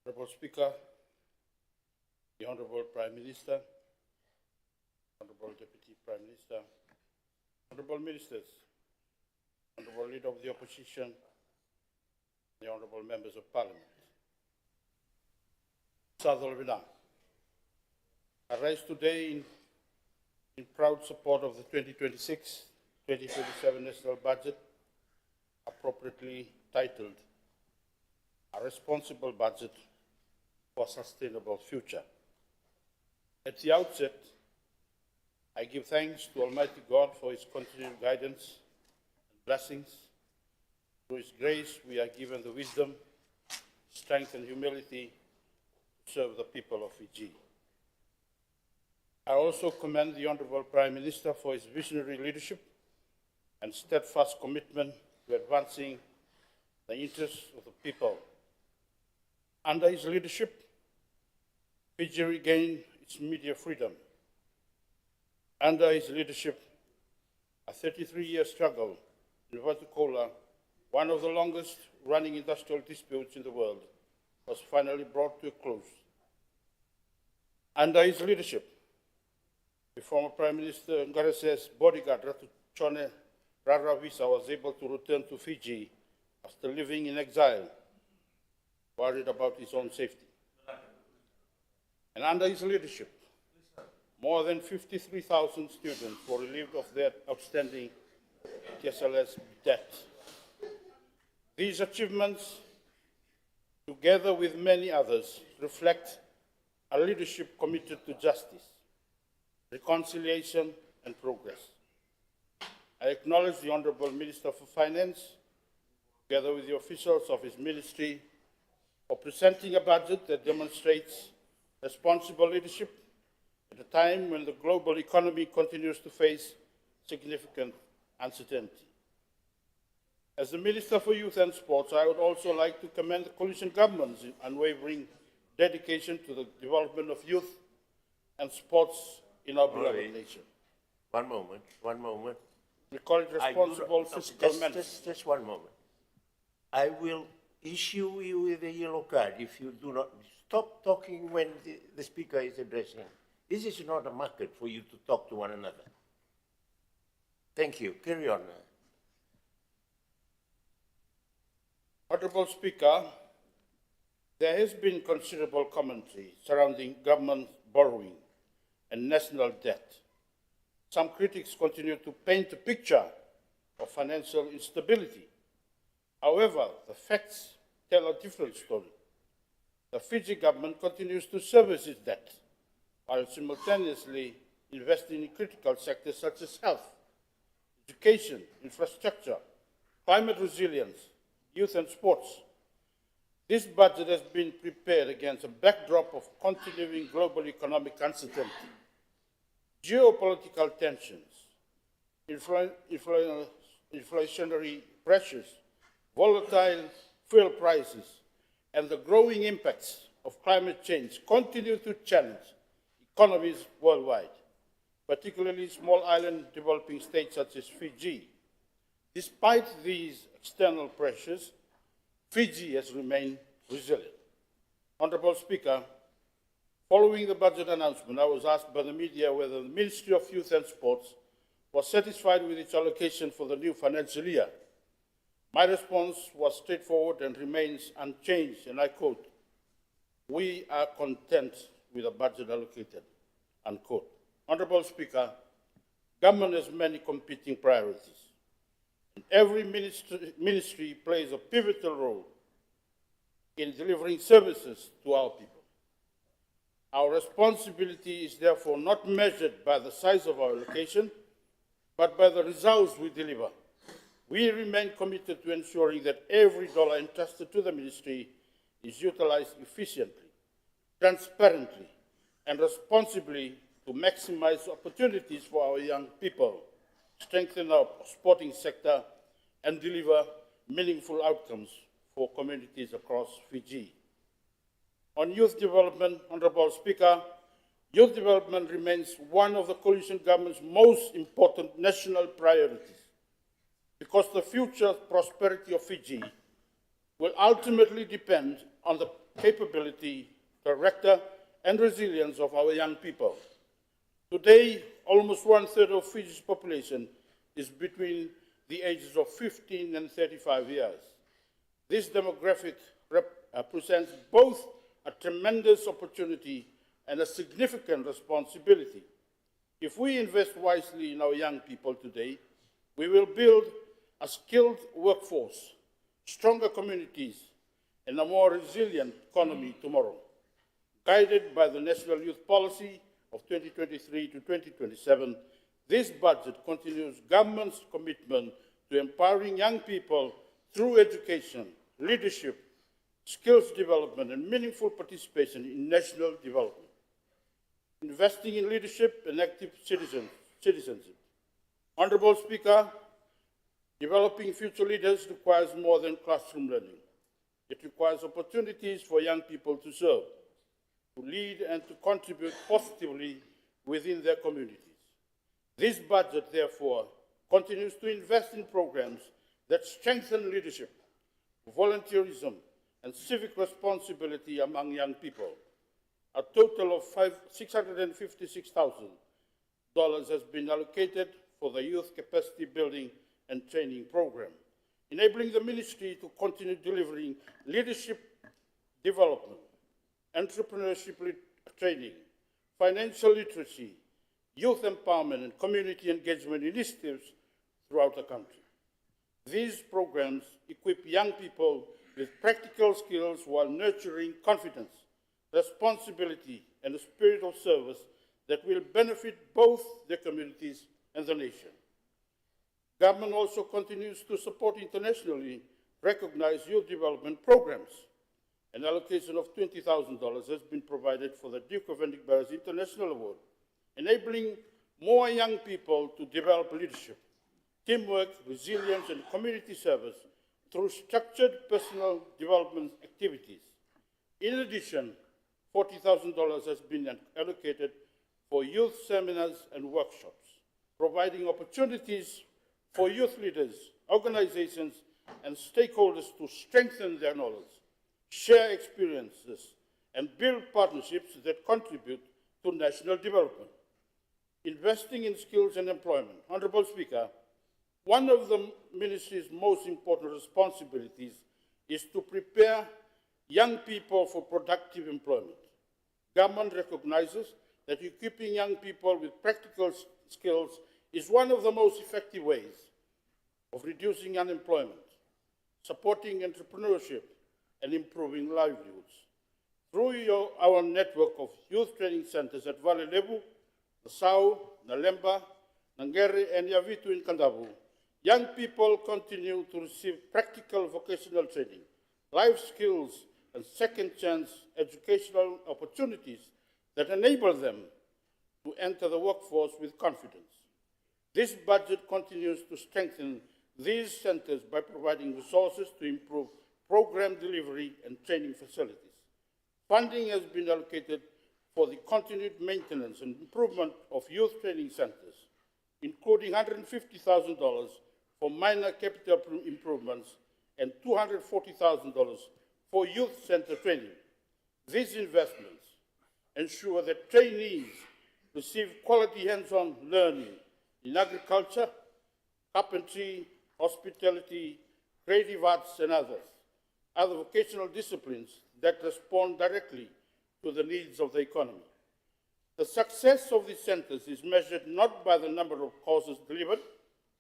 Honorable Speaker, the Honorable Prime Minister, Honorable Deputy Prime Minister, Honorable Ministers, Honorable Leader of the Opposition, the Honorable Members of Parliament. Sadolvina, I rise today in proud support of the 2026-2027 National Budget, appropriately titled A Responsible Budget for a Sustainable Future. At the outset, I give thanks to Almighty God for His continued guidance and blessings. Through His grace, we are given the wisdom, strength, and humility to serve the people of Fiji. I also commend the Honorable Prime Minister for his visionary leadership and steadfast commitment to advancing the interests of the people. Under his leadership, Fiji regained its media freedom. Under his leadership, a 33-year struggle in Vatukola, one of the longest-running industrial disputes in the world, was finally brought to a close. Under his leadership, the former Prime Minister Ngarase's bodyguard, Ratu Chone Raravisa, was able to return to Fiji after living in exile, worried about his own safety. And under his leadership, more than 53,000 students were relieved of their outstanding TSLS debt. These achievements, together with many others, reflect a leadership committed to justice, reconciliation, and progress. I acknowledge the Honourable Minister for Finance, together with the officials of his ministry, for presenting a budget that demonstrates responsible leadership at a time when the global economy continues to face significant uncertainty. As the Minister for Youth and Sports, I would also like to commend the coalition government's unwavering dedication to the development of youth and sports in our beloved nation. One moment. We call it responsible fiscal management. Just one moment. I will issue you with a yellow card if you do not stop talking when the speaker is addressing. This is not a market for you to talk to one another. Thank you. Carry on. Honourable Speaker, there has been considerable commentary surrounding government borrowing and national debt. Some critics continue to paint a picture of financial instability. However, the facts tell a different story. The Fiji government continues to service its debt while simultaneously investing in critical sectors such as health, education, infrastructure, climate resilience, youth and sports. This budget has been prepared against a backdrop of continuing global economic uncertainty, geopolitical tensions, inflationary pressures, volatile fuel prices, and the growing impacts of climate change continue to challenge economies worldwide, particularly small island developing states such as Fiji. Despite these external pressures, Fiji has remained resilient. Honourable Speaker, following the budget announcement, I was asked by the media whether the Ministry of Youth and Sports was satisfied with its allocation for the new financial year. My response was straightforward and remains unchanged, and I quote, "We are content with the budget allocated," unquote. Honourable Speaker, government has many competing priorities, and every ministry plays a pivotal role in delivering services to our people. Our responsibility is therefore not measured by the size of our allocation, but by the results we deliver. We remain committed to ensuring that every dollar entrusted to the ministry is utilized efficiently, transparently, and responsibly to maximize opportunities for our young people, strengthen our sporting sector, and deliver meaningful outcomes for communities across Fiji. On youth development, Honourable Speaker, youth development remains one of the coalition government's most important national priorities, because the future prosperity of Fiji will ultimately depend on the capability, character, and resilience of our young people. Today, almost one-third of Fiji's population is between the ages of 15 and 35 years. This demographic presents both a tremendous opportunity and a significant responsibility. If we invest wisely in our young people today, we will build a skilled workforce, stronger communities, and a more resilient economy tomorrow. Guided by the National Youth Policy of 2023 to 2027, this budget continues government's commitment to empowering young people through education, leadership, skills development, and meaningful participation in national development. Investing in leadership and active citizenship. Honorable Speaker, developing future leaders requires more than classroom learning. It requires opportunities for young people to serve, to lead, and to contribute positively within their communities. This budget, therefore, continues to invest in programs that strengthen leadership, volunteerism, and civic responsibility among young people. A total of $656,000 has been allocated for the Youth Capacity Building and Training Program, enabling the Ministry to continue delivering leadership development, entrepreneurship training, financial literacy, youth empowerment, and community engagement initiatives throughout the country. These programs equip young people with practical skills while nurturing confidence, responsibility, and a spirit of service that will benefit both the communities and the nation. Government also continues to support internationally recognized youth development programs. An allocation of $20,000 has been provided for the Duke of Edinburgh's International Award, enabling more young people to develop leadership, teamwork, resilience, and community service through structured personal development activities. In addition, $40,000 has been allocated for youth seminars and workshops, providing opportunities for youth leaders, organizations, and stakeholders to strengthen their knowledge, share experiences, and build partnerships that contribute to national development. Investing in skills and employment. Honorable Speaker, one of the Ministry's most important responsibilities is to prepare young people for productive employment. Government recognizes that equipping young people with practical skills is one of the most effective ways of reducing unemployment, supporting entrepreneurship, and improving livelihoods. Through our network of youth training centers at Vale Levu, Nassau, Nalemba, Nangere, and Yavitu in Kandavu, young people continue to receive practical vocational training, life skills, and second chance educational opportunities that enable them to enter the workforce with confidence. This budget continues to strengthen these centers by providing resources to improve program delivery and training facilities. Funding has been allocated for the continued maintenance and improvement of youth training centers, including $150,000 for minor capital improvements and $240,000 for youth center training. These investments ensure that trainees receive quality hands-on learning in agriculture, carpentry, hospitality, creative arts, and other vocational disciplines that respond directly to the needs of the economy. The success of these centers is measured not by the number of courses delivered,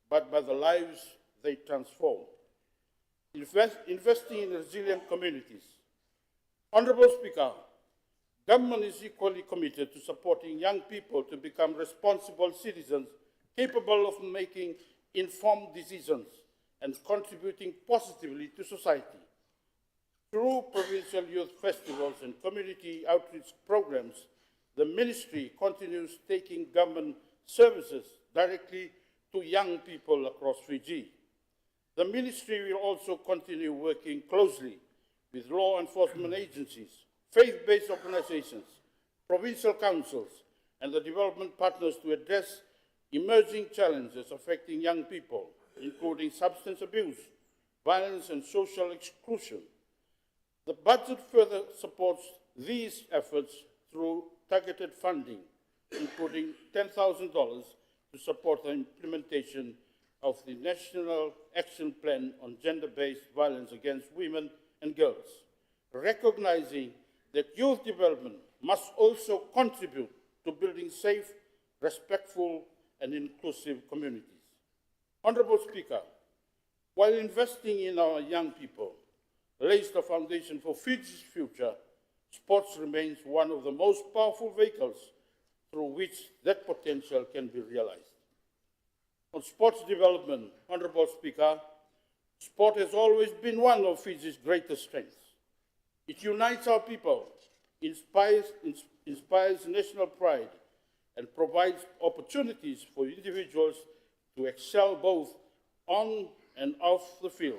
but by the lives they transform. Investing in resilient communities. Honorable Speaker, government is equally committed to supporting young people to become responsible citizens capable of making informed decisions and contributing positively to society. Through provincial youth festivals and community outreach programs, the Ministry continues taking government services directly to young people across Fiji. The Ministry will also continue working closely with law enforcement agencies, faith-based organizations, provincial councils, and the development partners to address emerging challenges affecting young people, including substance abuse, violence, and social exclusion. The budget further supports these efforts through targeted funding, including $10,000 to support the implementation of the National Action Plan on Gender-Based Violence Against Women and Girls, recognizing that youth development must also contribute to building safe, respectful, and inclusive communities. Honorable Speaker, while investing in our young people lays the foundation for Fiji's future, sports remains one of the most powerful vehicles through which that potential can be realized. On sports development, Honorable Speaker, sport has always been one of Fiji's greatest strengths. It unites our people, inspires national pride, and provides opportunities for individuals to excel both on and off the field.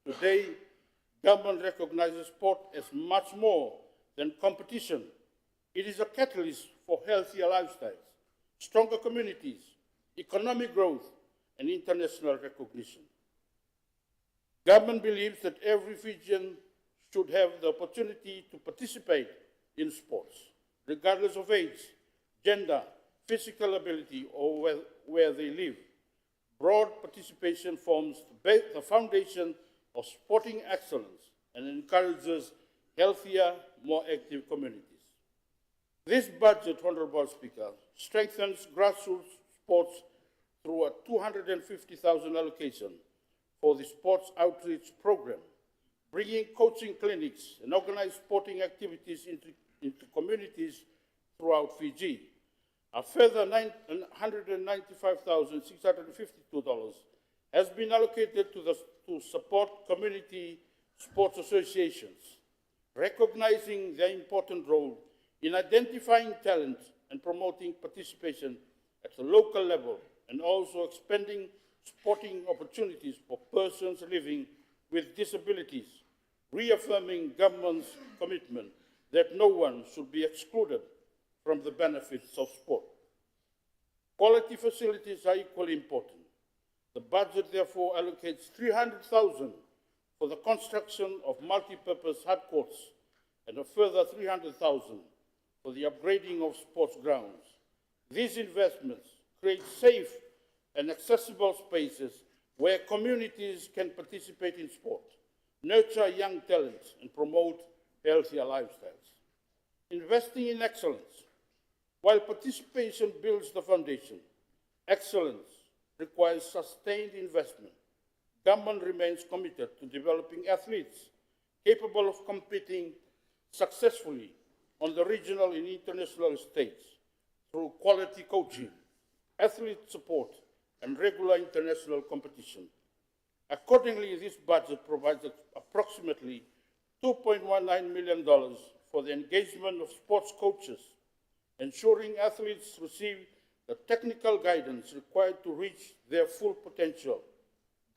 Today, government recognizes sport as much more than competition. It is a catalyst for healthier lifestyles, stronger communities, economic growth, and international recognition. Government believes that every Fijian should have the opportunity to participate in sports, regardless of age, gender, physical ability, or where they live. Broad participation forms the foundation of sporting excellence and encourages healthier, more active communities. This budget, Honorable Speaker, strengthens grassroots sports through a $250,000 allocation for the sports outreach program, bringing coaching clinics and organized sporting activities into communities throughout Fiji. A further $195,652 has been allocated to support community sports associations, recognizing their important role in identifying talent and promoting participation at the local level, and also expanding sporting opportunities for persons living with disabilities, reaffirming government's commitment that no one should be excluded from the benefits of sport. Quality facilities are equally important. The budget therefore allocates $300,000 for the construction of multi-purpose hard courts and a further $300,000 for the upgrading of sports grounds. These investments create safe and accessible spaces where communities can participate in sport, nurture young talents, and promote healthier lifestyles. Investing in excellence. While participation builds the foundation, excellence requires sustained investment. Government remains committed to developing athletes capable of competing successfully on the regional and international stage through quality coaching, athlete support, and regular international competition. Accordingly, this budget provides approximately $2.19 million for the engagement of sports coaches, ensuring athletes receive the technical guidance required to reach their full potential.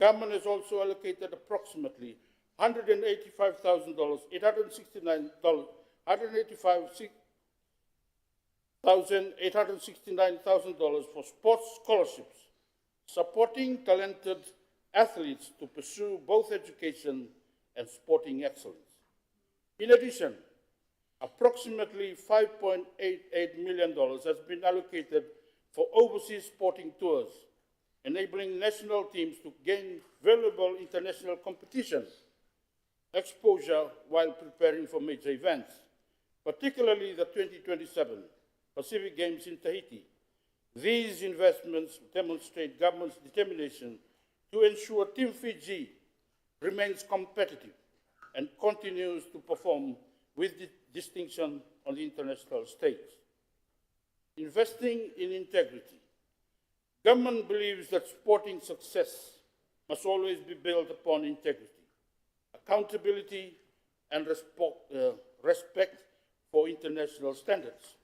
Government has also allocated approximately $185,869 for sports scholarships, supporting talented athletes to pursue both education and sporting excellence. In addition, approximately $5.88 million has been allocated for overseas sporting tours, enabling national teams to gain valuable international competition exposure while preparing for major events, particularly the 2027 Pacific Games in Tahiti. These investments demonstrate government's determination to ensure Team Fiji remains competitive and continues to perform with distinction on the international stage. Investing in integrity. Government believes that sporting success must always be built upon integrity, accountability, and respect for international standards.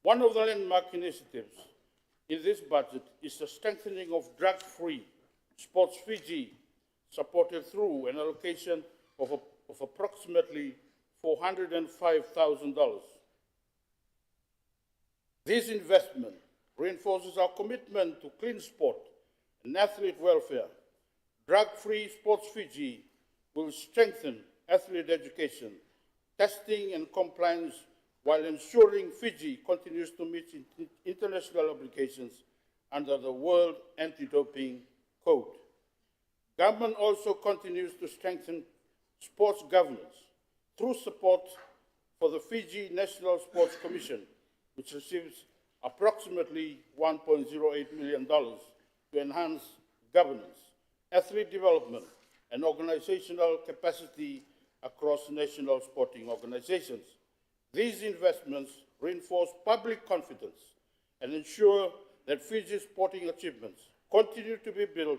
One of the landmark initiatives in this budget is the strengthening of drug-free Sports Fiji, supported through an allocation of approximately $405,000. This investment reinforces our commitment to clean sport and athlete welfare. Drug-free Sports Fiji will strengthen athlete education testing and compliance while ensuring Fiji continues to meet international obligations under the World Anti-Doping Code. Government also continues to strengthen sports governance through support for the Fiji National Sports Commission, which receives approximately $1.08 million to enhance governance, athlete development, and organizational capacity across national sporting organizations. These investments reinforce public confidence and ensure that Fiji's sporting achievements continue to be built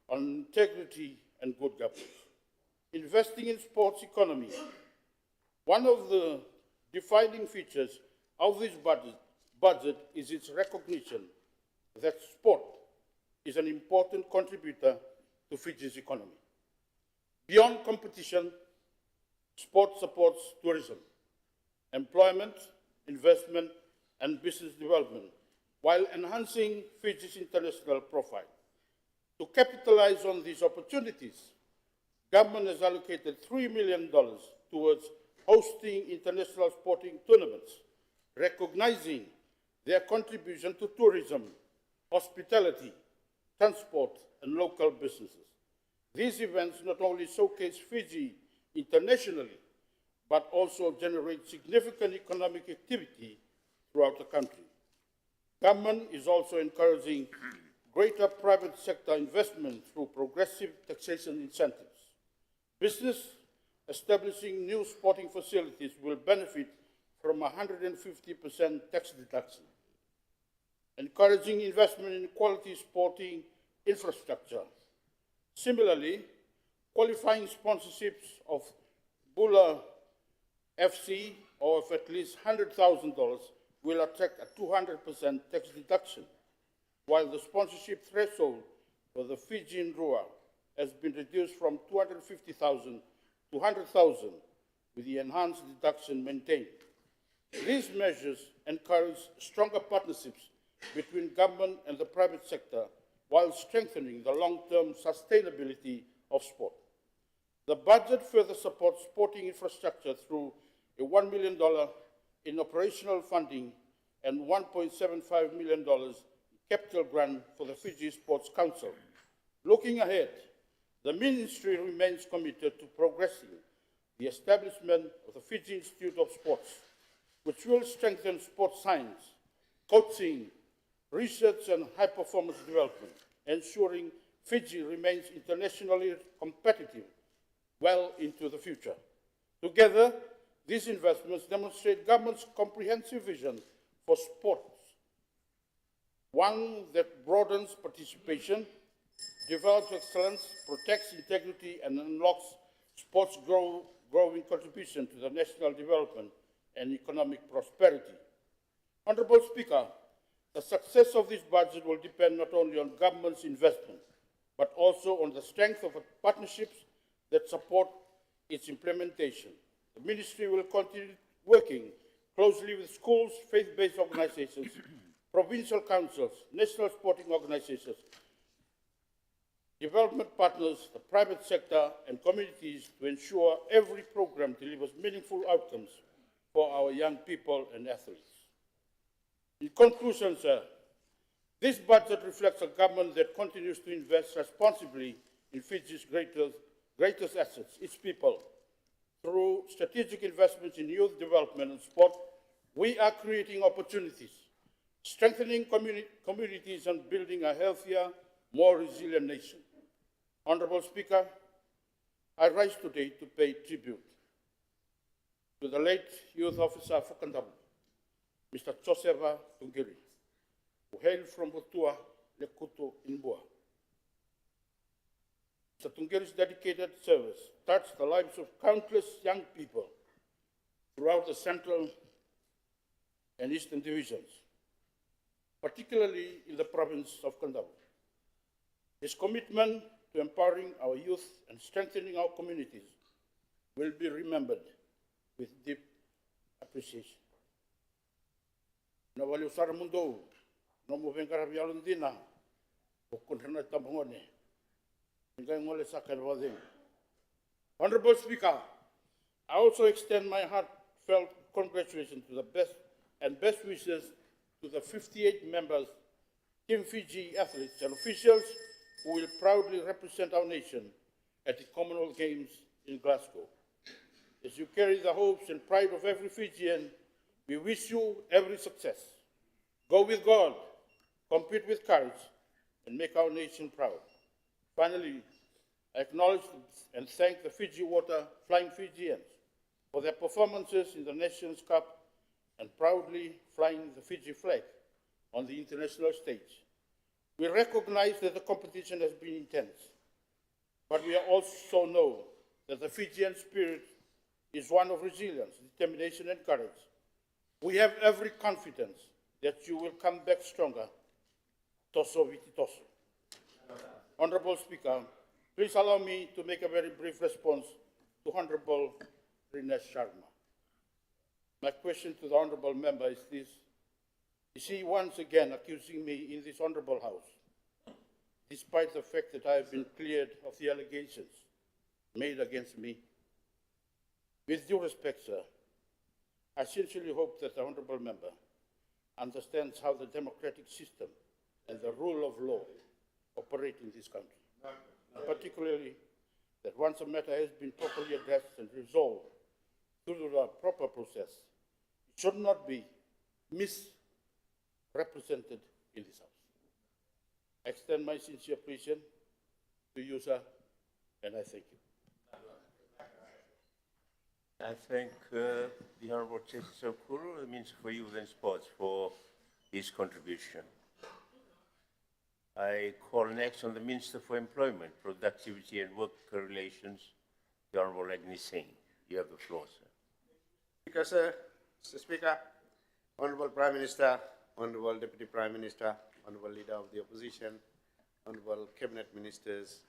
on integrity and good governance. Investing in sports economy, one of the defining features of this budget is its recognition that sport is an important contributor to Fiji's economy. Beyond competition, sport supports tourism, employment, investment, and business development, while enhancing Fiji's international profile. To capitalize on these opportunities, government has allocated $3 million towards hosting international sporting tournaments, recognizing their contribution to tourism, hospitality, transport, and local businesses. These events not only showcase Fiji internationally, but also generate significant economic activity throughout the country. Government is also encouraging greater private sector investment through progressive taxation incentives. Business establishing new sporting facilities will benefit from a 150% tax deduction. Encouraging investment in quality sporting infrastructure. Similarly, qualifying sponsorships of Bula FC of at least $100,000 will attract a 200% tax deduction, while the sponsorship threshold for the Fijian Rua has been reduced from $250,000 to $100,000, with the enhanced deduction maintained. These measures encourage stronger partnerships between government and the private sector while strengthening the long-term sustainability of sport. The budget further supports sporting infrastructure through a $1 million in operational funding and $1.75 million capital grant for the Fiji Sports Council. Looking ahead, the ministry remains committed to progressing the establishment of the Fiji Institute of Sports, which will strengthen sports science, coaching, research, and high-performance development, ensuring Fiji remains internationally competitive well into the future. Together, these investments demonstrate government's comprehensive vision for sports, one that broadens participation, develops excellence, protects integrity, and unlocks sports' growing contribution to the national development and economic prosperity. Honourable Speaker, the success of this budget will depend not only on government's investment, but also on the strength of partnerships that support its implementation. The Ministry will continue working closely with schools, faith-based organizations, provincial councils, national sporting organizations, development partners, the private sector, and communities to ensure every program delivers meaningful outcomes for our young people and athletes. In conclusion, sir, this budget reflects a government that continues to invest responsibly in Fiji's greatest assets, its people. Through strategic investments in youth development and sport, we are creating opportunities, strengthening communities, and building a healthier, more resilient nation. Honourable Speaker, I rise today to pay tribute to the late Youth Officer for Kandahar, Mr. Josefa Tungiri, who hailed from Rotua, Lekutu, in Bua. Mr. Tungiri's dedicated service touched the lives of countless young people throughout the Central and Eastern Divisions, particularly in the province of Kandahar. His commitment to empowering our youth and strengthening our communities will be remembered with deep appreciation. Na wale usara mundo, no mo vengara vialundina, o kontrana tambongone. Honourable Speaker, I also extend my heartfelt congratulations to the best wishes to the 58 members, Team Fiji athletes and officials who will proudly represent our nation at the Commonwealth Games in Glasgow. As you carry the hopes and pride of every Fijian, we wish you every success. Go with God, compete with courage, and make our nation proud. Finally, I acknowledge and thank the Fiji Water Flying Fijians for their performances in the Nations Cup and proudly flying the Fiji flag on the international stage. We recognize that the competition has been intense, but we also know that the Fijian spirit is one of resilience, determination, and courage. We have every confidence that you will come back stronger. Toso viti toso. Honorable Speaker, please allow me to make a very brief response to Honorable Rinesh Sharma. My question to the Honorable Member is this. Is he once again accusing me in this Honorable House, despite the fact that I have been cleared of the allegations made against me? With due respect, sir, I sincerely hope that the Honorable Member understands how the democratic system and the rule of law operate in this country, particularly that once a matter has been properly addressed and resolved through the proper process, it should not be misrepresented in this House. I extend my sincere appreciation to you, sir, and I thank you. I thank the Honourable Justice Okuru, the Minister for Youth and Sports, for his contribution. I call next on the Minister for Employment, Productivity and Work Relations, the Honourable Agni Singh. You have the floor, sir. Speaker, sir, Mr. Speaker, Honourable Prime Minister, Honourable Deputy Prime Minister, Honourable Leader of the Opposition, Honourable Cabinet Ministers,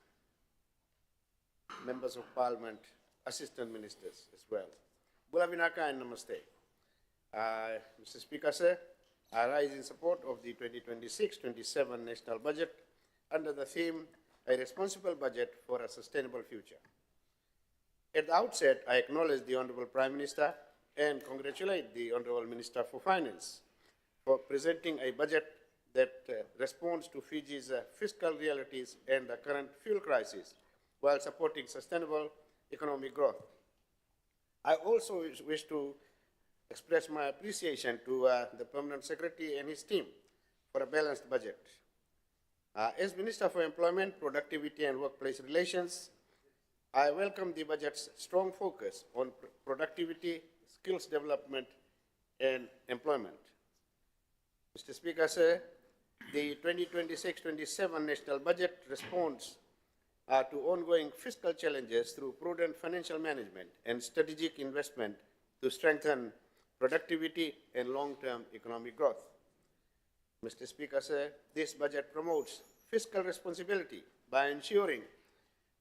Members of Parliament, Assistant Ministers as well. Bulavinaka and Namaste. Mr. Speaker, sir, I rise in support of the 2026-27 National Budget under the theme, A Responsible Budget for a Sustainable Future. At the outset, I acknowledge the Honourable Prime Minister and congratulate the Honourable Minister for Finance for presenting a budget that responds to Fiji's fiscal realities and the current fuel crisis while supporting sustainable economic growth. I also wish to express my appreciation to the Permanent Secretary and his team for a balanced budget. As Minister for Employment, Productivity and Workplace Relations, I welcome the budget's strong focus on productivity, skills development, and employment. Mr. Speaker, sir, the 2026-27 National Budget responds to ongoing fiscal challenges through prudent financial management and strategic investment to strengthen productivity and long-term economic growth. Mr. Speaker, sir, this budget promotes fiscal responsibility by ensuring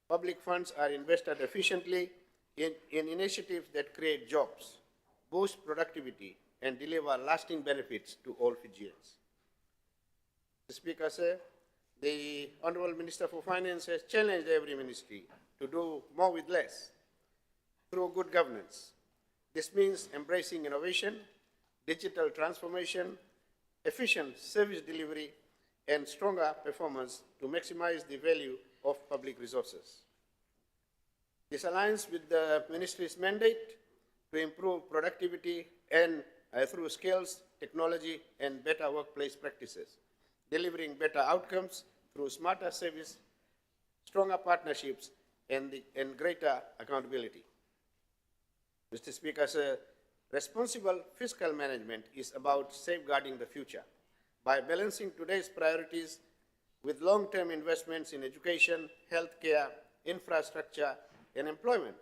public funds are invested efficiently in initiatives that create jobs, boost productivity, and deliver lasting benefits to all Fijians. Mr. Speaker, sir, the Honourable Minister for Finance has challenged every ministry to do more with less through good governance. This means embracing innovation, digital transformation, efficient service delivery, and stronger performance to maximize the value of public resources. This aligns with the Ministry's mandate to improve productivity and through skills, technology, and better workplace practices, delivering better outcomes through smarter service, stronger partnerships, and greater accountability. Mr. Speaker, sir, responsible fiscal management is about safeguarding the future by balancing today's priorities with long-term investments in education, healthcare, infrastructure, and employment,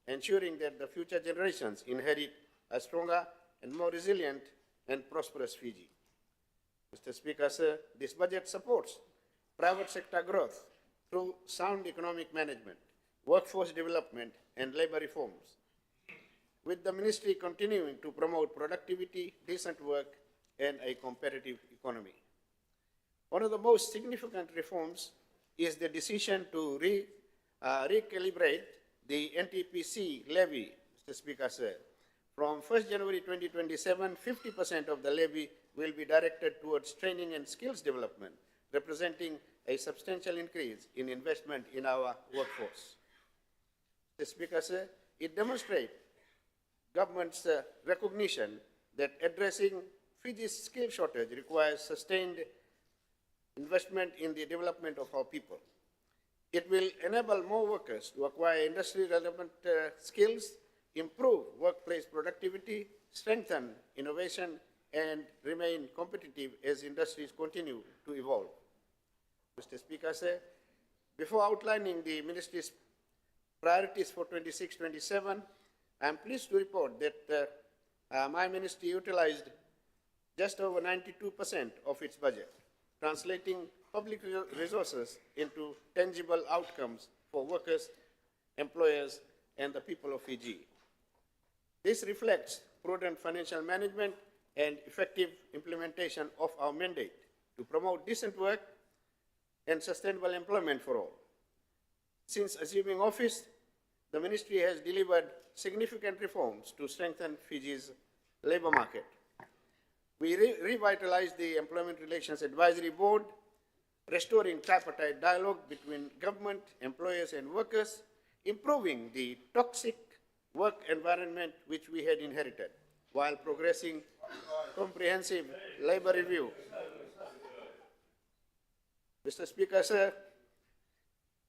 ensuring that the future generations inherit a stronger and more resilient and prosperous Fiji. Mr. Speaker, sir, this budget supports private sector growth through sound economic management, workforce development, and labor reforms, with the ministry continuing to promote productivity, decent work, and a competitive economy. One of the most significant reforms is the decision to recalibrate the NTPC levy, Mr. Speaker, sir, from 1st January 2027, 50% of the levy will be directed towards training and skills development, representing a substantial increase in investment in our workforce. Mr. Speaker, sir, it demonstrates government's recognition that addressing Fiji's skill shortage requires sustained investment in the development of our people. It will enable more workers to acquire industry-relevant skills, improve workplace productivity, strengthen innovation, and remain competitive as industries continue to evolve. Mr. Speaker, sir, before outlining the Ministry's priorities for 26-27, I am pleased to report that my Ministry utilized just over 92% of its budget, translating public resources into tangible outcomes for workers, employers, and the people of Fiji. This reflects prudent financial management and effective implementation of our mandate to promote decent work and sustainable employment for all. Since assuming office, the Ministry has delivered significant reforms to strengthen Fiji's labor market. We revitalized the Employment Relations Advisory Board, restoring tripartite dialogue between government, employers, and workers, improving the toxic work environment which we had inherited, while progressing comprehensive labor review. Mr. Speaker, sir,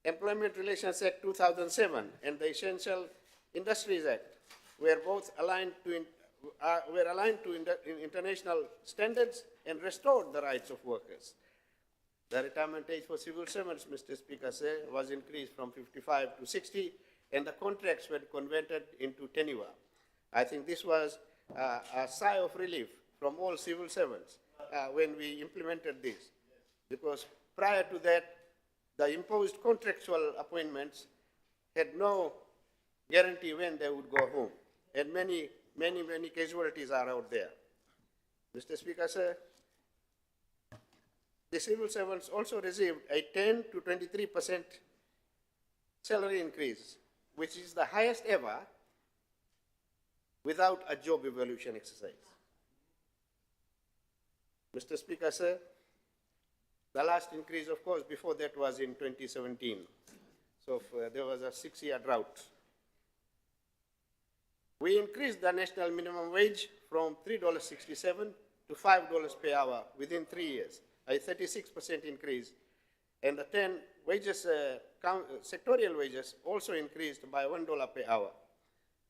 Employment Relations Act 2007 and the Essential Industries Act were both aligned to international standards and restored the rights of workers. The retirement age for civil servants, Mr. Speaker, sir, was increased from 55 to 60, and the contracts were converted into tenure. I think this was a sigh of relief from all civil servants when we implemented this, because prior to that, the imposed contractual appointments had no guarantee when they would go home, and many casualties are out there. Mr. Speaker, sir, the civil servants also received a 10 to 23% salary increase, which is the highest ever without a job evaluation exercise. Mr. Speaker, sir, the last increase, of course, before that was in 2017. So there was a 6-year drought. We increased the national minimum wage from $3.67 to $5 per hour within 3 years, a 36% increase. And the 10 wages, sectorial wages also increased by $1 per hour.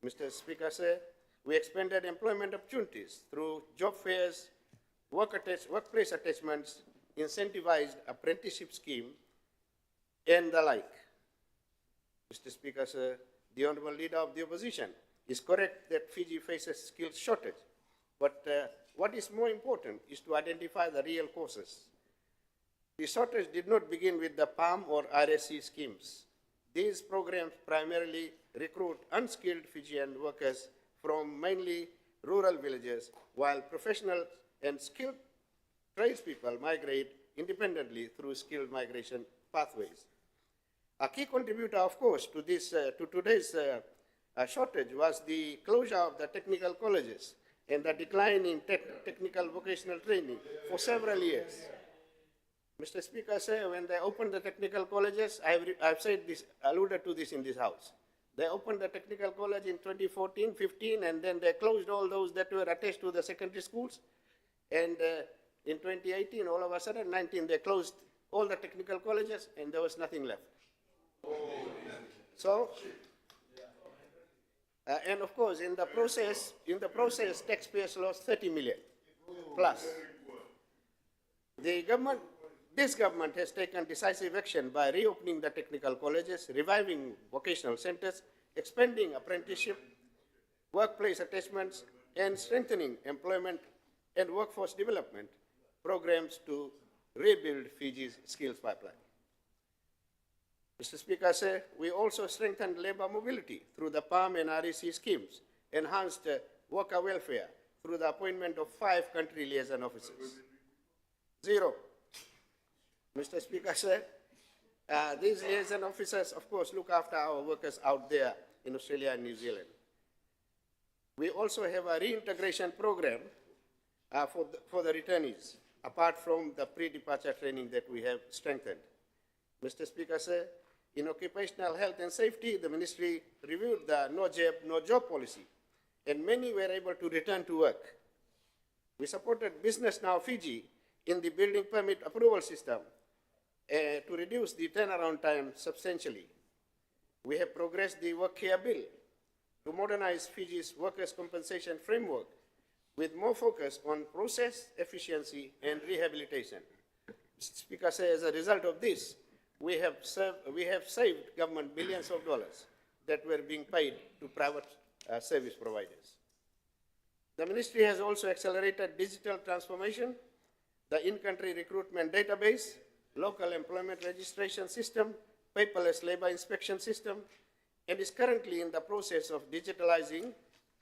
Mr. Speaker, sir, we expanded employment opportunities through job fairs, workplace attachments, incentivized apprenticeship scheme, and the like. Mr. Speaker, sir, the Honorable Leader of the Opposition is correct that Fiji faces skills shortage, but what is more important is to identify the real causes. The shortage did not begin with the PALM or RSC schemes. These programs primarily recruit unskilled Fijian workers from mainly rural villages, while professional and skilled tradespeople migrate independently through skilled migration pathways. A key contributor, of course, to today's shortage was the closure of the technical colleges and the decline in technical vocational training for several years. Mr. Speaker, sir, when they opened the technical colleges, I've said this, alluded to this in this House. They opened the technical college in 2014, 15, and then they closed all those that were attached to the secondary schools. And in 2018, all of a sudden, 19, they closed all the technical colleges, and there was nothing left. So, and of course, in the process, taxpayers lost 30 million plus. This government has taken decisive action by reopening the technical colleges, reviving vocational centers, expanding apprenticeship, workplace attachments, and strengthening employment and workforce development programs to rebuild Fiji's skills pipeline. Mr. Speaker, sir, we also strengthened labor mobility through the PALM and REC schemes, enhanced worker welfare through the appointment of 5 country liaison officers. 0. Mr. Speaker, sir, these liaison officers, of course, look after our workers out there in Australia and New Zealand. We also have a reintegration program for the returnees, apart from the pre-departure training that we have strengthened. Mr. Speaker, sir, in occupational health and safety, the ministry reviewed the no jab, no job policy, and many were able to return to work. We supported Business Now Fiji in the building permit approval system to reduce the turnaround time substantially. We have progressed the Work Care Bill to modernize Fiji's workers' compensation framework with more focus on process, efficiency, and rehabilitation. Mr. Speaker, sir, as a result of this, we have saved government billions of dollars that were being paid to private service providers. The ministry has also accelerated digital transformation, the in-country recruitment database, local employment registration system, paperless labor inspection system, and is currently in the process of digitalizing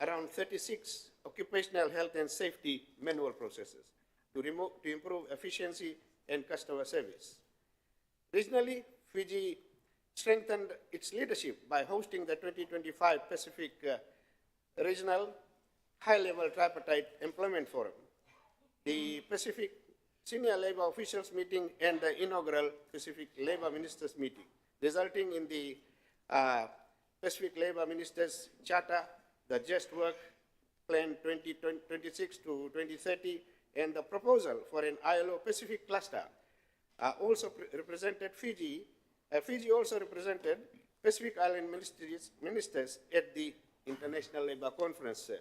around 36 occupational health and safety manual processes to improve efficiency and customer service. Regionally, Fiji strengthened its leadership by hosting the 2025 Pacific Regional High-Level Tripartite Employment Forum, the Pacific Senior Labor Officials Meeting, and the inaugural Pacific Labor Ministers Meeting, resulting in the Pacific Labor Ministers Charter, the Just Work Plan 2026 to 2030, and the proposal for an ILO Pacific cluster also represented Fiji. Fiji also represented Pacific Island ministers at the International Labour Conference.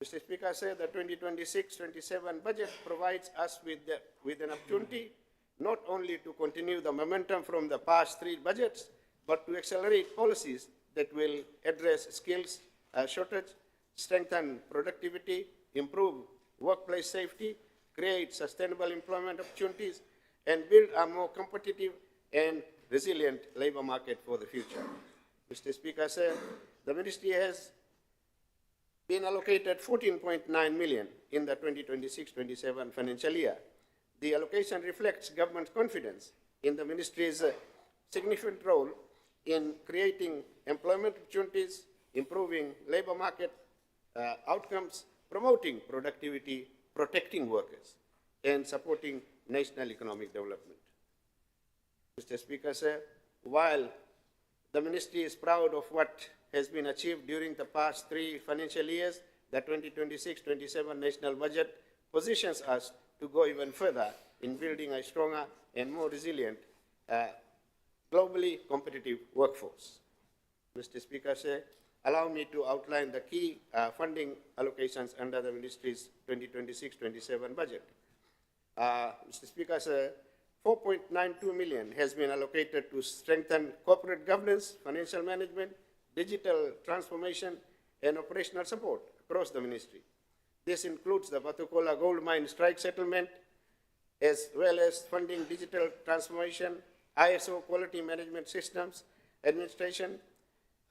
Mr. Speaker, sir, the 2026-27 budget provides us with an opportunity not only to continue the momentum from the past three budgets, but to accelerate policies that will address skills shortage, strengthen productivity, improve workplace safety, create sustainable employment opportunities, and build a more competitive and resilient labor market for the future. Mr. Speaker, sir, the ministry has been allocated $14.9 million in the 2026-27 financial year. The allocation reflects government's confidence in the ministry's significant role in creating employment opportunities, improving labor market outcomes, promoting productivity, protecting workers, and supporting national economic development. Mr. Speaker, sir, while the ministry is proud of what has been achieved during the past three financial years, the 2026-27 national budget positions us to go even further in building a stronger and more resilient, globally competitive workforce. Mr. Speaker, sir, allow me to outline the key funding allocations under the ministry's 2026-27 budget. Mr. Speaker, sir, $4.92 million has been allocated to strengthen corporate governance, financial management, digital transformation, and operational support across the ministry. This includes the Batukola gold mine strike settlement, as well as funding digital transformation, ISO quality management systems, administration,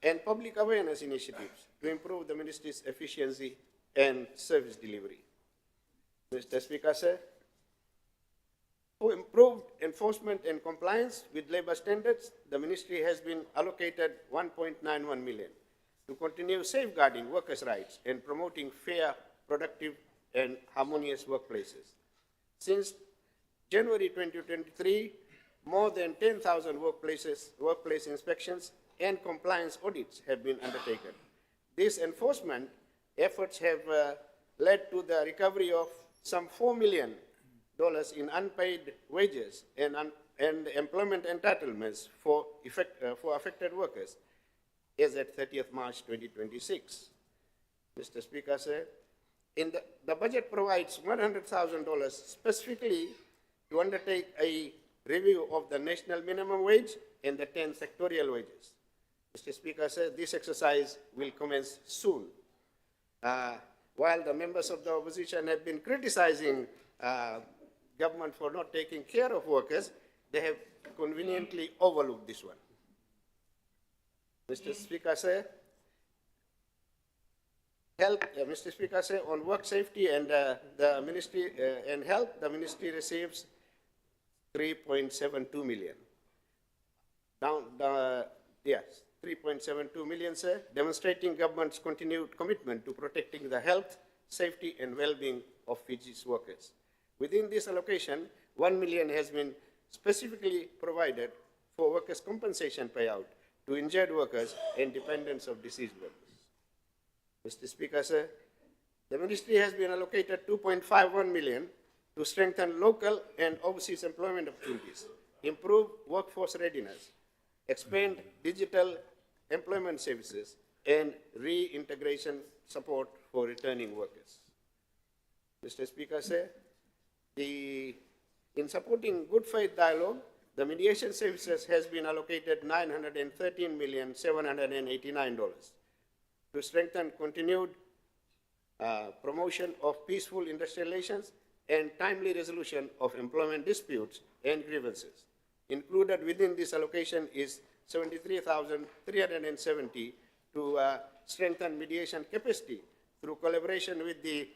and public awareness initiatives to improve the ministry's efficiency and service delivery. Mr. Speaker, sir, for improved enforcement and compliance with labor standards, the ministry has been allocated $1.91 million to continue safeguarding workers' rights and promoting fair, productive, and harmonious workplaces. Since January 2023, more than 10,000 workplace inspections and compliance audits have been undertaken. These enforcement efforts have led to the recovery of some $4 million in unpaid wages and employment entitlements for affected workers as at 30th March 2026. Mr. Speaker, sir, the budget provides $100,000 specifically to undertake a review of the national minimum wage and the 10 sectorial wages. Mr. Speaker, sir, this exercise will commence soon. While the members of the opposition have been criticizing government for not taking care of workers, they have conveniently overlooked this one. Mr. Speaker, sir, Mr. Speaker, sir, on work safety and the ministry and health, the ministry receives $3.72 million. Yes, 3.72 million, sir, demonstrating government's continued commitment to protecting the health, safety, and well-being of Fiji's workers. Within this allocation, 1 million has been specifically provided for workers' compensation payout to injured workers and dependents of deceased workers. Mr. Speaker, sir, the ministry has been allocated 2.51 million to strengthen local and overseas employment opportunities, improve workforce readiness, expand digital employment services, and reintegration support for returning workers. Mr. Speaker, sir, in supporting good faith dialogue, the mediation services has been allocated $913,789 to strengthen continued promotion of peaceful industrial relations and timely resolution of employment disputes and grievances. Included within this allocation is $73,370 to strengthen mediation capacity through collaboration with the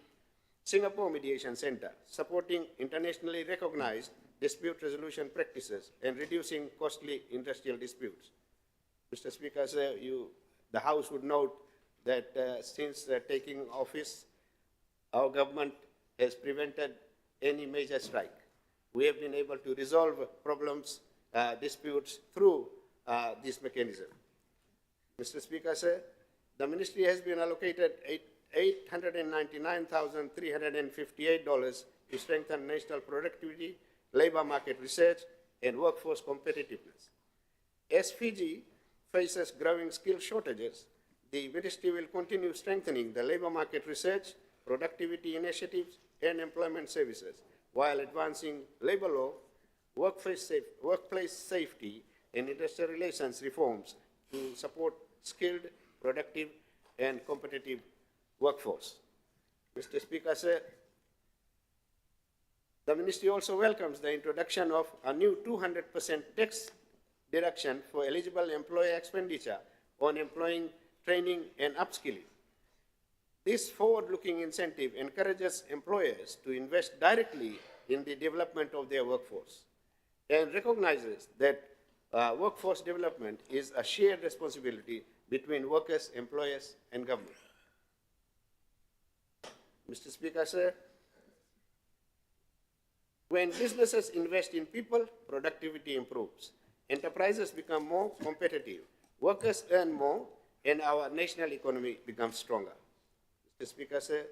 Singapore Mediation Center, supporting internationally recognized dispute resolution practices and reducing costly industrial disputes. Mr. Speaker, sir, the House would note that since taking office, our government has prevented any major strike. We have been able to resolve problems, disputes through this mechanism. Mr. Speaker, sir, the ministry has been allocated $899,358 to strengthen national productivity, labor market research, and workforce competitiveness. As Fiji faces growing skill shortages, the ministry will continue strengthening the labor market research, productivity initiatives, and employment services, while advancing labor law, workplace safety, and industrial relations reforms to support skilled, productive, and competitive workforce. Mr. Speaker, sir, the ministry also welcomes the introduction of a new 200% tax deduction for eligible employer expenditure on employing, training, and upskilling. This forward-looking incentive encourages employers to invest directly in the development of their workforce and recognizes that workforce development is a shared responsibility between workers, employers, and government. Mr. Speaker, sir, when businesses invest in people, productivity improves. Enterprises become more competitive. Workers earn more, and our national economy becomes stronger. Mr. Speaker, sir,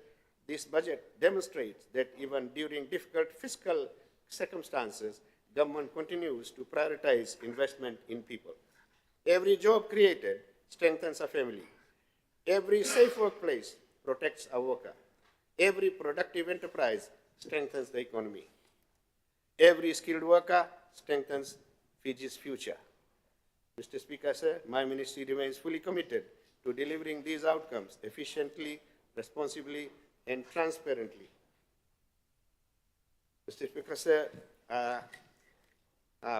this budget demonstrates that even during difficult fiscal circumstances, government continues to prioritize investment in people. Every job created strengthens a family. Every safe workplace protects a worker. Every productive enterprise strengthens the economy. Every skilled worker strengthens Fiji's future. Mr. Speaker, sir, my ministry remains fully committed to delivering these outcomes efficiently, responsibly, and transparently. Mr. Speaker, sir,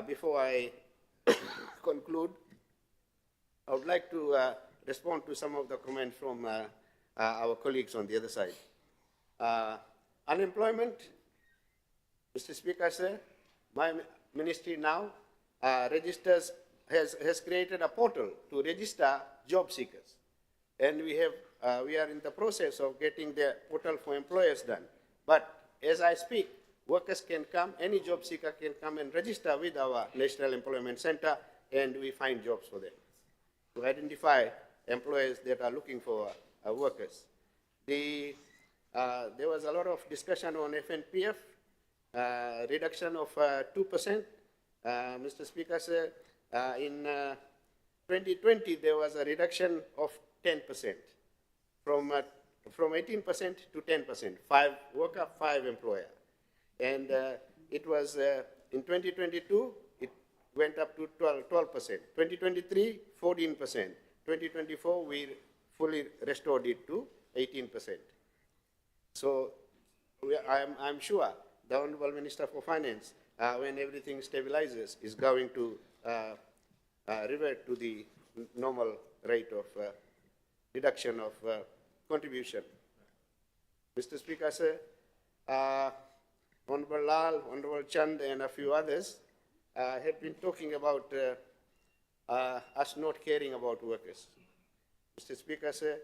before I conclude, I would like to respond to some of the comments from our colleagues on the other side. Unemployment, Mr. Speaker, sir, my ministry now has created a portal to register job seekers. And we are in the process of getting the portal for employers done. But as I speak, workers can come, any job seeker can come and register with our National Employment Center, and we find jobs for them to identify employers that are looking for workers. There was a lot of discussion on FNPF, reduction of 2%. Mr. Speaker, sir, in 2020, there was a reduction of 10%, from 18% to 10%, 5 worker, 5 employer. And it was, in 2022, it went up to 12%. 2023, 14%. 2024, we fully restored it to 18%. So I'm sure the Honorable Minister for Finance, when everything stabilizes, is going to revert to the normal rate of reduction of contribution. Mr. Speaker, sir, Honorable Lal, Honorable Chand, and a few others have been talking about us not caring about workers. Mr. Speaker, sir,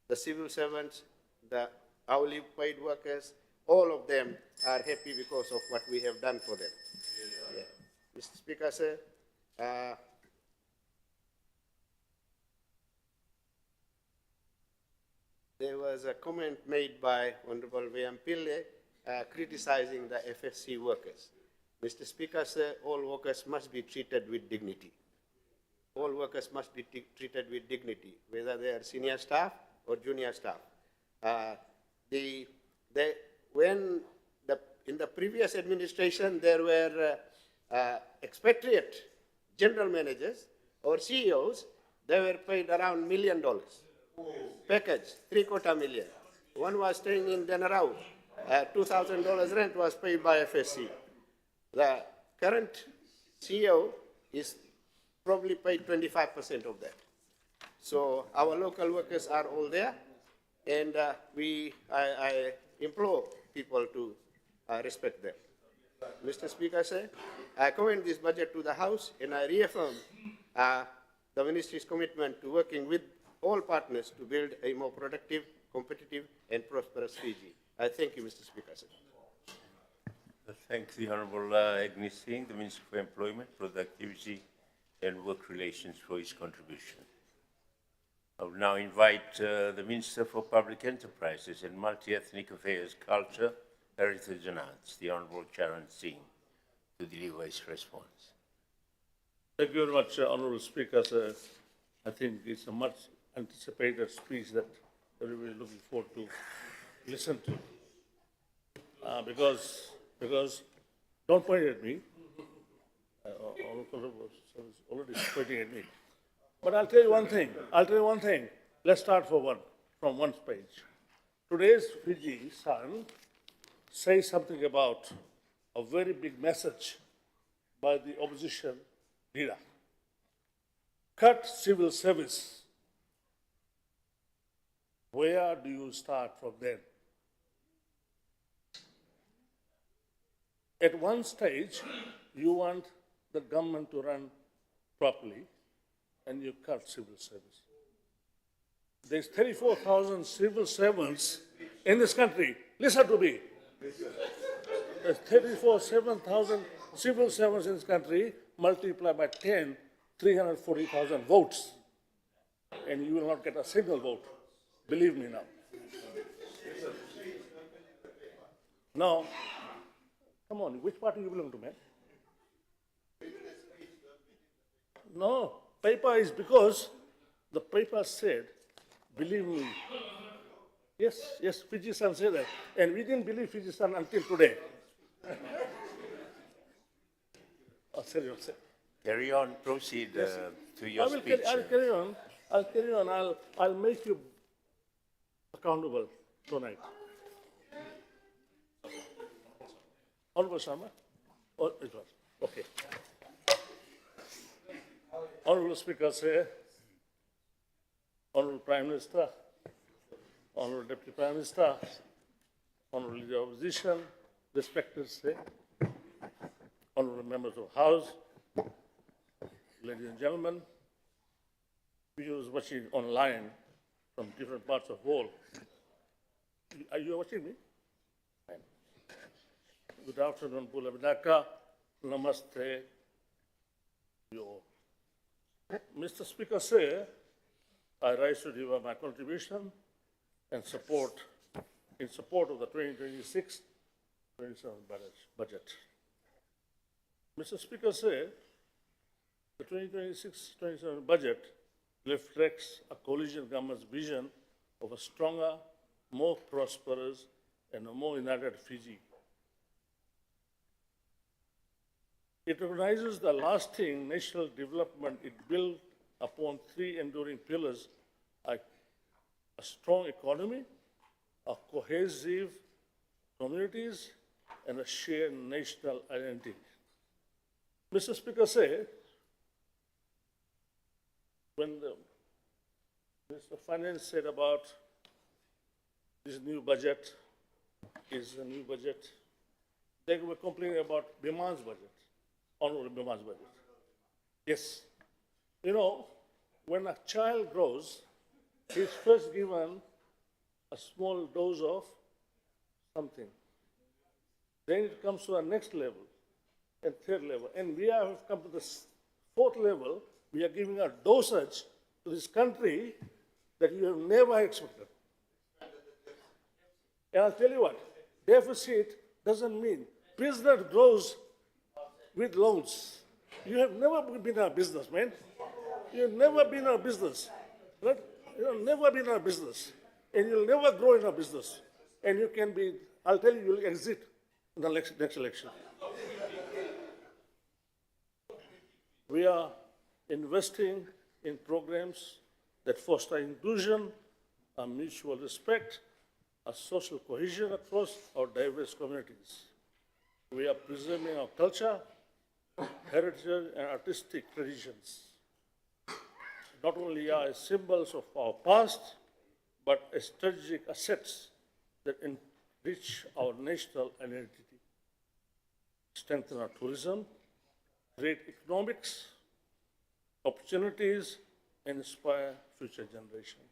the civil servants, the hourly paid workers, all of them are happy because of what we have done for them. Yeah. Mr. Speaker, sir, there was a comment made by Honorable Veyampille criticizing the FSC workers. Mr. Speaker, sir, all workers must be treated with dignity. All workers must be treated with dignity, whether they are senior staff or junior staff. In the previous administration, there were expatriate general managers or CEOs, they were paid around $1 million. Package, $750,000. One was staying in Denarau. $2,000 rent was paid by FSC. The current CEO is probably paid 25% of that. So our local workers are all there, and I implore people to respect them. Mr. Speaker, sir, I commend this budget to the House, and I reaffirm the Ministry's commitment to working with all partners to build a more productive, competitive, and prosperous Fiji. I thank you, Mr. Speaker, sir. Thank the Honourable Agnes Singh, the Minister for Employment, Productivity and Work Relations, for his contribution. I will now invite the Minister for Public Enterprises and Multi-Ethnic Affairs, Culture, Heritage and Arts, the Honourable Charan Singh, to deliver his response. Thank you very much, Honourable Speaker. I think it's a much anticipated speech that everybody is looking forward to listen to. Because don't point at me. Honourable was already pointing at me. But I'll tell you one thing. Let's start from one page. Today's Fiji Sun says something about a very big message by the opposition leader. Cut civil service. Where do you start from then? At one stage, you want the government to run properly, and you cut civil service. There's 34,000 civil servants in this country. Listen to me. There's 34,000 civil servants in this country, multiplied by 10, 340,000 votes. And you will not get a single vote. Believe me now. Now, come on, which party you belong to, man? No, paper is because the paper said, believe me. Yes, Fiji Sun said that. And we didn't believe Fiji Sun until today. Oh, serious. Carry on, proceed to your speech. I'll carry on. I'll make you accountable tonight. Honorable Sharma? Oh, it was. Okay. Honorable Speaker, sir, Honorable Prime Minister, Honorable Deputy Prime Minister, Honorable Leader of Opposition, respected sir, Honorable Members of the House, ladies and gentlemen, viewers watching online from different parts of the world. Are you watching me? Fine. Good afternoon, Bula Vinaka. Namaste. Yo. Mr. Speaker, sir, I rise to deliver my contribution and in support of the 2026-27 budget. Mr. Speaker, sir, the 2026-27 budget reflects a coalition government's vision of a stronger, more prosperous, and a more united Fiji. It recognizes the lasting national development it built upon three enduring pillars: a strong economy, a cohesive communities, and a shared national identity. Mr. Speaker, sir, when the Minister of Finance said about this new budget is a new budget, they were complaining about Biman's budget, Honorable Biman's budget. Yes, You know, when a child grows, he's first given a small dose of something. Then it comes to the next level and third level. And we have come to the fourth level. We are giving a dosage to this country that you have never expected. And I'll tell you what, deficit doesn't mean business grows with loans. You have never been a businessman. You've never been a business. Right? You've never been a business. And you'll never grow in a business. And you can be, I'll tell you, you'll exit in the next election. We are investing in programs that foster inclusion, a mutual respect, a social cohesion across our diverse communities. We are preserving our culture, heritage, and artistic traditions. Not only are symbols of our past, but as strategic assets that enrich our national identity, strengthen our tourism, create economics, opportunities, and inspire future generations.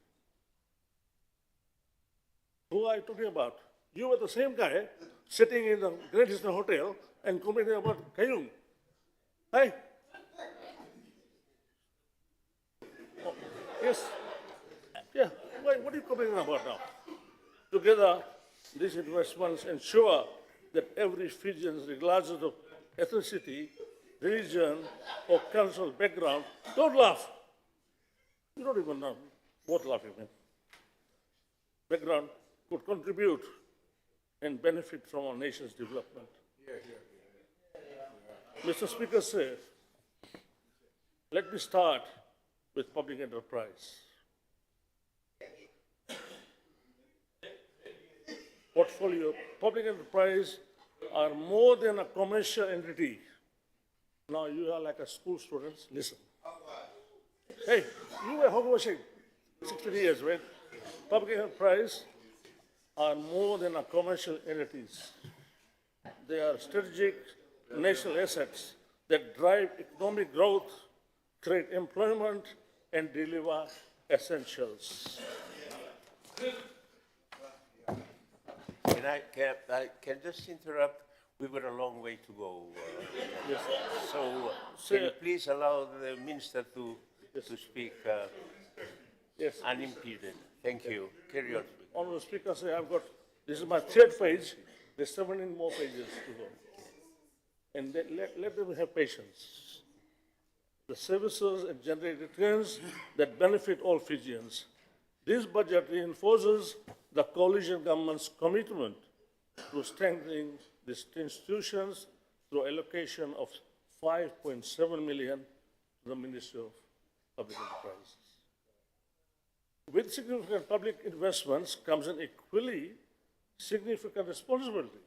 Who are you talking about? You were the same guy sitting in the Great Eastern Hotel and commenting about Kayum. Hey? Oh, yes. Yeah. What are you commenting about now? Together, these investments ensure that every Fijian, regardless of ethnicity, religion, or cultural background, don't laugh. You don't even know what laughing means. Background could contribute and benefit from our nation's development. Mr. Speaker, sir, let me start with public enterprise. Portfolio, public enterprise are more than a commercial entity. Now you are like a school student, listen. Hey, you were hogwashing 60 years, right? Public enterprise are more than a commercial entities. They are strategic national assets that drive economic growth, create employment, and deliver essentials. I can just interrupt? We've got a long way to go. Yes. So Sir. can you please allow the minister to speak Yes. unimpeded? Thank you. Carry on. Honourable Speaker, sir, this is my third page. There's 17 more pages to go. And let them have patience. The services and generate returns that benefit all Fijians. This budget reinforces the coalition government's commitment to strengthening these institutions through allocation of 5.7 million to the Ministry of Public Enterprises. With significant public investments comes an equally significant responsibility.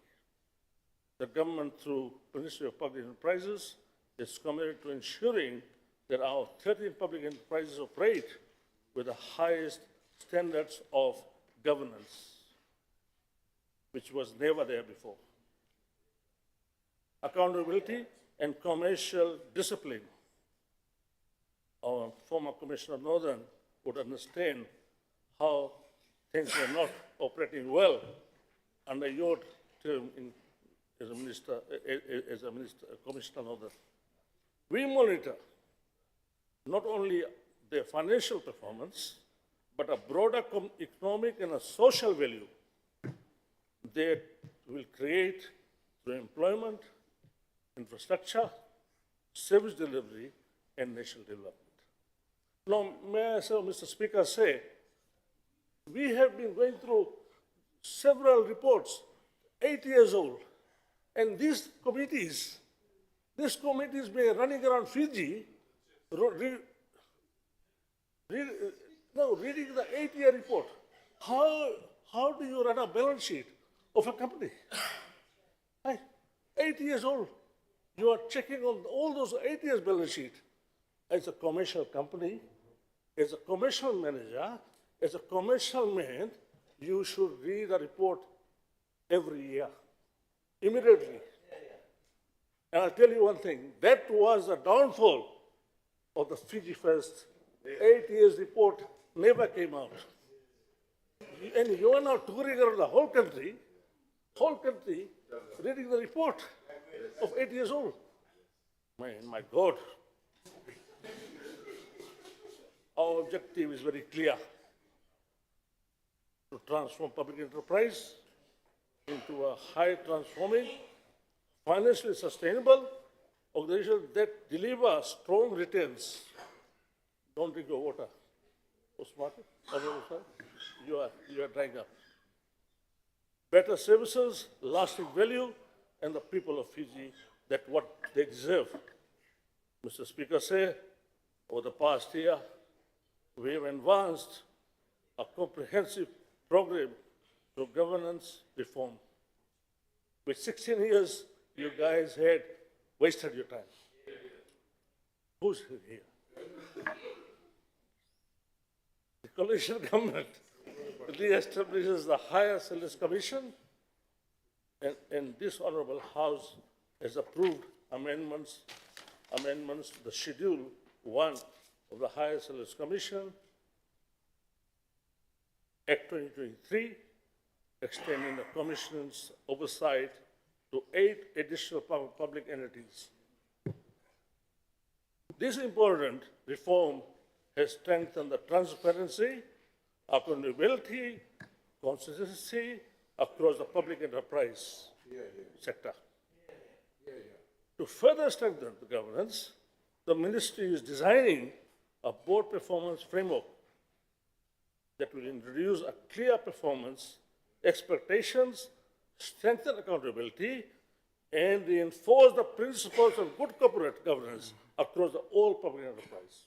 The government, through Ministry of Public Enterprises, is committed to ensuring that our 13 public enterprises operate with the highest standards of governance, which was never there before. Accountability and commercial discipline. Our former Commissioner Northern would understand how things were not operating well under your term as a minister, Commissioner Northern. We monitor not only their financial performance, but a broader economic and a social value that will create through employment, infrastructure, service delivery, and national development. Now, may I say, Mr. Speaker, say, we have been going through several reports, 8 years old, and these committees been running around Fiji, reading the 8-year report. How do you run a balance sheet of a company? 8 years old. You are checking on all those 8 years balance sheet. As a commercial company, as a commercial manager, as a commercial man, you should read a report every year, immediately. And I'll tell you one thing, that was a downfall of the Fiji Fest, 8 years report never came out. And you are now touring around the whole country, reading the report of 8 years old. My God. Our objective is very clear: to transform public enterprise into a high transforming, financially sustainable organization that delivers strong returns. Don't drink your water. Postmarket, you are drying up. Better services, lasting value, and the people of Fiji that what they deserve. Mr. Speaker said, over the past year, we have advanced a comprehensive program to governance reform. With 16 years, you guys had wasted your time. Who's here? The coalition government re-establishes the Higher Salaries Commission, and this Honourable House has approved amendments to the Schedule 1 of the Higher Salaries Commission, Act 2023, extending the Commission's oversight to 8 additional public entities. This important reform has strengthened the transparency, accountability, consistency across the public enterprise sector. To further strengthen the governance, the ministry is designing a board performance framework that will introduce a clear performance expectations, strengthen accountability, and reinforce the principles of good corporate governance across the whole public enterprise.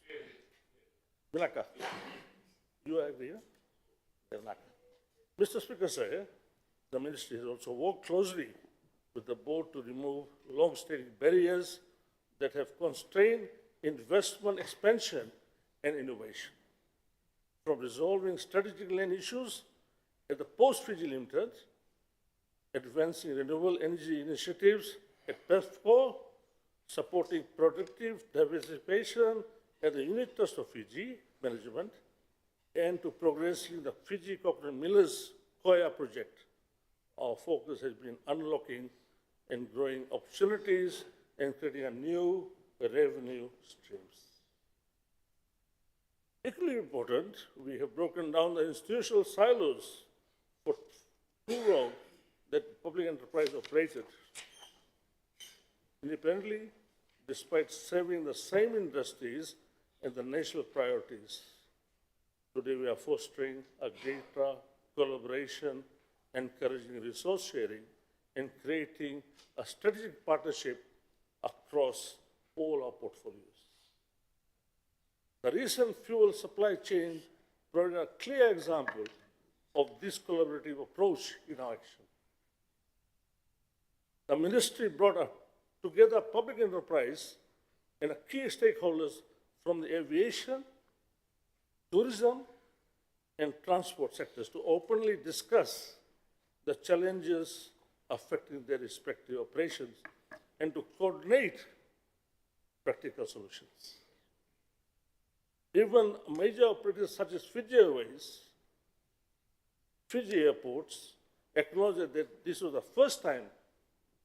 Vinaka, you agree? Mr. Speaker, sir, the ministry has also worked closely with the board to remove long-standing barriers that have constrained investment expansion and innovation. From resolving strategic land issues at the Post-Fiji Limited, advancing renewable energy initiatives at PEFCO, supporting productive diversification at the Unit Trust of Fiji Management, and to progressing the Fiji Coconut Millers Koya project. Our focus has been unlocking and growing opportunities and creating a new revenue streams. Equally important, we have broken down the institutional silos for too long that public enterprise operated independently, despite serving the same industries and the national priorities. Today we are fostering a greater collaboration, encouraging resource sharing, and creating a strategic partnership across all our portfolios. The recent fuel supply chain provided a clear example of this collaborative approach in our action. The ministry brought together public enterprise and key stakeholders from the aviation, tourism, and transport sectors to openly discuss the challenges affecting their respective operations and to coordinate practical solutions. Even major operators such as Fiji Airways, Fiji Airports acknowledged that this was the first time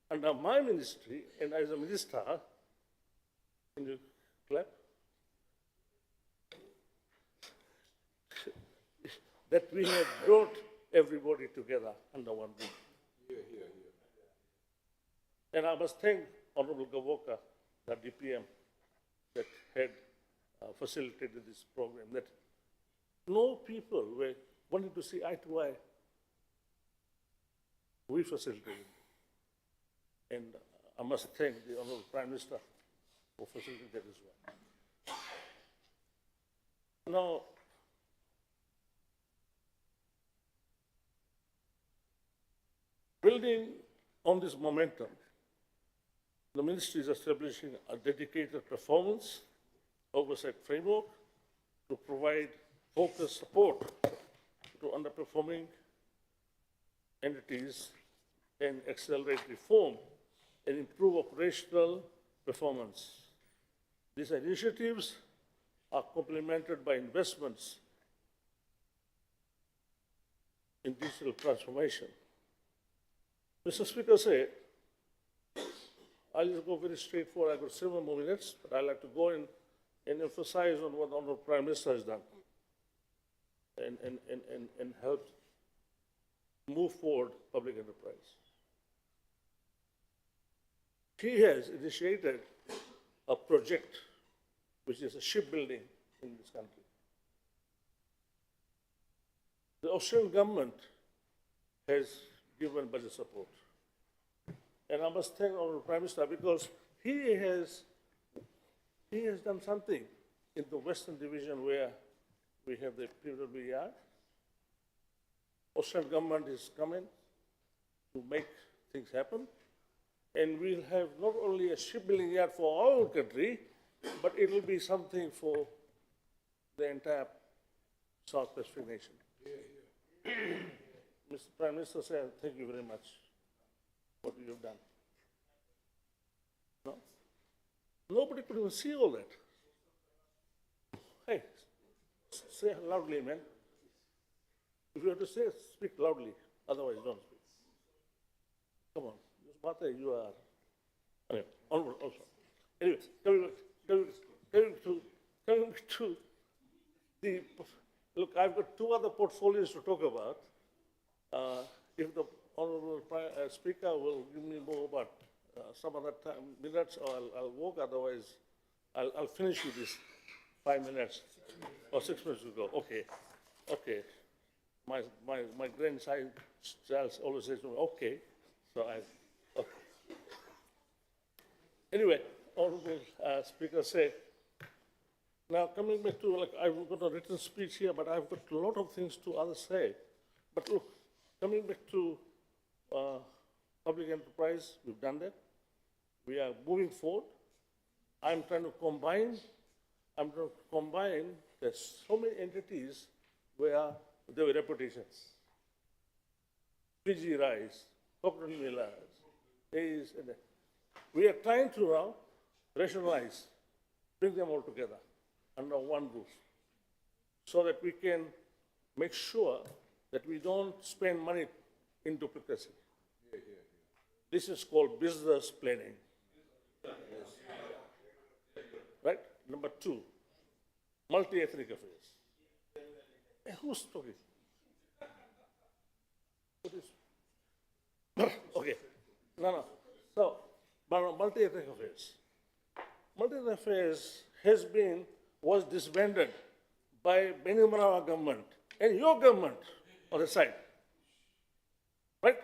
under my ministry and as a minister, can you clap? That we have brought everybody together under one roof. And I must thank Honorable Gavoka, the DPM, that had facilitated this program, that no people were wanting to see eye to eye. We facilitated. And I must thank the Honorable Prime Minister for facilitating that as well. Now, building on this momentum, the ministry is establishing a dedicated performance oversight framework to provide focused support to underperforming entities and accelerate reform and improve operational performance. These initiatives are complemented by investments in digital transformation. Mr. Speaker, I'll just go very straightforward. I've got 7 more minutes, but I'd like to go in and emphasize on what the Honorable Prime Minister has done and help move forward public enterprise. He has initiated a project which is a shipbuilding in this country. The Australian government has given budget support. And I must thank our Prime Minister because he has done something in the Western Division where we have the PWB yard. Australian government is coming to make things happen. And we'll have not only a shipbuilding yard for our country, but it will be something for the entire South Pacific nation. Mr. Prime Minister said, thank you very much for what you have done. No? Nobody could even see all that. Hey, say loudly, man. If you have to say, speak loudly. Otherwise, don't speak. Come on. Mata, you are. Anyway, onward also. Anyways, coming to the. Look, I've got 2 other portfolios to talk about. If the Honorable Speaker will give me more about some other time, minutes, or I'll walk. Otherwise, I'll finish with this 5 minutes or 6 minutes to go. Okay, okay. My grandchild always says to me, okay. So okay. Anyway, Honorable Speaker now coming back to, like, I've got a written speech here, but I've got a lot of things to others say. But look, coming back to public enterprise, we've done that. We are moving forward. I'm trying to combine, there's so many entities where there were reputations. PG Rice, Cochran Millers, we are trying to now rationalize, bring them all together under one roof so that we can make sure that we don't spend money in duplicacy. This is called business planning. Right? Number 2, multi-ethnic affairs. Hey, who's talking? What is? Okay. No. So, multi-ethnic affairs. Multi-ethnic affairs was disbanded by Bainimarama government and your government on the side. Right?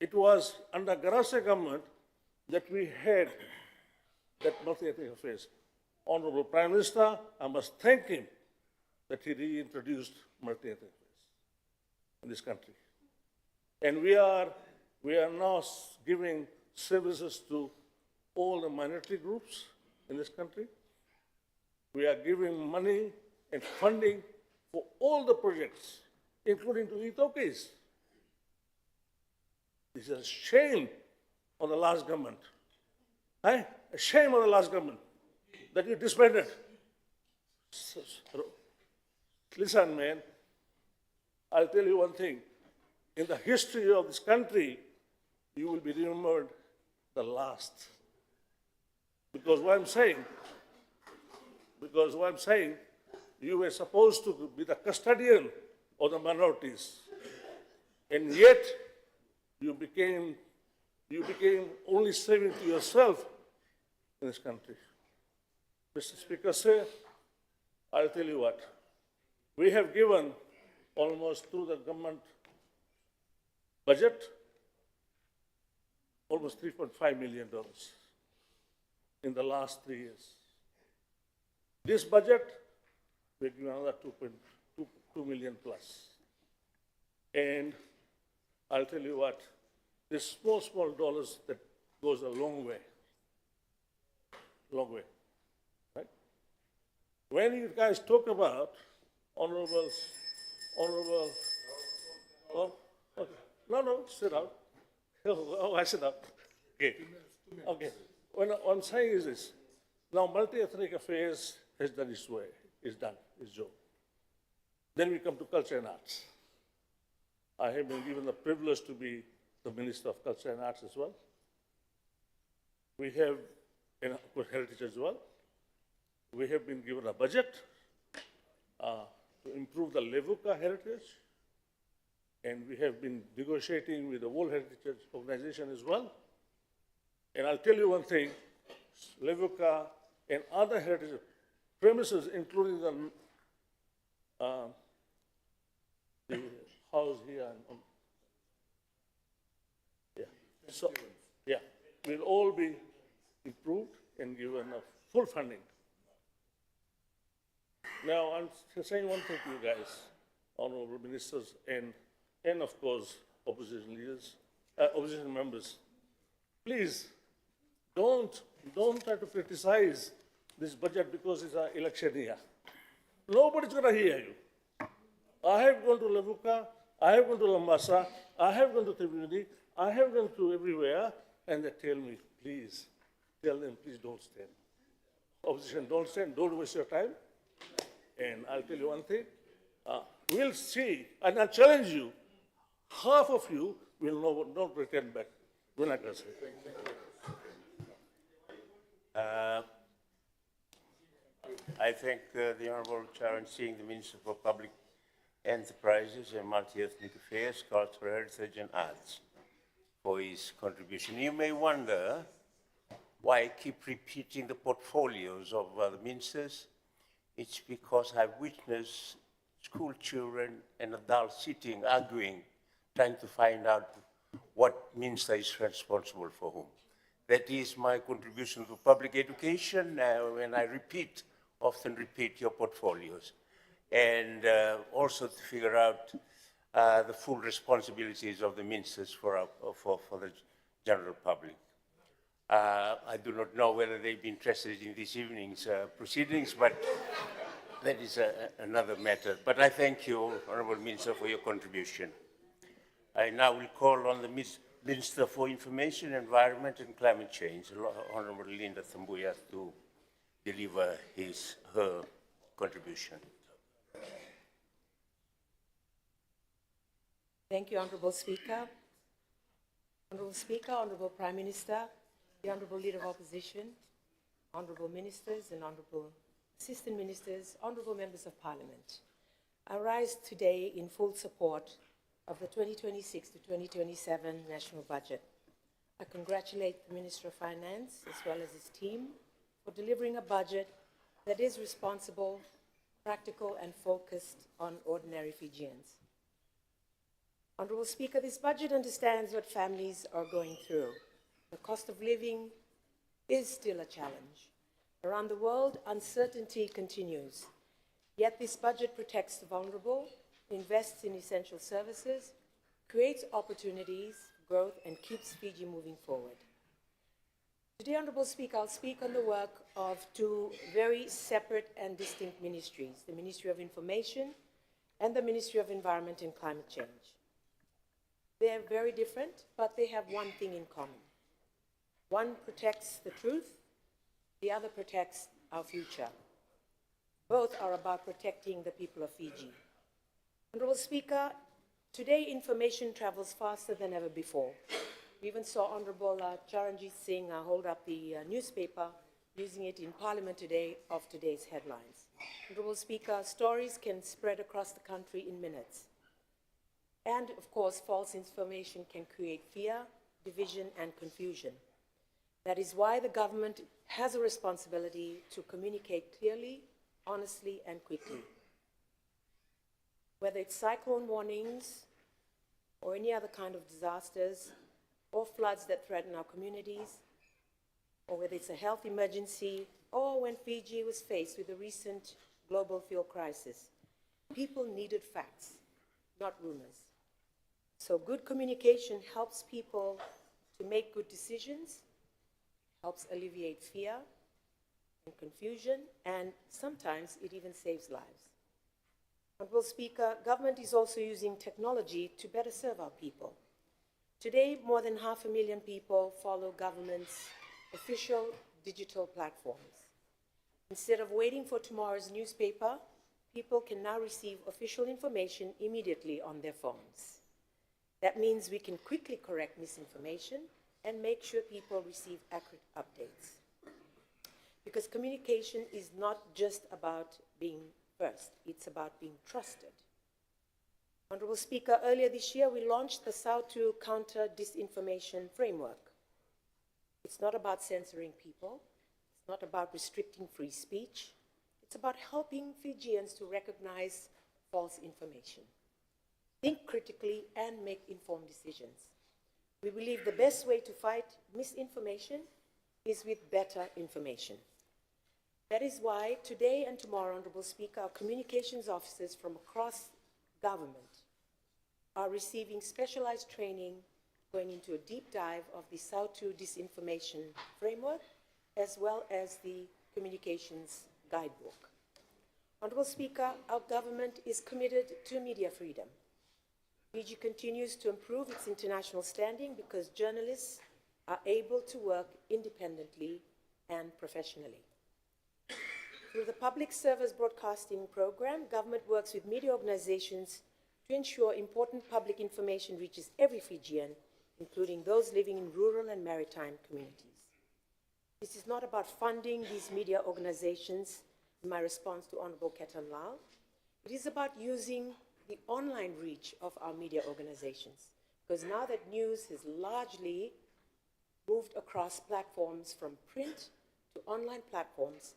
It was under Garase government that we had that multi-ethnic affairs. Honorable Prime Minister, I must thank him that he reintroduced multi-ethnic affairs in this country. And we are now giving services to all the minority groups in this country. We are giving money and funding for all the projects, including to Ethiopians. This is a shame on the last government. A shame on the last government that you disbanded. Listen, man, I'll tell you one thing. In the history of this country, you will be remembered the last. Because what I'm saying, you were supposed to be the custodian of the minorities. And yet, you became only saving to yourself in this country. Mr. Speaker, I'll tell you what. We have given almost through the government budget, almost $3.5 million in the last 3 years. This budget, we're giving another 2 million plus. And I'll tell you what, this small dollars that goes a long way. Right? When you guys talk about honorable, oh, okay. No, sit down. Oh, I sit down. Okay. What I'm saying is this. Now, multi-ethnic affairs has done its way, is done its job. Then we come to culture and arts. I have been given the privilege to be the Minister of Culture and Arts as well. We have, and of course, heritage as well. We have been given a budget to improve the Levuka heritage, and we have been negotiating with the World Heritage Organization as well. And I'll tell you one thing, Levuka and other heritage premises, including the house here, will all be improved and given a full funding. Now, I'm saying one thing to you guys, honorable ministers, and of course, opposition leaders, opposition members. Please, don't try to criticize this budget because it's an election year. Nobody's going to hear you. I have gone to Levuka, I have gone to Lambasa, I have gone to Tribunity, I have gone to everywhere, and they tell me, please, tell them, please don't stand. Opposition, don't stand, don't waste your time. And I'll tell you one thing, we'll see, and I challenge you, half of you will not return back. We're not going to say. I thank the Honourable Charan Singh, the Minister for Public Enterprises and Multi-Ethnic Affairs, Cultural Heritage and Arts, for his contribution. You may wonder why I keep repeating the portfolios of the ministers. It's because I've witnessed school children and adults sitting, arguing, trying to find out what minister is responsible for whom. That is my contribution to public education, and I often repeat your portfolios, and also to figure out the full responsibilities of the ministers for the general public. I do not know whether they'd be interested in this evening's proceedings, but that is another matter. But I thank you, Honourable Minister, for your contribution. I now will call on the Minister for Information, Environment and Climate Change, Honourable Linda Tambuya, to deliver her contribution. Thank you, Honourable Speaker. Honourable Speaker, Honourable Prime Minister, the Honourable Leader of Opposition, Honourable Ministers and Honourable Assistant Ministers, Honourable Members of Parliament. I rise today in full support of the 2026 to 2027 national budget. I congratulate the Minister of Finance as well as his team for delivering a budget that is responsible, practical and focused on ordinary Fijians. Honourable Speaker, this budget understands what families are going through. The cost of living is still a challenge. Around the world, uncertainty continues. Yet this budget protects the vulnerable, invests in essential services, creates opportunities for growth, and keeps Fiji moving forward. Today, Honourable Speaker, I'll speak on the work of two very separate and distinct ministries, the Ministry of Information and the Ministry of Environment and Climate Change. They're very different, but they have one thing in common. One protects the truth, the other protects our future. Both are about protecting the people of Fiji. Honourable Speaker, today information travels faster than ever before. We even saw Honourable Charanjit Singh hold up the newspaper, using it in Parliament today of today's headlines. Honourable Speaker, stories can spread across the country in minutes. And of course, false information can create fear, division and confusion. That is why the government has a responsibility to communicate clearly, honestly and quickly. Whether it's cyclone warnings or any other kind of disasters or floods that threaten our communities, or whether it's a health emergency, or when Fiji was faced with the recent global fuel crisis, people needed facts, not rumors. So good communication helps people to make good decisions, helps alleviate fear and confusion, and sometimes it even saves lives. Honourable Speaker, government is also using technology to better serve our people. Today, more than 500,000 people follow government's official digital platforms. Instead of waiting for tomorrow's newspaper, people can now receive official information immediately on their phones. That means we can quickly correct misinformation and make sure people receive accurate updates. Because communication is not just about being first, it's about being trusted. Honorable Speaker, earlier this year we launched the SAU2 Counter Disinformation Framework. It's not about censoring people, it's not about restricting free speech, it's about helping Fijians to recognize false information, think critically and make informed decisions. We believe the best way to fight misinformation is with better information. That is why today and tomorrow, Honorable Speaker, our communications officers from across government are receiving specialized training going into a deep dive of the SAU2 disinformation framework as well as the communications guidebook. Honorable Speaker, our government is committed to media freedom. Fiji continues to improve its international standing because journalists are able to work independently and professionally. Through the Public Service Broadcasting Program, government works with media organizations to ensure important public information reaches every Fijian, including those living in rural and maritime communities. This is not about funding these media organizations in my response to Honorable Ketan Lal. It is about using the online reach of our media organizations, because now that news has largely moved across platforms from print to online platforms,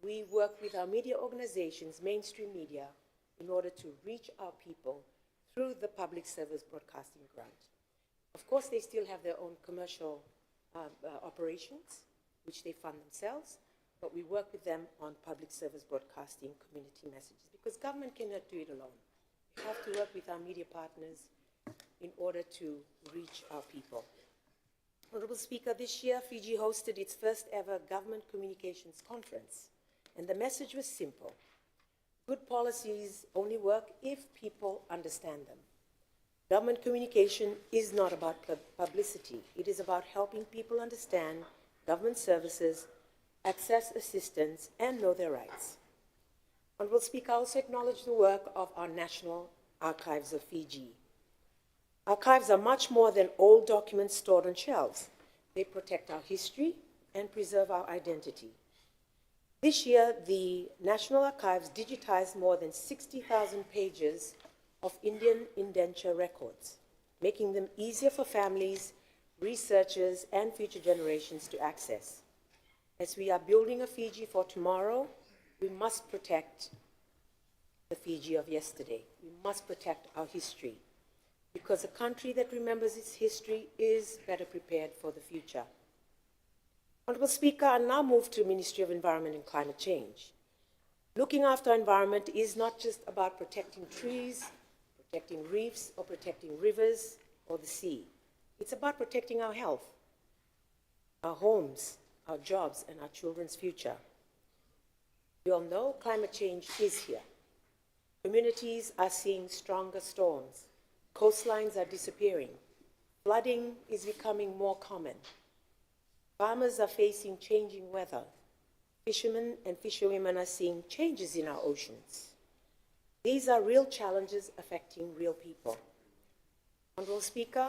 we work with our media organizations, mainstream media, in order to reach our people through the Public Service Broadcasting Grant. Of course, they still have their own commercial operations, which they fund themselves, but we work with them on public service broadcasting community messages, because government cannot do it alone. We have to work with our media partners in order to reach our people. Honorable Speaker, this year Fiji hosted its first ever Government Communications Conference, and the message was simple. Good policies only work if people understand them. Government communication is not about publicity. It is about helping people understand government services, access assistance, and know their rights. Honorable Speaker, I also acknowledge the work of our National Archives of Fiji. Archives are much more than old documents stored on shelves. They protect our history and preserve our identity. This year, the National Archives digitized more than 60,000 pages of Indian indenture records, making them easier for families, researchers, and future generations to access. As we are building a Fiji for tomorrow, we must protect the Fiji of yesterday. We must protect our history, because a country that remembers its history is better prepared for the future. Honorable Speaker, I now move to Ministry of Environment and Climate Change. Looking after our environment is not just about protecting trees, protecting reefs, or protecting rivers or the sea. It's about protecting our health, our homes, our jobs, and our children's future. We all know climate change is here. Communities are seeing stronger storms. Coastlines are disappearing. Flooding is becoming more common. Farmers are facing changing weather. Fishermen and fisherwomen are seeing changes in our oceans. These are real challenges affecting real people. Honorable Speaker,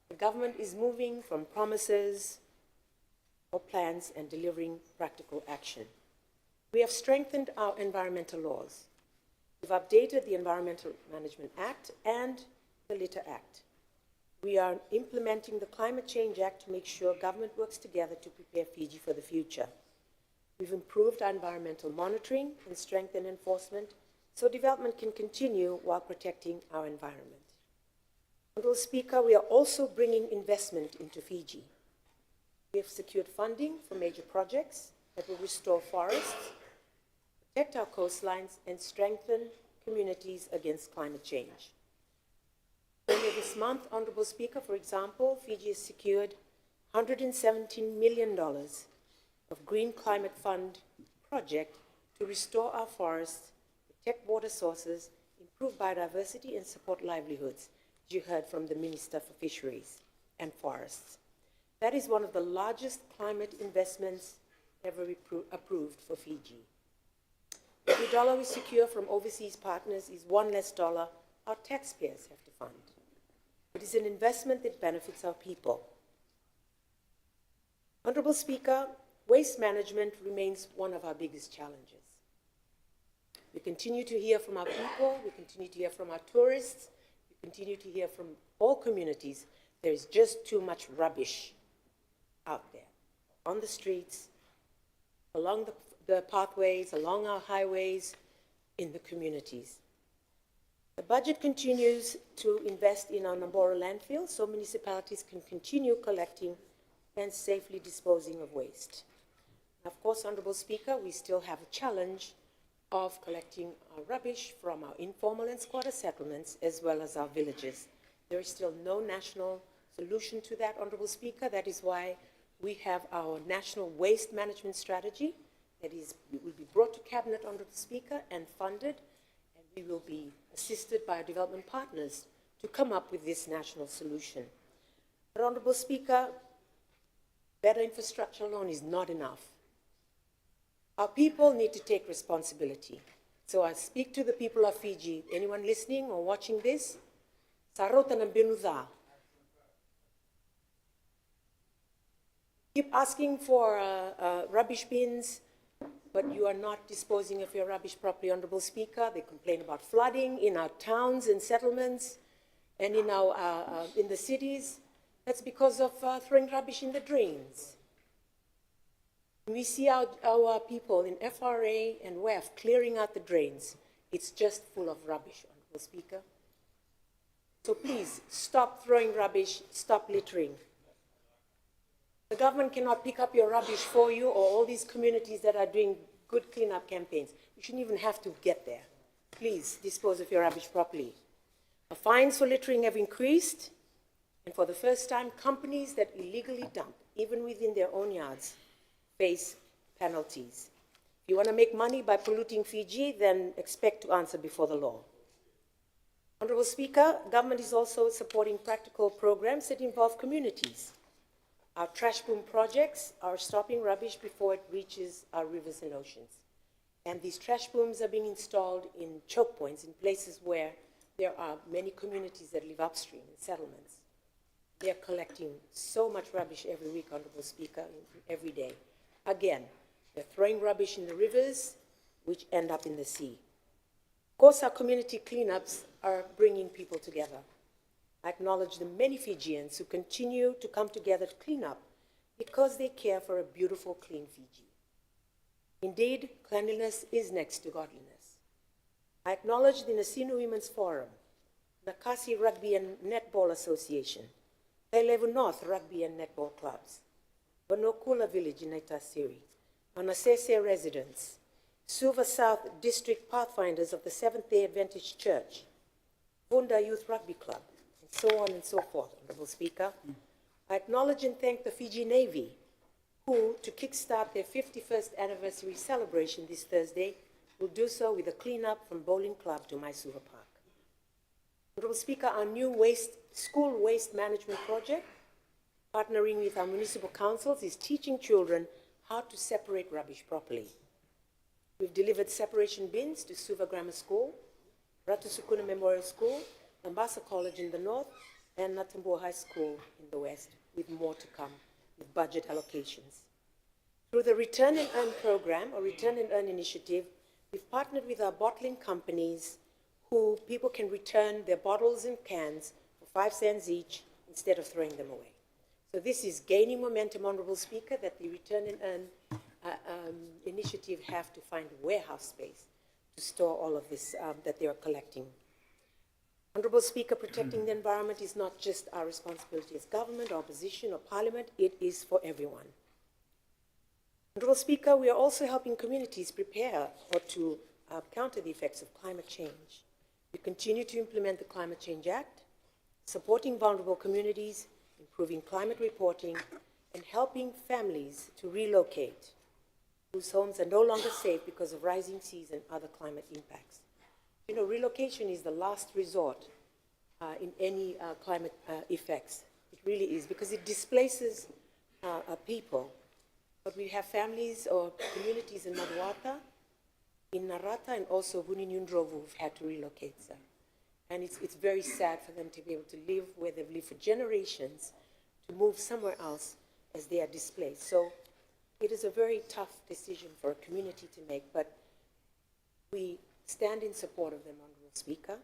the government is moving from promises or plans and delivering practical action. We have strengthened our environmental laws. We've updated the Environmental Management Act and the Litter Act. We are implementing the Climate Change Act to make sure government works together to prepare Fiji for the future. We've improved our environmental monitoring and strengthened enforcement so development can continue while protecting our environment. Honorable Speaker, we are also bringing investment into Fiji. We have secured funding for major projects that will restore forests, protect our coastlines, and strengthen communities against climate change. Earlier this month, Honorable Speaker, for example, Fiji has secured $117 million of Green Climate Fund project to restore our forests, protect water sources, improve biodiversity, and support livelihoods, as you heard from the Minister for Fisheries and Forests. That is one of the largest climate investments ever approved for Fiji. Every dollar we secure from overseas partners is one less dollar our taxpayers have to fund. It is an investment that benefits our people. Honorable Speaker, waste management remains one of our biggest challenges. We continue to hear from our people, we continue to hear from our tourists, we continue to hear from all communities. There is just too much rubbish out there, on the streets, along the pathways, along our highways, in the communities. The budget continues to invest in our Nambora landfill so municipalities can continue collecting and safely disposing of waste. Of course, Honorable Speaker, we still have a challenge of collecting our rubbish from our informal and squatter settlements as well as our villages. There is still no national solution to that, Honorable Speaker. That is why we have our national waste management strategy that will be brought to Cabinet, Honorable Speaker, and funded, and we will be assisted by our development partners to come up with this national solution. But Honorable Speaker, better infrastructure alone is not enough. Our people need to take responsibility. So I speak to the people of Fiji. Anyone listening or watching this? Sarota ng binuda. Keep asking for rubbish bins, but you are not disposing of your rubbish properly, Honorable Speaker. They complain about flooding in our towns and settlements and in the cities. That's because of throwing rubbish in the drains. We see our people in FRA and WEF clearing out the drains. It's just full of rubbish, Honorable Speaker. So please, stop throwing rubbish, stop littering. The government cannot pick up your rubbish for you, or all these communities that are doing good cleanup campaigns. You shouldn't even have to get there. Please dispose of your rubbish properly. The fines for littering have increased, and for the first time, companies that illegally dump, even within their own yards, face penalties. If you want to make money by polluting Fiji, then expect to answer before the law. Honorable Speaker, government is also supporting practical programs that involve communities. Our trash boom projects are stopping rubbish before it reaches our rivers and oceans. And these trash booms are being installed in choke points, in places where there are many communities that live upstream in settlements. They are collecting so much rubbish every week, Honorable Speaker, every day. Again, they're throwing rubbish in the rivers, which end up in the sea. Of course, our community cleanups are bringing people together. I acknowledge the many Fijians who continue to come together to clean up because they care for a beautiful, clean Fiji. Indeed, cleanliness is next to godliness. I acknowledge the Nasinu Women's Forum, the Kasi Rugby and Netball Association, the 11 North Rugby and Netball Clubs, Vanokula Village in Itasiri, Manasese residents, Suva South District Pathfinders of the Seventh-day Adventist Church, Vunda Youth Rugby Club, and so on and so forth, Honorable Speaker. I acknowledge and thank the Fiji Navy, who, to kickstart their 51st anniversary celebration this Thursday, will do so with a cleanup from Bowling Club to Maisuva Park. Honorable Speaker, our new school waste management project, partnering with our municipal councils, is teaching children how to separate rubbish properly. We've delivered separation bins to Suva Grammar School, Ratu Sukuna Memorial School, Mombasa College in the north, and Natambua High School in the west, with more to come with budget allocations. Through the Return and Earn program, or Return and Earn initiative, we've partnered with our bottling companies who people can return their bottles and cans for 5 cents each instead of throwing them away. So this is gaining momentum, Honorable Speaker, that the Return and Earn initiative have to find warehouse space to store all of this that they are collecting. Honorable Speaker, protecting the environment is not just our responsibility as government, or opposition, or parliament, it is for everyone. Honorable Speaker, we are also helping communities prepare or to counter the effects of climate change. We continue to implement the Climate Change Act, supporting vulnerable communities, improving climate reporting, and helping families to relocate whose homes are no longer safe because of rising seas and other climate impacts. You know, relocation is the last resort in any climate effects. It really is, because it displaces people. But we have families or communities in Maduata in Narata and also Vuninyundrovu who've had to relocate, sir. And it's very sad for them to be able to live where they've lived for generations, to move somewhere else as they are displaced. So it is a very tough decision for a community to make, but we stand in support of them, Honorable Speaker.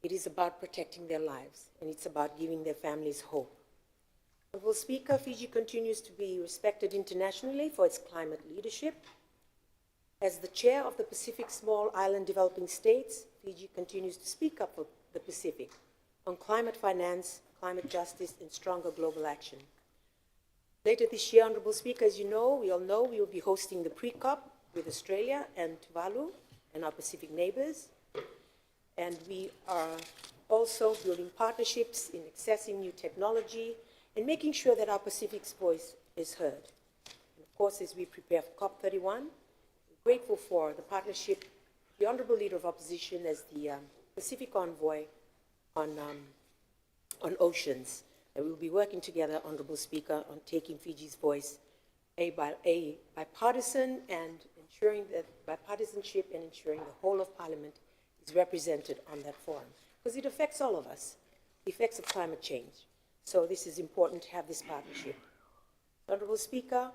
It is about protecting their lives, and it's about giving their families hope. Honorable Speaker, Fiji continues to be respected internationally for its climate leadership. As the chair of the Pacific Small Island Developing States, Fiji continues to speak up for the Pacific on climate finance, climate justice, and stronger global action. Later this year, Honorable Speaker, as you know, we all know, we will be hosting the pre-COP with Australia and Tuvalu and our Pacific neighbors. And we are also building partnerships in accessing new technology and making sure that our Pacific's voice is heard. And of course, as we prepare for COP31, we're grateful for the partnership, the Honorable Leader of Opposition as the Pacific Envoy on oceans. And we'll be working together, Honorable Speaker, on taking Fiji's voice bipartisan and ensuring that bipartisanship and ensuring the whole of Parliament is represented on that forum. Because it affects all of us, the effects of climate change. So this is important to have this partnership. Honorable Speaker,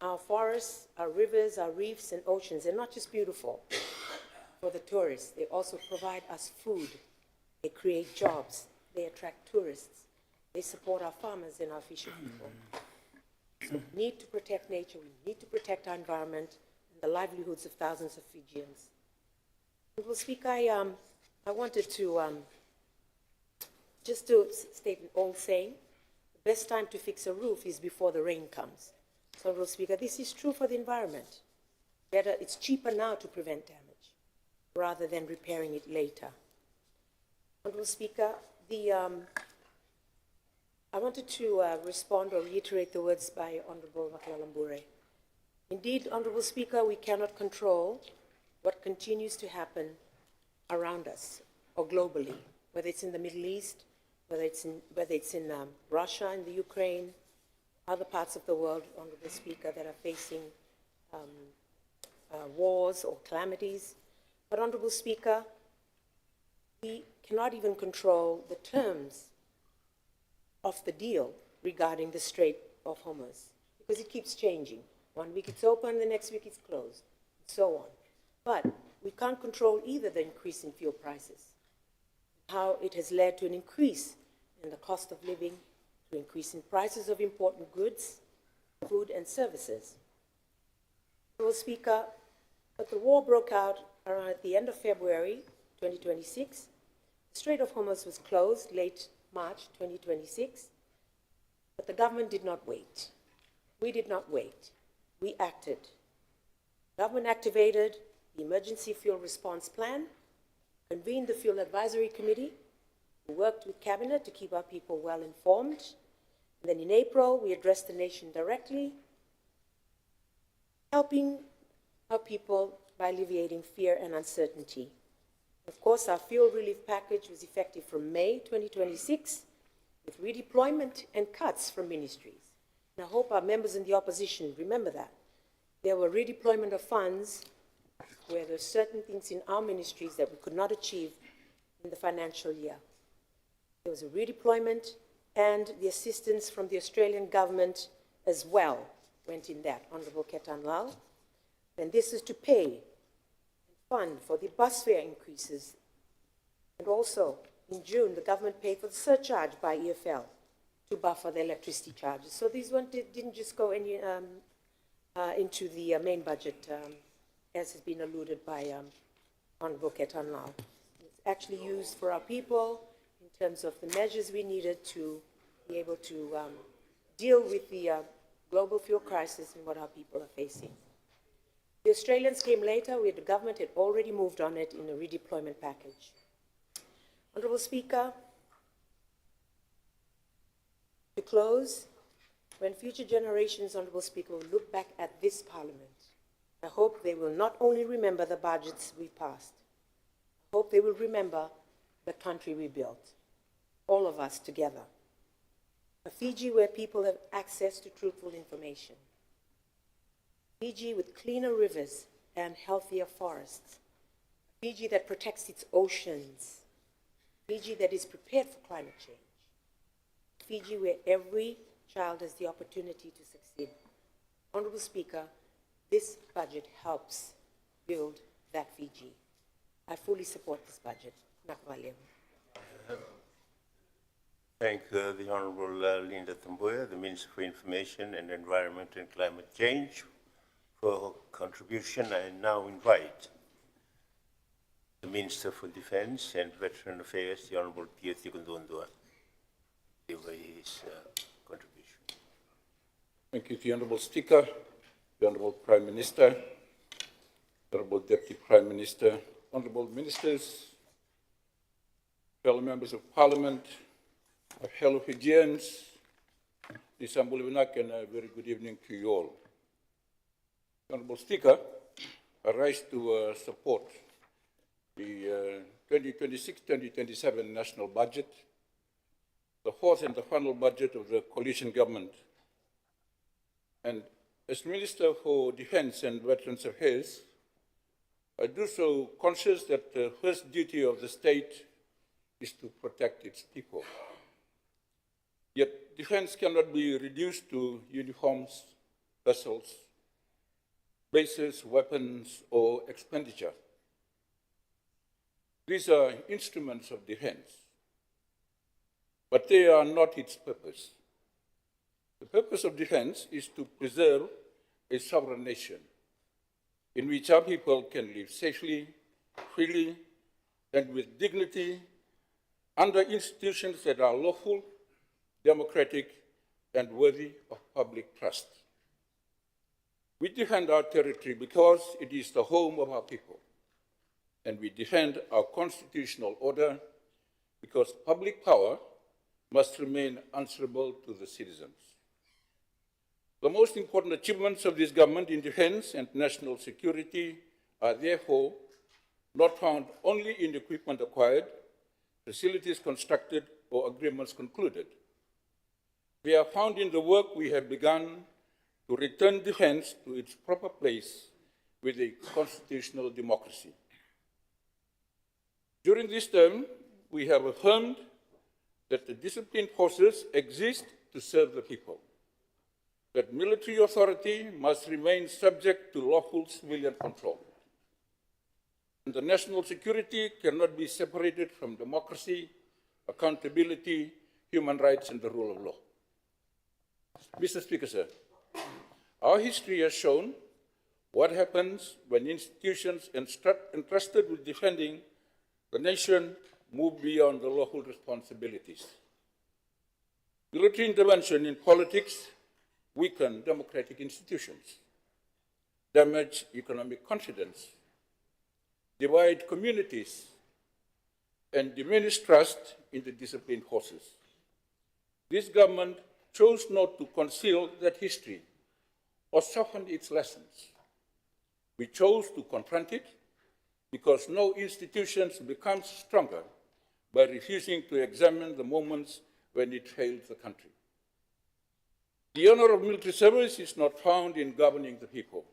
our forests, our rivers, our reefs and oceans are not just beautiful for the tourists, they also provide us food, they create jobs, they attract tourists, they support our farmers and our fisher people. So we need to protect nature, we need to protect our environment and the livelihoods of thousands of Fijians. Honorable Speaker, I wanted to just to state an old saying, the best time to fix a roof is before the rain comes. So, Honorable Speaker, this is true for the environment. It's cheaper now to prevent damage rather than repairing it later. Honorable Speaker, I wanted to respond or reiterate the words by Honorable Vakalala. Indeed, Honorable Speaker, we cannot control what continues to happen around us or globally, whether it's in the Middle East, whether it's in Russia and the Ukraine, other parts of the world, Honorable Speaker, that are facing wars or calamities. But, Honorable Speaker, we cannot even control the terms of the deal regarding the Strait of Hormuz, because it keeps changing. 1 week it's open, the next week it's closed, and so on. But we can't control either the increase in fuel prices, how it has led to an increase in the cost of living, to increase in prices of important goods, food and services. Honorable Speaker, but the war broke out around at the end of February 2026. The Strait of Hormuz was closed late March 2026, but the government did not wait. We did not wait. We acted. Government activated the Emergency Fuel Response Plan, convened the Fuel Advisory Committee, we worked with Cabinet to keep our people well informed. And then in April, we addressed the nation directly, helping our people by alleviating fear and uncertainty. Of course, our fuel relief package was effective from May 2026, with redeployment and cuts from ministries. And I hope our members in the opposition remember that. There were redeployment of funds where there are certain things in our ministries that we could not achieve in the financial year. There was a redeployment, and the assistance from the Australian government as well went in that, Honourable Ketan Lal. And this is to pay and fund for the bus fare increases. And also, in June, the government paid for the surcharge by EFL to buffer the electricity charges. So these didn't just go into the main budget, as has been alluded by Honourable Ketan Lal. It's actually used for our people in terms of the measures we needed to be able to deal with the global fuel crisis and what our people are facing. The Australians came later, where the government had already moved on it in a redeployment package. Honourable Speaker, to close, when future generations, Honourable Speaker, will look back at this Parliament, I hope they will not only remember the budgets we passed, I hope they will remember the country we built, all of us together. A Fiji where people have access to truthful information. Fiji with cleaner rivers and healthier forests, Fiji that protects its oceans, Fiji that is prepared for climate change, Fiji where every child has the opportunity to succeed. Honorable Speaker, this budget helps build that Fiji. I fully support this budget. Nakvalem. Thank the Honorable Linda Tamboya, the Minister for Information and Environment and Climate Change, for her contribution. I now invite the Minister for Defense and Veteran Affairs, the Honorable Pieti Kundundua, to give his contribution. Thank you, the Honourable Speaker, the Honourable Prime Minister, Honourable Deputy Prime Minister, Honourable Ministers, fellow Members of Parliament, my fellow Fijians, Nisambuli Winak, and a very good evening to you all. Honourable Speaker, I rise to support the 2026-2027 national budget, the fourth and the final budget of the coalition government. And as Minister for Defence and Veterans Affairs, I do so conscious that the first duty of the state is to protect its people. Yet defence cannot be reduced to uniforms, vessels, bases, weapons, or expenditure. These are instruments of defence, but they are not its purpose. The purpose of defence is to preserve a sovereign nation in which our people can live safely, freely, and with dignity under institutions that are lawful, democratic, and worthy of public trust. We defend our territory because it is the home of our people, and we defend our constitutional order because public power must remain answerable to the citizens. The most important achievements of this government in defence and national security are therefore not found only in equipment acquired, facilities constructed, or agreements concluded. They are found in the work we have begun to return defence to its proper place with a constitutional democracy. During this term, we have affirmed that the disciplined forces exist to serve the people, that military authority must remain subject to lawful civilian control, and the national security cannot be separated from democracy, accountability, human rights, and the rule of law. Mr. Speaker, sir, our history has shown what happens when institutions entrusted with defending the nation move beyond the lawful responsibilities. Military intervention in politics weaken democratic institutions, damage economic confidence, divide communities, and diminish trust in the disciplined forces. This government chose not to conceal that history or soften its lessons. We chose to confront it because no institution becomes stronger by refusing to examine the moments when it failed the country. The honor of military service is not found in governing the people.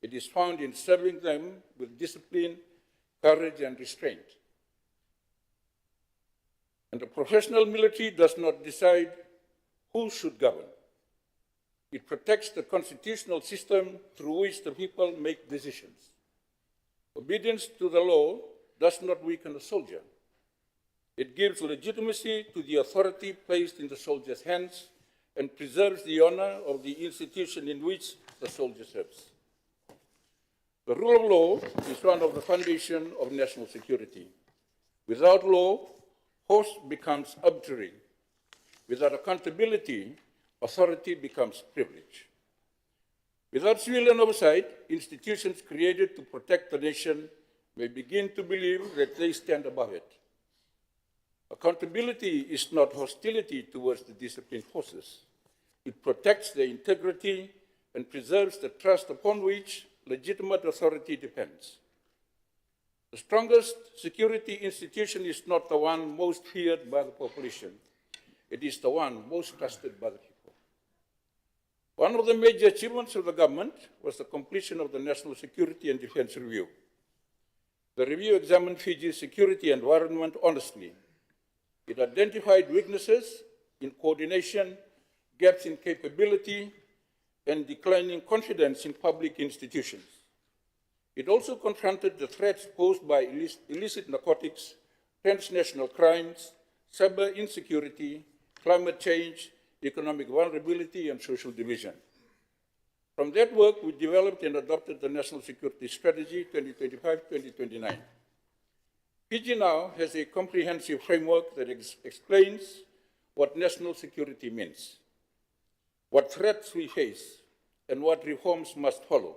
It is found in serving them with discipline, courage, and restraint. And the professional military does not decide who should govern. It protects the constitutional system through which the people make decisions. Obedience to the law does not weaken a soldier. It gives legitimacy to the authority placed in the soldier's hands and preserves the honor of the institution in which the soldier serves. The rule of law is one of the foundations of national security. Without law, force becomes arbitrary. Without accountability, authority becomes privilege. Without civilian oversight, institutions created to protect the nation may begin to believe that they stand above it. Accountability is not hostility towards the disciplined forces. It protects their integrity and preserves the trust upon which legitimate authority depends. The strongest security institution is not the one most feared by the population. It is the one most trusted by the people. One of the major achievements of the government was the completion of the National Security and Defense Review. The review examined Fiji's security environment honestly. It identified weaknesses in coordination, gaps in capability, and declining confidence in public institutions. It also confronted the threats posed by illicit narcotics, transnational crimes, cyber insecurity, climate change, economic vulnerability, and social division. From that work, we developed and adopted the National Security Strategy 2025-2029. Fiji now has a comprehensive framework that explains what national security means, what threats we face, and what reforms must follow.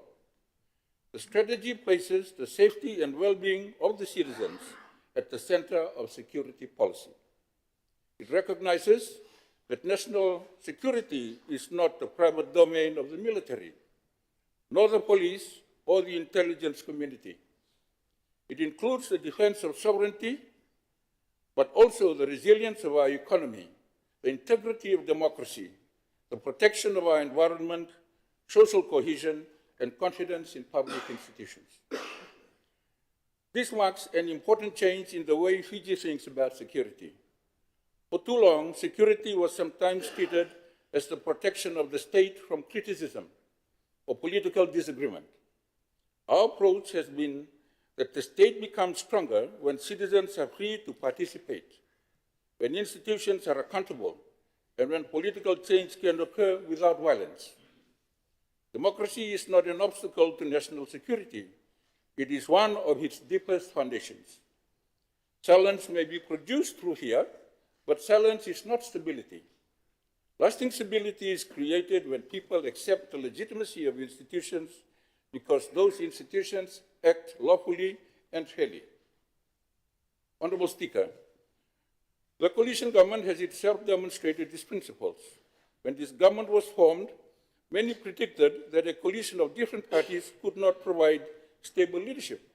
The strategy places the safety and well-being of the citizens at the center of security policy. It recognizes that national security is not the private domain of the military, nor the police or the intelligence community. It includes the defense of sovereignty, but also the resilience of our economy, the integrity of democracy, the protection of our environment, social cohesion, and confidence in public institutions. This marks an important change in the way Fiji thinks about security. For too long, security was sometimes treated as the protection of the state from criticism or political disagreement. Our approach has been that the state becomes stronger when citizens are free to participate, when institutions are accountable, and when political change can occur without violence. Democracy is not an obstacle to national security. It is one of its deepest foundations. Silence may be produced through fear, but silence is not stability. Lasting stability is created when people accept the legitimacy of institutions because those institutions act lawfully and fairly. Honorable Speaker, the coalition government has itself demonstrated these principles. When this government was formed, many predicted that a coalition of different parties could not provide stable leadership.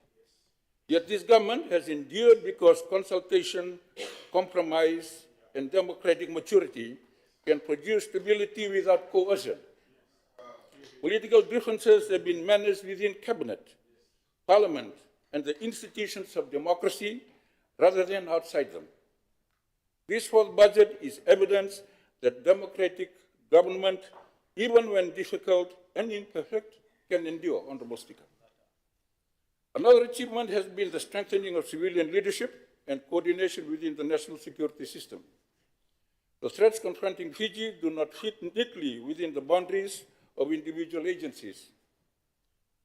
Yet this government has endured because consultation, compromise, and democratic maturity can produce stability without coercion. Political differences have been managed within cabinet, parliament, and the institutions of democracy rather than outside them. This fourth budget is evidence that democratic government, even when difficult and imperfect, can endure, Honorable Speaker. Another achievement has been the strengthening of civilian leadership and coordination within the national security system. The threats confronting Fiji do not fit neatly within the boundaries of individual agencies.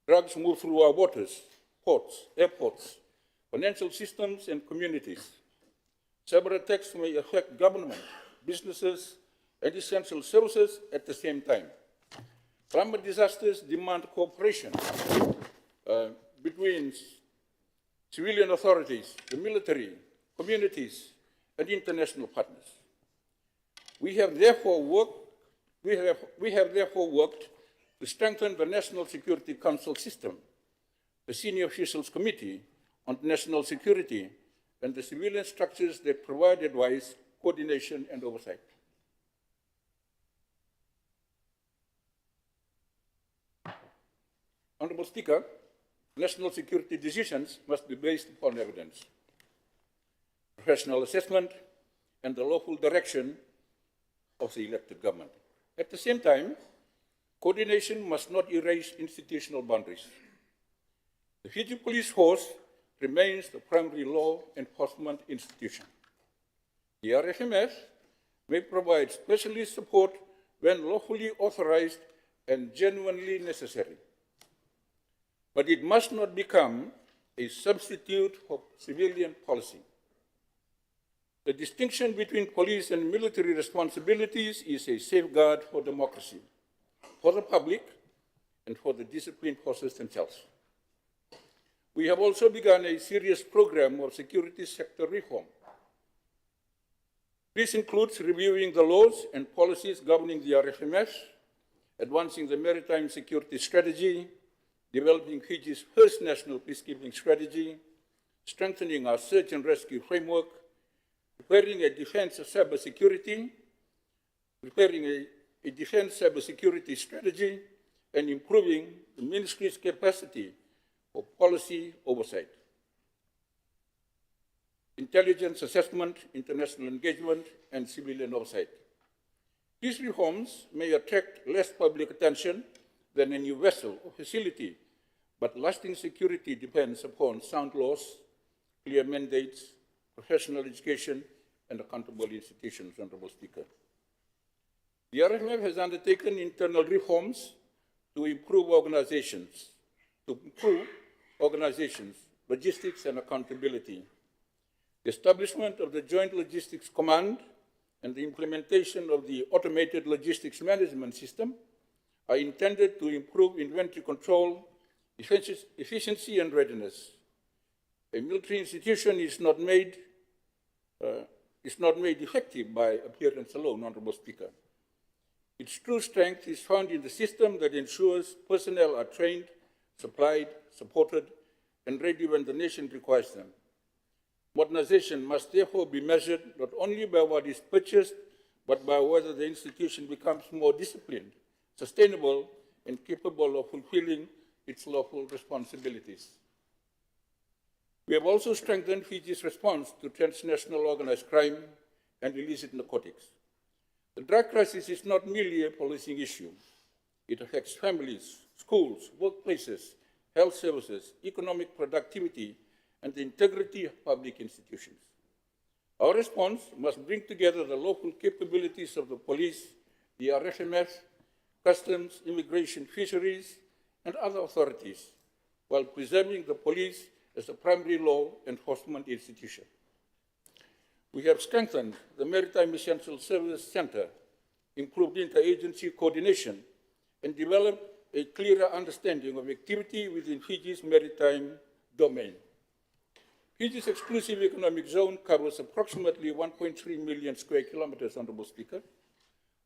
Drugs move through our waters, ports, airports, financial systems, and communities. Cyber attacks may affect government, businesses, and essential services at the same time. Climate disasters demand cooperation between civilian authorities, the military, communities, and international partners. We have therefore worked to strengthen the National Security Council system, the Senior Officials Committee on National Security, and the civilian structures that provide advice, coordination, and oversight. Honorable Speaker, national security decisions must be based upon evidence, professional assessment, and the lawful direction of the elected government. At the same time, coordination must not erase institutional boundaries. The Fiji Police Force remains the primary law enforcement institution. The RFMS may provide specialist support when lawfully authorized and genuinely necessary. But it must not become a substitute for civilian policy. The distinction between police and military responsibilities is a safeguard for democracy, for the public, and for the disciplined forces themselves. We have also begun a serious program of security sector reform. This includes reviewing the laws and policies governing the RFMS, advancing the maritime security strategy, developing Fiji's first national peacekeeping strategy, strengthening our search and rescue framework, preparing a defense of cybersecurity, preparing a a defense cybersecurity strategy, and improving the ministry's capacity for policy oversight. Intelligence assessment, international engagement, and civilian oversight. These reforms may attract less public attention than a new vessel or facility, but lasting security depends upon sound laws, clear mandates, professional education, and accountable institutions, Honorable Speaker. The RFMF has undertaken internal reforms to improve organizations, logistics, and accountability. The establishment of the Joint Logistics Command and the implementation of the Automated Logistics Management System are intended to improve inventory control, efficiency, and readiness. A military institution is not made effective by appearance alone, Honorable Speaker. Its true strength is found in the system that ensures personnel are trained, supplied, supported, and ready when the nation requires them. Modernization must therefore be measured not only by what is purchased, but by whether the institution becomes more disciplined, sustainable, and capable of fulfilling its lawful responsibilities. We have also strengthened Fiji's response to transnational organized crime and illicit narcotics. The drug crisis is not merely a policing issue. It affects families, schools, workplaces, health services, economic productivity, and the integrity of public institutions. Our response must bring together the local capabilities of the police, the RFMF, customs, immigration, fisheries, and other authorities, while preserving the police as the primary law enforcement institution. We have strengthened the Maritime Essential Service Center, improved interagency coordination, and developed a clearer understanding of activity within Fiji's maritime domain. Fiji's exclusive economic zone covers approximately 1.3 million square kilometers, Honorable Speaker.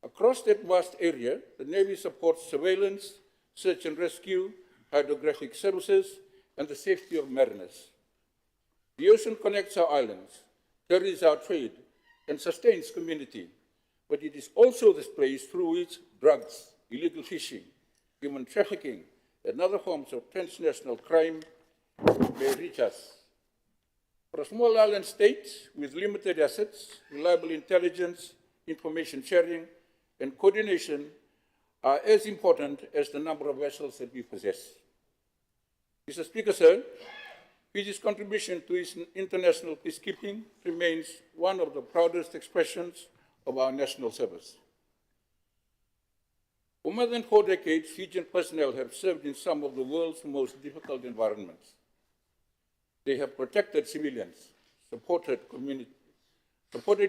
Across that vast area, the Navy supports surveillance, search and rescue, hydrographic services, and the safety of mariners. The ocean connects our islands, carries our trade, and sustains community, but it is also the place through which drugs, illegal fishing, human trafficking, and other forms of transnational crime may reach us. For a small island state with limited assets, reliable intelligence, information sharing, and coordination are as important as the number of vessels that we possess. Mr. Speaker, sir, Fiji's contribution to international peacekeeping remains one of the proudest expressions of our national service. For more than 4 decades, Fijian personnel have served in some of the world's most difficult environments. They have protected civilians, supported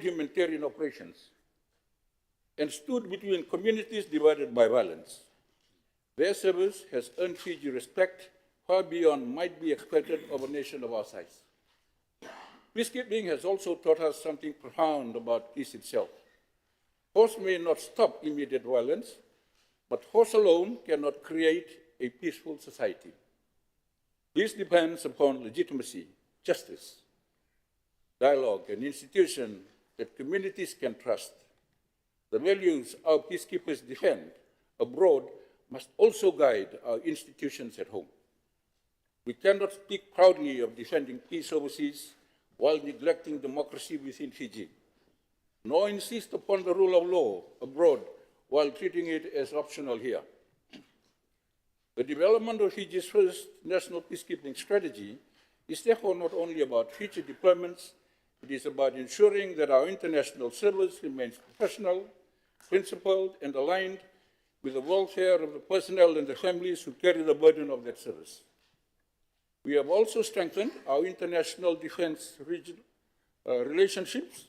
humanitarian operations, and stood between communities divided by violence. Their service has earned Fiji respect far beyond might be expected of a nation of our size. Peacekeeping has also taught us something profound about peace itself. Force may not stop immediate violence, but force alone cannot create a peaceful society. This depends upon legitimacy, justice, dialogue, and institutions that communities can trust. The values our peacekeepers defend abroad must also guide our institutions at home. We cannot speak proudly of defending peace overseas while neglecting democracy within Fiji, nor insist upon the rule of law abroad while treating it as optional here. The development of Fiji's first national peacekeeping strategy is therefore not only about future deployments, it is about ensuring that our international service remains professional, principled, and aligned with the welfare of the personnel and the families who carry the burden of that service. We have also strengthened our international defense relationships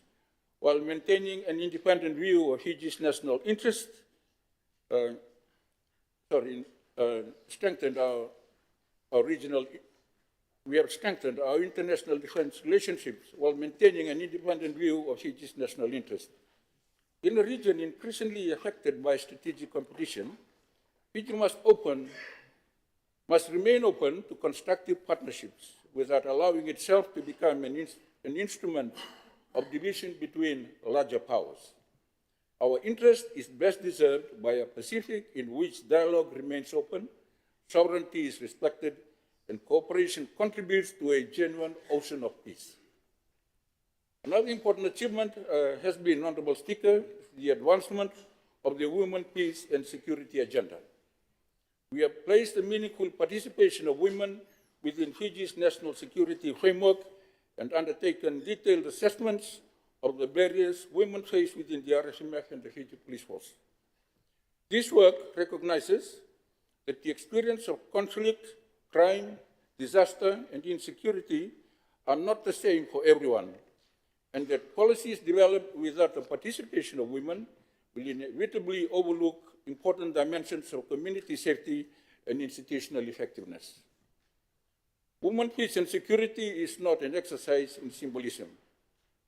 while maintaining an independent view of Fiji's national interest. We have strengthened our international defense relationships while maintaining an independent view of Fiji's national interest. In a region increasingly affected by strategic competition, Fiji must remain open to constructive partnerships without allowing itself to become an instrument of division between larger powers. Our interest is best deserved by a Pacific in which dialogue remains open, sovereignty is respected, and cooperation contributes to a genuine ocean of peace. Another important achievement has been, Honorable Speaker, the advancement of the Women, Peace and Security agenda. We have placed the meaningful participation of women within Fiji's national security framework and undertaken detailed assessments of the barriers women face within the RSMF and the Fiji Police Force. This work recognizes that the experience of conflict, crime, disaster, and insecurity are not the same for everyone, and that policies developed without the participation of women will inevitably overlook important dimensions of community safety and institutional effectiveness. Women, peace, and security is not an exercise in symbolism,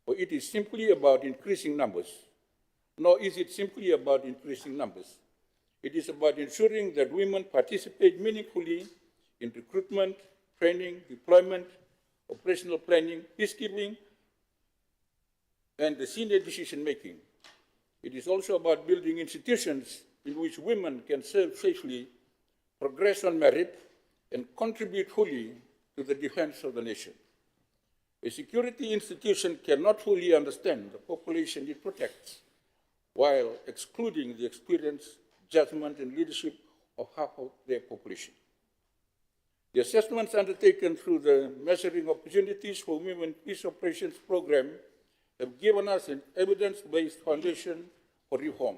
for it is simply about increasing numbers. Nor is it simply about increasing numbers. It is about ensuring that women participate meaningfully in recruitment, training, deployment, operational planning, peacekeeping, and the senior decision-making. It is also about building institutions in which women can serve safely, progress on merit, and contribute fully to the defense of the nation. A security institution cannot fully understand the population it protects while excluding the experience, judgment, and leadership of half of their population. The assessments undertaken through the Measuring Opportunities for Women Peace Operations program have given us an evidence-based foundation for reform.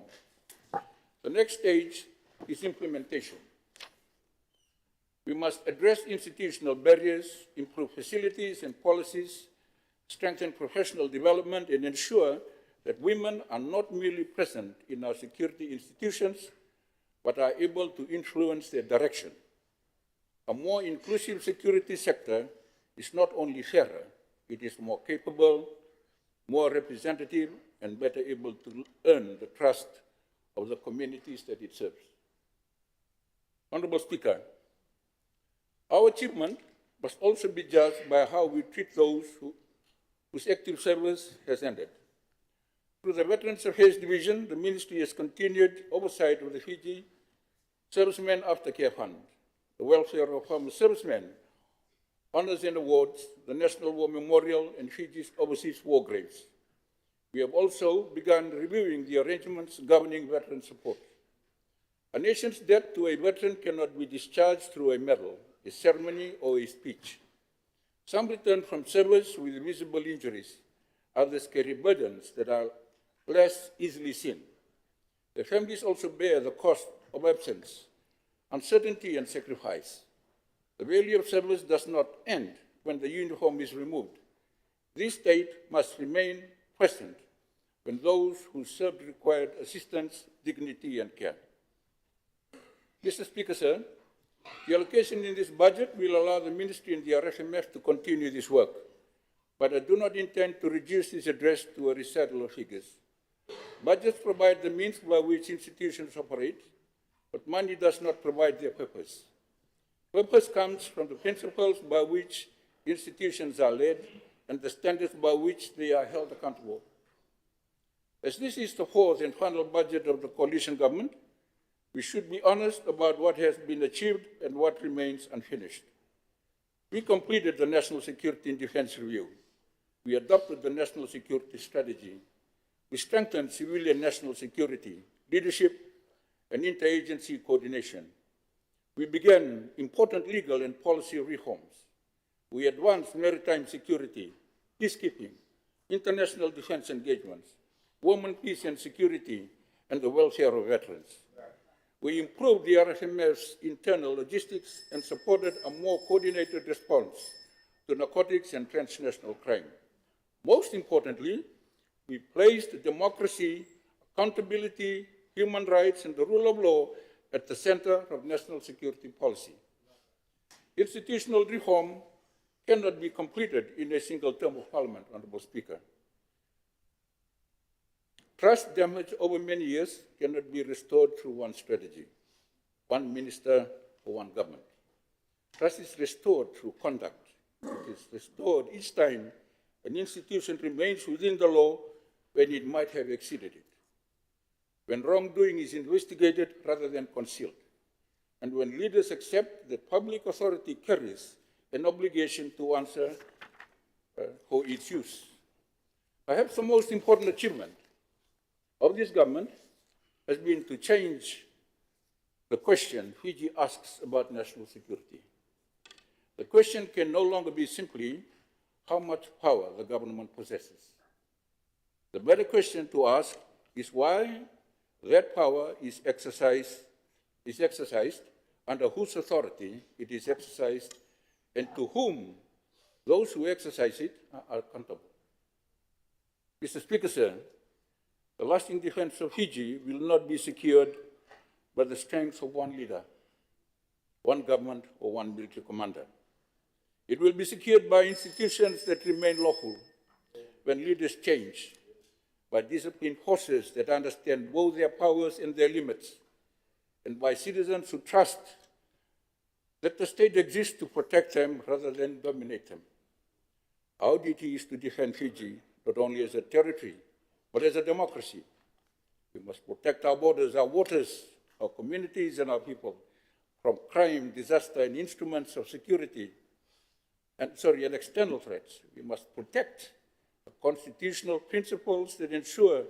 The next stage is implementation. We must address institutional barriers, improve facilities and policies, strengthen professional development, and ensure that women are not merely present in our security institutions, but are able to influence their direction. A more inclusive security sector is not only fairer, it is more capable, more representative, and better able to earn the trust of the communities that it serves. Honorable Speaker, our achievement must also be judged by how we treat those whose active service has ended. Through the Veterans Affairs Division, the Ministry has continued oversight of the Fiji Servicemen Aftercare Fund, the welfare of former servicemen, honors and awards, the National War Memorial, and Fiji's overseas war graves. We have also begun reviewing the arrangements governing veteran support. A nation's debt to a veteran cannot be discharged through a medal, a ceremony, or a speech. Some return from service with visible injuries. Others carry burdens that are less easily seen. The families also bear the cost of absence, uncertainty, and sacrifice. The value of service does not end when the uniform is removed. This state must remain present when those who served required assistance, dignity, and care. Mr. Speaker, sir, the allocation in this budget will allow the Ministry and the RFMF to continue this work, but I do not intend to reduce this address to a recital of figures. Budgets provide the means by which institutions operate, but money does not provide their purpose. Purpose comes from the principles by which institutions are led and the standards by which they are held accountable. As this is the fourth and final budget of the coalition government, we should be honest about what has been achieved and what remains unfinished. We completed the National Security and Defense Review. We adopted the National Security Strategy. We strengthened civilian national security, leadership, and interagency coordination. We began important legal and policy reforms. We advanced maritime security, peacekeeping, international defense engagements, women, peace and security, and the welfare of veterans. We improved the RFMF's internal logistics and supported a more coordinated response to narcotics and transnational crime. Most importantly, we placed democracy, accountability, human rights, and the rule of law at the center of national security policy. Institutional reform cannot be completed in a single term of parliament, Honorable Speaker. Trust damaged over many years cannot be restored through one strategy, one minister or one government. Trust is restored through conduct. It is restored each time an institution remains within the law when it might have exceeded it. when wrongdoing is investigated rather than concealed, and when leaders accept that public authority carries an obligation to answer for its use. Perhaps the most important achievement of this government has been to change the question Fiji asks about national security. The question can no longer be simply how much power the government possesses. The better question to ask is why that power is exercised, under whose authority it is exercised, and to whom those who exercise it are accountable. Mr. Speaker, sir, the lasting defense of Fiji will not be secured by the strength of one leader, one government, or one military commander. It will be secured by institutions that remain lawful when leaders change, by disciplined forces that understand both their powers and their limits, and by citizens who trust that the state exists to protect them rather than dominate them. Our duty is to defend Fiji not only as a territory, but as a democracy. We must protect our borders, our waters, our communities, and our people from crime, disaster, and instruments of security, and external threats. We must protect the constitutional principles that ensure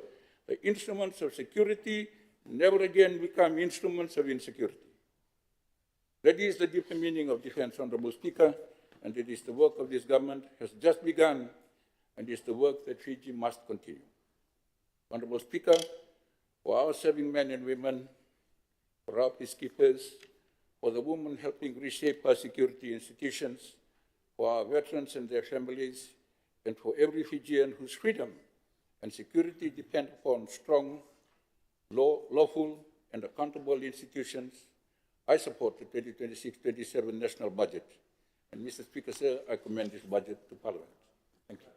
the instruments of security never again become instruments of insecurity. That is the deeper meaning of defense, Honorable Speaker, and it is the work of this government has just begun, and is the work that Fiji must continue. Honorable Speaker, for our serving men and women, for our peacekeepers, for the women helping reshape our security institutions, for our veterans and their families, and for every Fijian whose freedom and security depend upon strong, lawful, and accountable institutions, I support the 2026-27 national budget. And Mr. Speaker, sir, I commend this budget to Parliament. Thank you.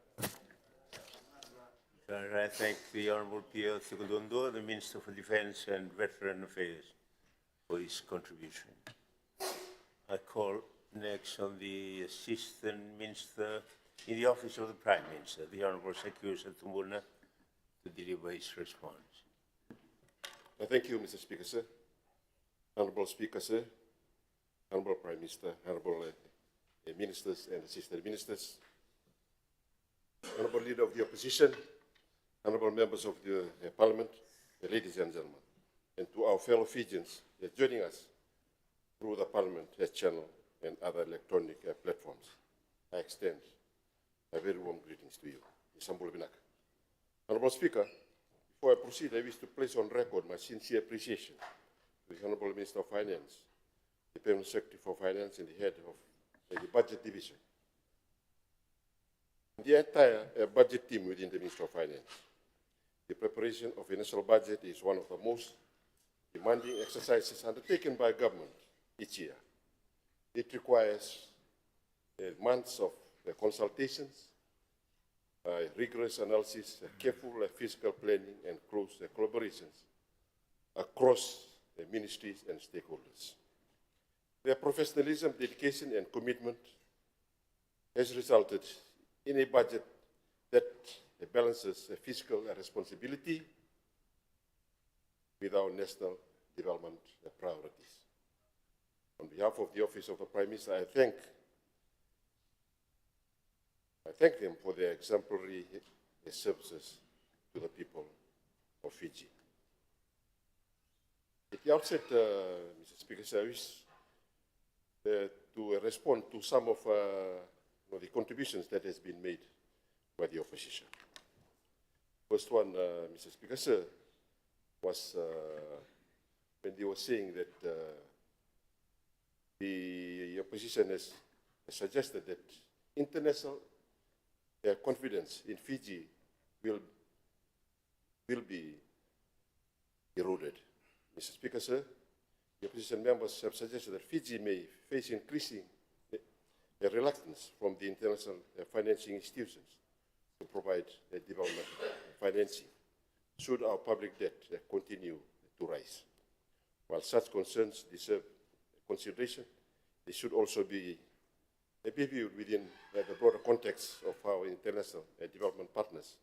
I thank the Honourable Pierre Segudondo, the Minister for Defence and Veteran Affairs, for his contribution. I call next on the Assistant Minister in the Office of the Prime Minister, the Honourable Sekiu Satumbuna, to deliver his response. Thank you, Mr. Speaker, sir. Honourable Speaker, sir, Honourable Prime Minister, Honourable Ministers and Assistant Ministers, Honourable Leader of the Opposition, Honourable Members of the Parliament, ladies and gentlemen, and to our fellow Fijians joining us through the Parliament channel and other electronic platforms, I extend a very warm greetings to you. Isambula Binaka. Honourable Speaker, before I proceed, I wish to place on record my sincere appreciation to the Honourable Minister of Finance, the Permanent Secretary for Finance, and the head of the Budget Division, the entire budget team within the Ministry of Finance. The preparation of a national budget is one of the most demanding exercises undertaken by government each year. It requires months of consultations, rigorous analysis, careful fiscal planning, and close collaborations across the ministries and stakeholders. Their professionalism, dedication, and commitment has resulted in a budget that balances fiscal responsibility with our national development priorities. On behalf of the Office of the Prime Minister, I thank them for their exemplary services to the people of Fiji. At the outset, Mr. Speaker, I wish to respond to some of the contributions that has been made by the opposition. First one, Mr. Speaker, sir, was when they were saying that the opposition has suggested that international confidence in Fiji will be eroded. Mr. Speaker, sir, the opposition members have suggested that Fiji may face increasing reluctance from the international financing institutions to provide development financing should our public debt continue to rise. While such concerns deserve consideration, they should also be viewed within the broader context of how international development partners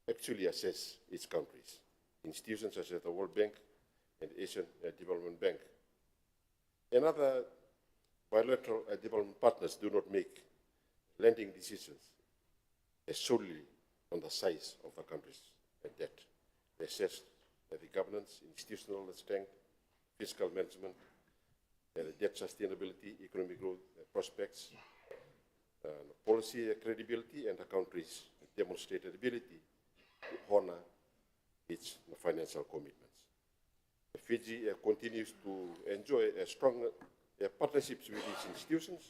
actually assess its countries. institutions such as the World Bank and Asian Development Bank. And other bilateral development partners do not make lending decisions solely on the size of the country's debt. They assess the governance, institutional strength, fiscal management, the debt sustainability, economic growth prospects, policy credibility, and the country's demonstrated ability to honor its financial commitments. Fiji continues to enjoy a strong partnerships with these institutions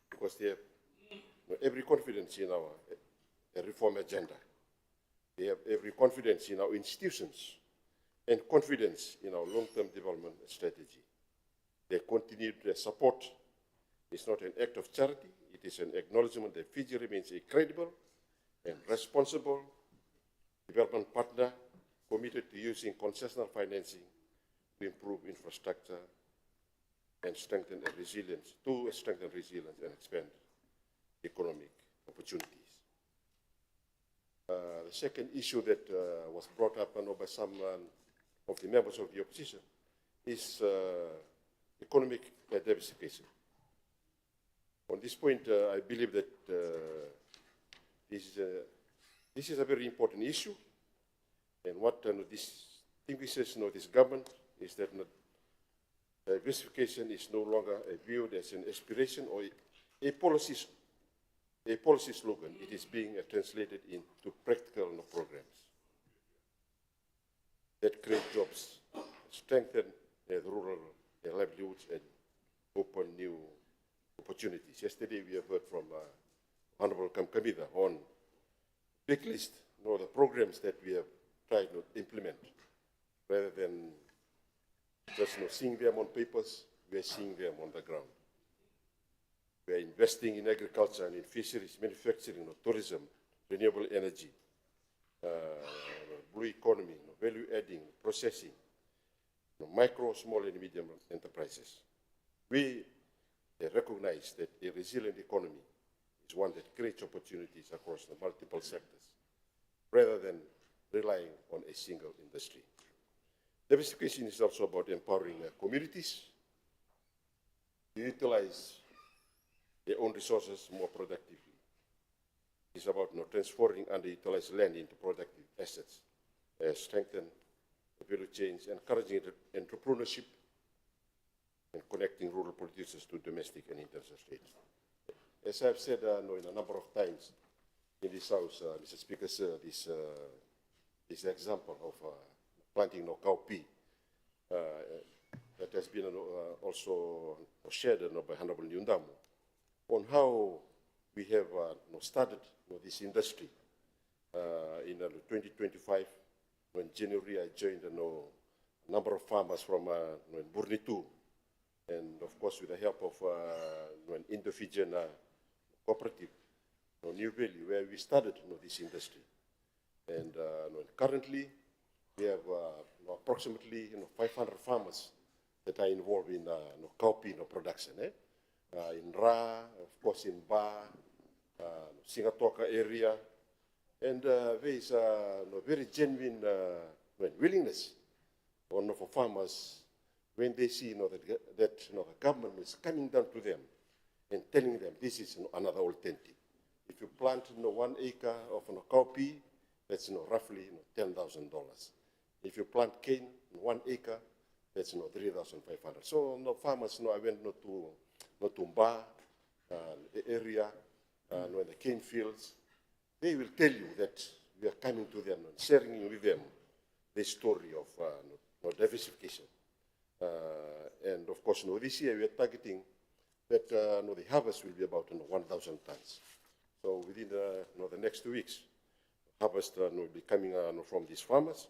because they have every confidence in our reform agenda. They have every confidence in our institutions and confidence in our long-term development strategy. Their continued support is not an act of charity, it is an acknowledgement that Fiji remains a credible and responsible development partner committed to using concessional financing to improve infrastructure and strengthen resilience, and expand economic opportunities. The second issue that was brought up by some of the members of the opposition is economic diversification. On this point, I believe that this is a very important issue, and what distinguishes this government is that diversification is no longer viewed as an aspiration or a policy slogan. It is being translated into practical programs that create jobs, strengthen rural livelihoods, and open new opportunities. Yesterday we have heard from Honorable Kamkamida on big list the programs that we have tried to implement. Rather than just seeing them on papers, we are seeing them on the ground. We are investing in agriculture and in fisheries, manufacturing, tourism, renewable energy, blue economy, value adding, processing, micro, small and medium enterprises. We recognize that a resilient economy is one that creates opportunities across the multiple sectors, rather than relying on a single industry. Diversification is also about empowering communities to utilize their own resources more productively. It's about transforming underutilized land into productive assets, strengthen the value chains, encouraging entrepreneurship, and connecting rural producers to domestic and international trade. As I've said in a number of times in this House, Mr. Speaker, sir, this example of planting cowpea that has been also shared by Honorable Nyundamu on how we have started this industry in 2025. When January I joined a number of farmers from Burnitu, and of course with the help of an Indo-Fijian cooperative, New Valley, where we started this industry. And currently we have approximately 500 farmers that are involved in cowpea production. In Ra, of course in Ba, Singatoka area, and there is very genuine willingness for farmers when they see that the government is coming down to them and telling them this is another alternative. If you plant 1 acre of cowpea, that's roughly $10,000. If you plant cane 1 acre, that's 3,500. So farmers I went to Ba, the area, the cane fields. They will tell you that we are coming to them and sharing with them the story of diversification. And of course, this year we are targeting that the harvest will be about 1,000 tons. So within the next 2 weeks, harvest will be coming from these farmers.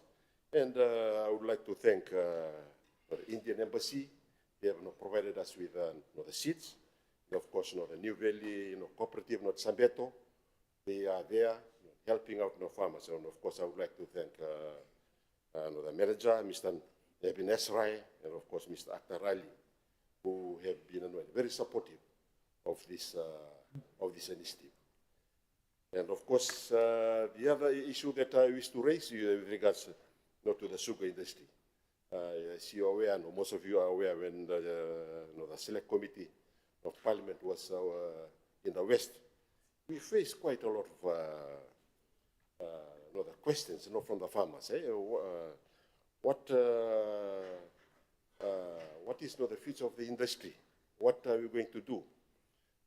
And I would like to thank the Indian Embassy. They have provided us with the seeds. And of course, the New Valley cooperative, Sambeto, they are there helping out farmers. And of course, I would like to thank the manager, Mr. Ebin Esrai, and of course, Mr. Akhtar Ali, who have been very supportive of this initiative. And of course, the other issue that I wish to raise with regards not to the sugar industry. As you are aware, no, most of you are aware when the Select Committee of Parliament was in the West, we faced quite a lot of the questions from the farmers. What is the future of the industry? What are we going to do?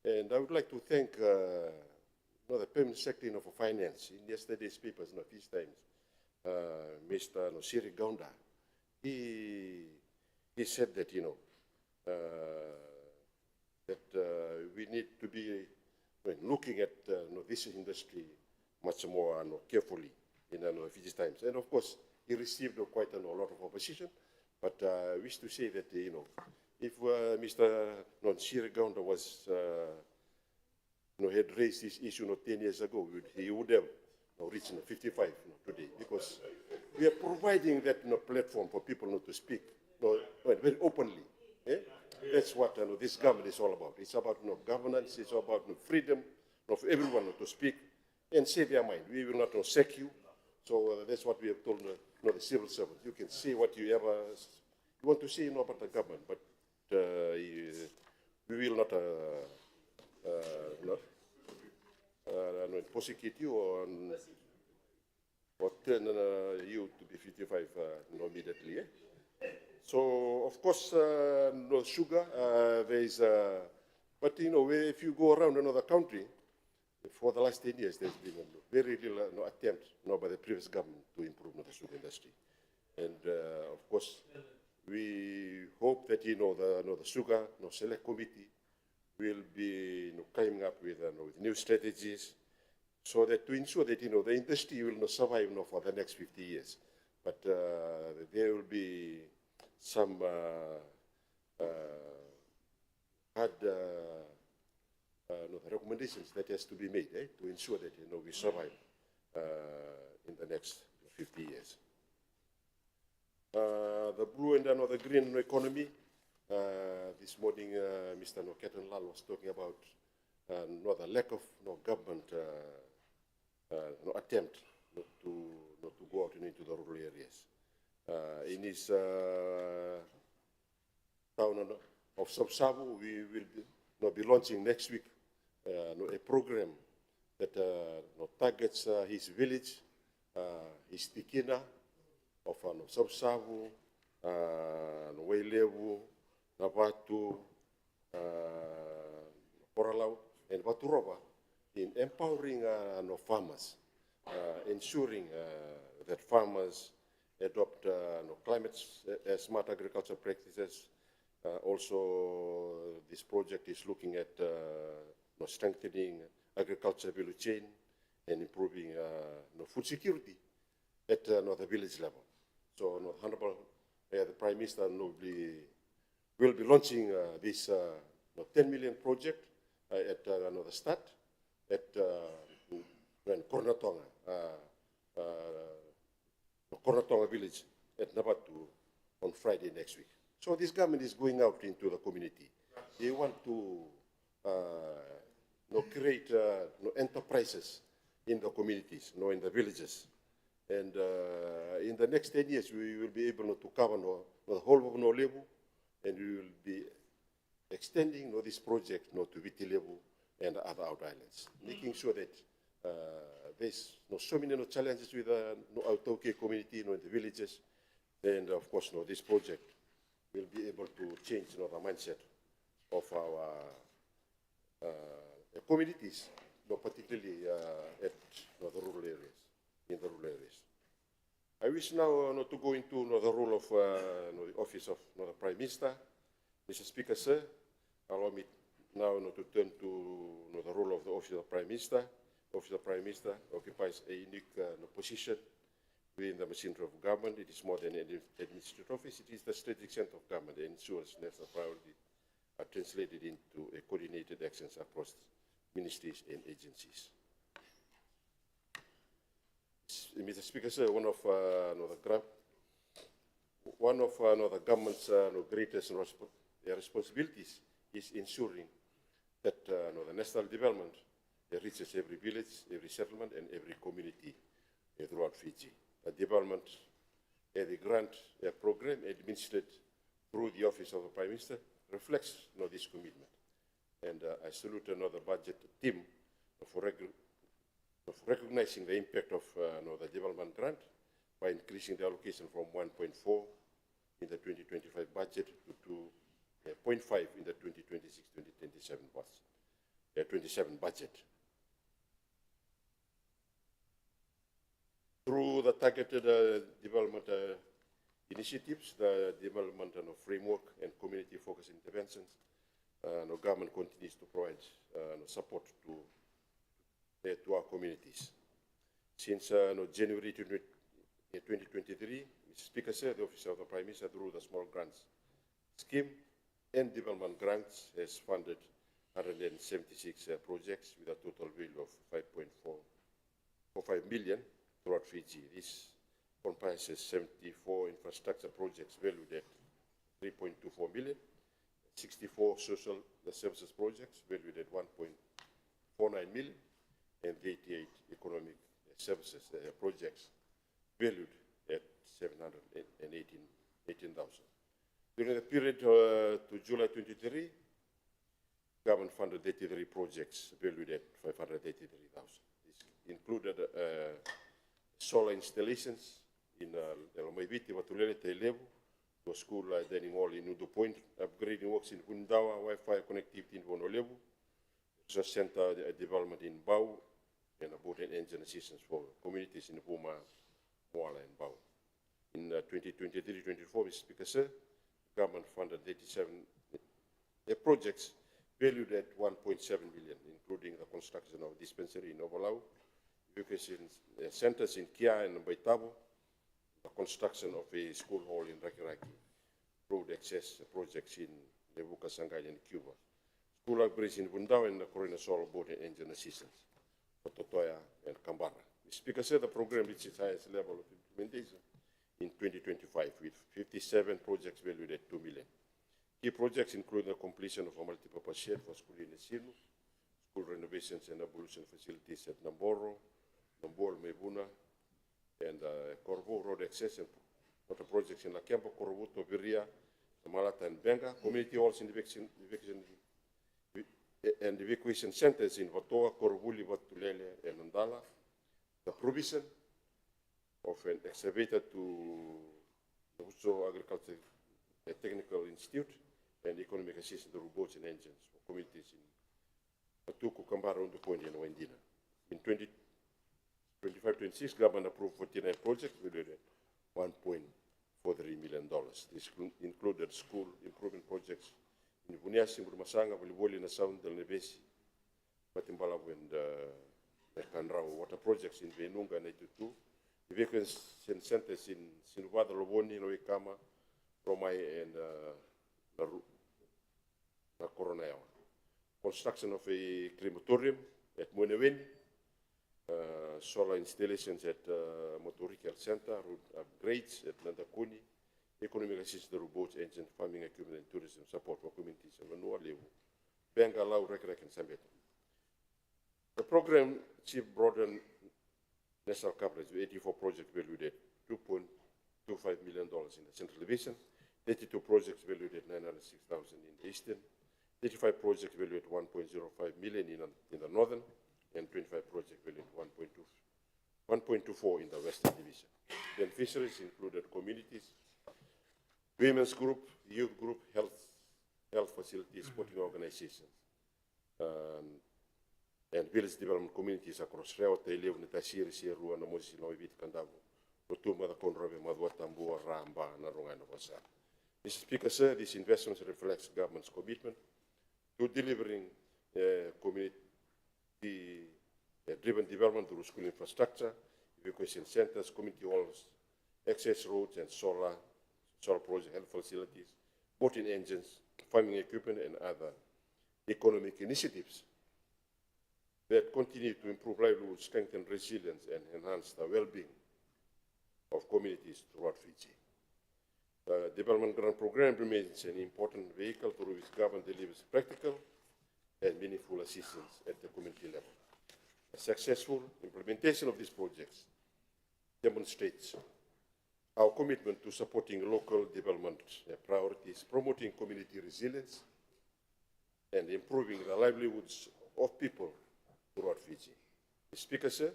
And I would like to thank the Permanent Secretary of Finance in yesterday's papers, Peace Times, Mr. Siri Gaunda. He said that, we need to be looking at this industry much more carefully in Fiji Times. And of course, he received quite a lot of opposition. But I wish to say that, if Mr. Siri Gaunda was, had raised this issue 10 years ago, he would have reached 55 today, because we are providing that platform for people to speak very openly. That's what this government is all about. It's about governance, it's about freedom of everyone to speak and say their mind. We will not sack you. So that's what we have told the civil servant. You can say what you want to say about the government, but we will not prosecute you or turn you to be 55 immediately. So, of course, no sugar, there is, but if you go around another country, for the last 10 years, there's been very little attempt by the previous government to improve the sugar industry. And, of course, we hope that, the sugar select committee will be coming up with new strategies so that to ensure that, the industry will not survive for the next 50 years. But there will be some hard the recommendations that has to be made to ensure that we survive in the next 50 years. The blue and the green economy. This morning, Mr. Ketan Lal was talking about the lack of government attempt to go out into the rural areas. In his town of Sabsabu, we will be launching next week a program that targets his village, his tikina of Sabsabu, Wailevu, Navatu, Poralau, and Vaturova in empowering farmers, ensuring that farmers adopt climate smart agriculture practices. Also, this project is looking at strengthening agriculture value chain and improving food security at the village level. So, Honorable the Prime Minister will be launching this 10 million project at the start at Kornatonga, Kornatonga village at Navatu on Friday next week. So this government is going out into the community. They want to create enterprises in the communities, in the villages. And in the next 10 years, we will be able to cover the whole of Levu, and we will be extending this project to Viti Levu and other out islands, making sure that there's so many challenges with the Autauke community in the villages. And of course, this project will be able to change the mindset of our communities, particularly at the rural areas, in the rural areas. I wish now to go into the role of the office of the Prime Minister. Mr. Speaker, sir, allow me now to turn to the role of the office of Prime Minister. The office of Prime Minister occupies a unique position within the machinery of government. It is more than an administrative office. It is the strategic center of government that ensures national priorities are translated into a coordinated actions across ministries and agencies. Mr. Speaker, sir, one of the government's greatest responsibilities is ensuring that the national development reaches every village, every settlement, and every community throughout Fiji. Development the grant program administered through the Office of the Prime Minister reflects this commitment. And I salute another budget team for recognizing the impact of the development grant by increasing the allocation from 1.4 in the 2025 budget to 0.5 in the 2026-2027 budget. Through the targeted development initiatives, the development framework and community-focused interventions, the government continues to provide support to our communities. Since January 2023, Mr. Speaker said, the Office of the Prime Minister, through the small grants scheme and development grants, has funded 176 projects with a total value of 5.45 million throughout Fiji. This comprises 74 infrastructure projects valued at 3.24 million, 64 social services projects valued at 1.49 million, and 88 economic services projects valued at 718,000. During the period to July 23, government funded 83 projects valued at 583,000. This included solar installations in Maiviti, Watulele, Teilevu, to a school dining hall in Udu Point, upgrading works in Hundawa, Wi-Fi connectivity in Wonolevu, research center development in Bau, and a boat and engine assistance for communities in Puma, Moala, and Bau. In 2023-24, Mr. Speaker, sir, government funded 87 projects valued at 1.7 billion, including the construction of a dispensary in Ovalau, education centers in Kia and Baitabo, the construction of a school hall in Rakiraki, road access projects in Levuka, Shanghai, and Cuba, school upgrades in Bundao, and the Corona Solar Boat and engine assistance for Totoya and Kambara. The Speaker said the program reached its highest level of implementation in 2025 with 57 projects valued at 2 million. Key projects include the completion of a multipurpose shed for school in Esinu, school renovations and abolition facilities at Namboro, Nambol, Mebuna, and Corvo road access and water projects in Lakempo, Korovuto, Viria, Malata, and Benga, community halls and evacuation centers in Vatoa, Korovuli, Vatulele, and Nandala, the provision of an excavator to the Huso Agriculture Technical Institute, and economic assistance to robots and engines for communities in Patuku, Kambara, Udu Point, and Wendina. In 2025-26, government approved 49 projects valued at $1.43 million. This included school improvement projects in Vuniasi, Burmasanga, Voliboli, Nasound, Del Nevesi, Matimbalabu, and Mekanrao. Water projects in Venunga, 92. Evacuation centers in Sinuvada, Loboni, Noikama, Romai, and Coronayawa. Construction of a crematorium at Mueneweni, solar installations at Motoriki Health Center, road upgrades at Nandakuni, economic assistance to robots, engine, farming equipment, and tourism support for communities in Vanua, Lewu, Benga, Lau, Rekrek, and Sambeto. The program achieved broader national coverage with 84 projects valued at $2.25 million in the Central Division, 32 projects valued at $906,000 in the Eastern, 35 projects valued at $1.05 million in the Northern, and 25 projects valued at $1.24 in the Western Division. Beneficiaries included communities, women's group, youth group, health facilities, sporting organizations, and village development communities across Reo, Teilevu, Netasiri, Sierua, Namosi, Noivit, Kandavu, Rotuma, the Konrabe, Madua, Tambua, Ramba, Narungano, Wasa. Mr. Speaker, sir, these investments reflects government's commitment to delivering community-driven development through school infrastructure, evacuation centers, community halls, access roads, and solar project, health facilities, boating engines, farming equipment, and other economic initiatives that continue to improve livelihood, strengthen resilience, and enhance the well-being of communities throughout Fiji. The Development Grant Program remains an important vehicle through which government delivers practical and meaningful assistance at the community level. A successful implementation of these projects demonstrates our commitment to supporting local development priorities, promoting community resilience, and improving the livelihoods of people throughout Fiji. Mr. Speaker, sir,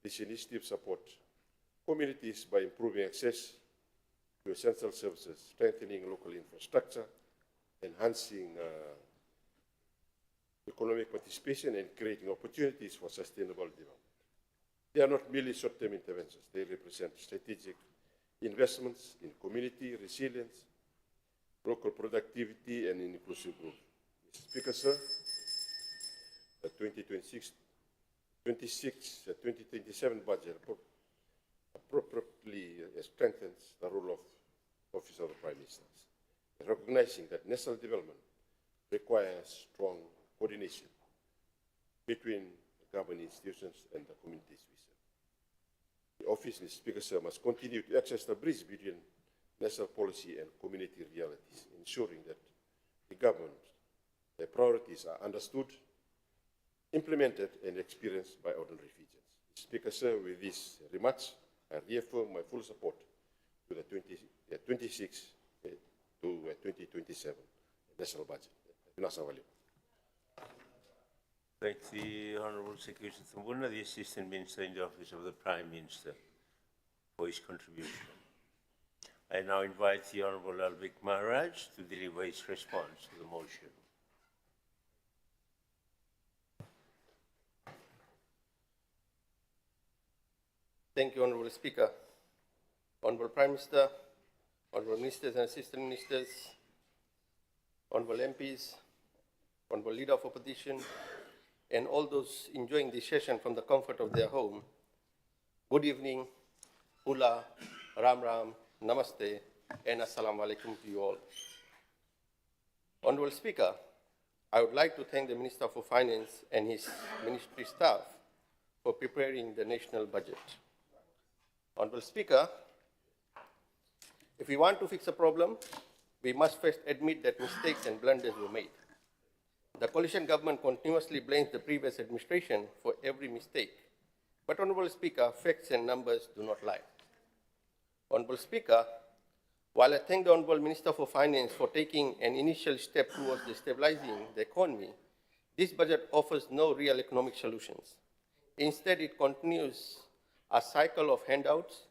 this initiative supports communities by improving access to essential services, strengthening local infrastructure, enhancing economic participation, and creating opportunities for sustainable development. They are not merely short-term interventions. They represent strategic investments in community resilience, local productivity, and inclusive growth. Mr. Speaker, sir, the 2027 budget appropriately strengthens the role of Office of the Prime Minister, recognizing that national development requires strong coordination between government institutions and the communities we serve. The Office, Mr. Speaker, sir, must continue to access the bridge between national policy and community realities, ensuring that the government, their priorities are understood, implemented, and experienced by ordinary Fijians. Mr. Speaker, sir, with these remarks, I reaffirm my full support to the 26 to 2027 national budget. Thank the Honourable Secretary Thambuna, the Assistant Minister in the Office of the Prime Minister, for his contribution. I now invite the Honourable Albik Maharaj to deliver his response to the motion. Thank you, Honourable Speaker. Honourable Prime Minister, Honourable Ministers and Assistant Ministers, Honourable MPs, Honourable Leader of Opposition, and all those enjoying this session from the comfort of their home. Good evening, Ula, Ram Ram, Namaste, and Assalamu Alaikum to you all. Honourable Speaker, I would like to thank the Minister for Finance and his ministry staff for preparing the national budget. Honourable Speaker, if we want to fix a problem, we must first admit that mistakes and blunders were made. The coalition government continuously blames the previous administration for every mistake. But, Honourable Speaker, facts and numbers do not lie. Honourable Speaker, while I thank the Honourable Minister for Finance for taking an initial step towards stabilizing the economy, this budget offers no real economic solutions. Instead, it continues a cycle of handouts.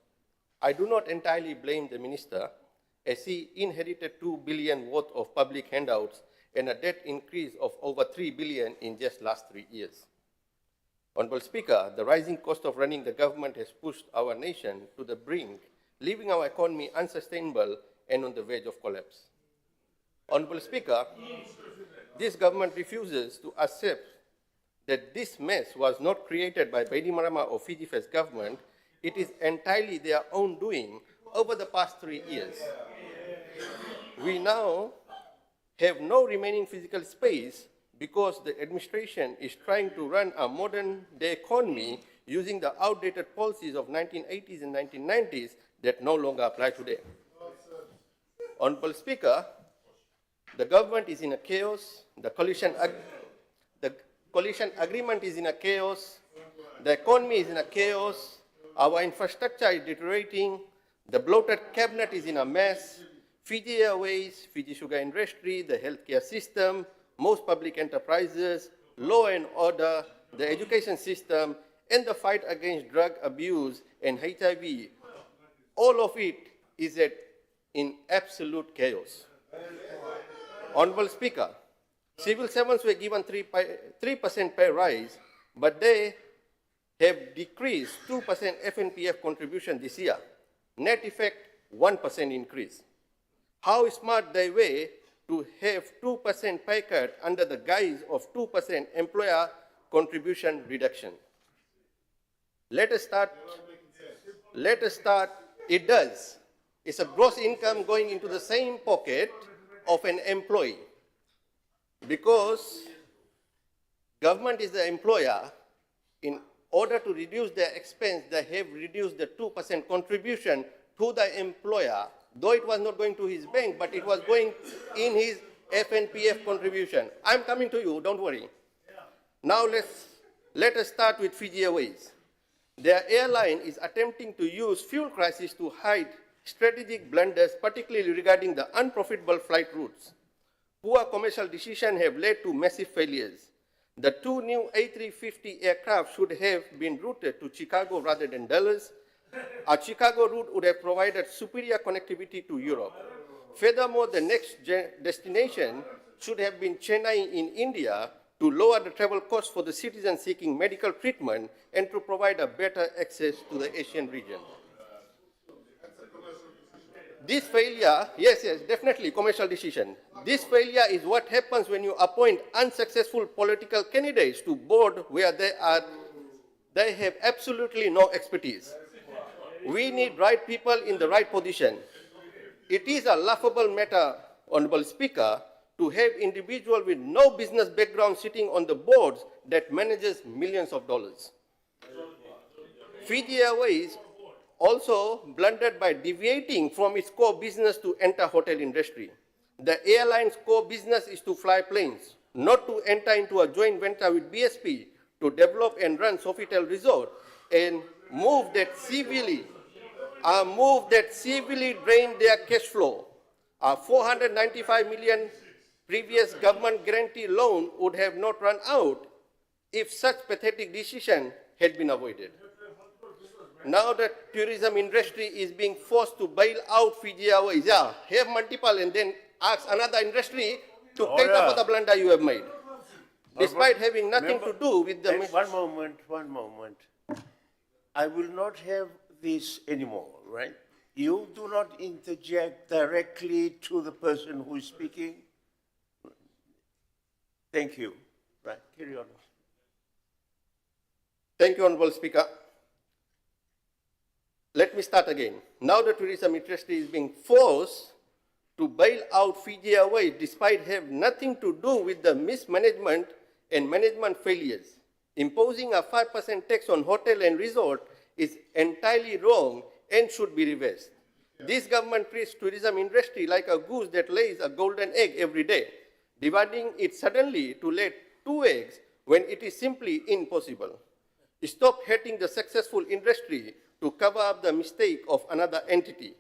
I do not entirely blame the Minister, as he inherited 2 billion worth of public handouts and a debt increase of over 3 billion in just last 3 years. Honourable Speaker, the rising cost of running the government has pushed our nation to the brink, leaving our economy unsustainable and on the verge of collapse. Honourable Speaker, this government refuses to accept that this mess was not created by Bainimarama or Fiji First government. It is entirely their own doing over the past 3 years. We now have no remaining physical space because the administration is trying to run a modern-day economy using the outdated policies of 1980s and 1990s that no longer apply today. Honourable Speaker, the government is in a chaos, the coalition agreement is in a chaos, the economy is in a chaos, our infrastructure is deteriorating, the bloated cabinet is in a mess, Fiji Airways, Fiji Sugar Industry, the healthcare system, most public enterprises, law and order, the education system, and the fight against drug abuse and HIV, all of it is in absolute chaos. Honourable Speaker, civil servants were given 3% pay rise, but they have decreased 2% FNPF contribution this year. Net effect, 1% increase. How smart they were to have 2% pay cut under the guise of 2% employer contribution reduction. Let us start, it does. It's a gross income going into the same pocket of an employee. Because government is the employer, in order to reduce their expense, they have reduced the 2% contribution to the employer, though it was not going to his bank, but it was going in his FNPF contribution. I'm coming to you, don't worry. Now let us start with Fiji Airways. Their airline is attempting to use fuel crisis to hide strategic blunders, particularly regarding the unprofitable flight routes. Poor commercial decisions have led to massive failures. The 2 new A350 aircraft should have been routed to Chicago rather than Dallas. A Chicago route would have provided superior connectivity to Europe. Furthermore, the next destination should have been Chennai in India to lower the travel costs for the citizens seeking medical treatment and to provide a better access to the Asian region. This failure, yes, definitely commercial decision. This failure is what happens when you appoint unsuccessful political candidates to board where they have absolutely no expertise. We need right people in the right position. It is a laughable matter, Honorable Speaker, to have individuals with no business background sitting on the boards that manages millions of dollars. Fiji Airways also blundered by deviating from its core business to enter hotel industry. The airline's core business is to fly planes, not to enter into a joint venture with BSP to develop and run Sofitel Resort, and move that severely drained their cash flow. A 495 million previous government guarantee loan would have not run out if such pathetic decision had been avoided. Now the tourism industry is being forced to bail out Fiji Airways. Yeah, have multiple and then ask another industry to pay for the blunder you have made. Despite having nothing to do with the... One moment. I will not have this anymore, right? You do not interject directly to the person who is speaking. Thank you. Right, carry on. Thank you, Honorable Speaker. Let me start again. Now the tourism industry is being forced to bail out Fiji Airways despite having nothing to do with the mismanagement and management failures. Imposing a 5% tax on hotel and resort is entirely wrong and should be reversed. This government treats tourism industry like a goose that lays a golden egg every day, dividing it suddenly to lay 2 eggs when it is simply impossible. Stop hating the successful industry to cover up the mistake of another entity.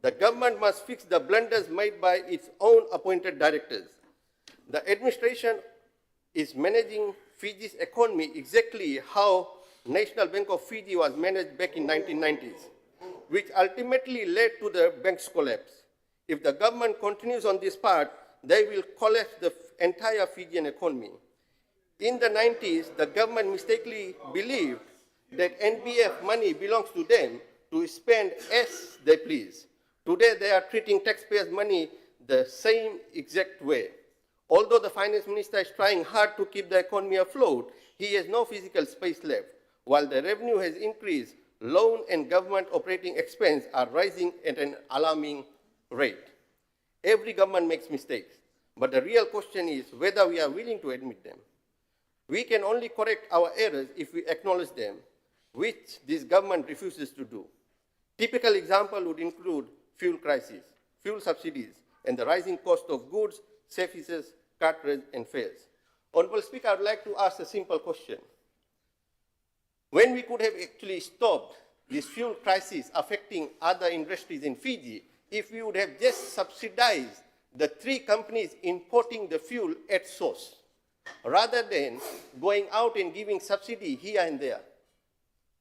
The government must fix the blunders made by its own appointed directors. The administration is managing Fiji's economy exactly how National Bank of Fiji was managed back in 1990s, which ultimately led to the bank's collapse. If the government continues on this path, they will collapse the entire Fijian economy. In the 90s, the government mistakenly believed that NBF money belongs to them to spend as they please. Today, they are treating taxpayers' money the same exact way. Although the finance minister is trying hard to keep the economy afloat, he has no physical space left. While the revenue has increased, loan and government operating expense are rising at an alarming rate. Every government makes mistakes, but the real question is whether we are willing to admit them. We can only correct our errors if we acknowledge them, which this government refuses to do. Typical example would include fuel crisis, fuel subsidies, and the rising cost of goods, services, cartridge, and fares. Honorable Speaker, I would like to ask a simple question. When we could have actually stopped this fuel crisis affecting other industries in Fiji, if we would have just subsidized the 3 companies importing the fuel at source, rather than going out and giving subsidy here and there.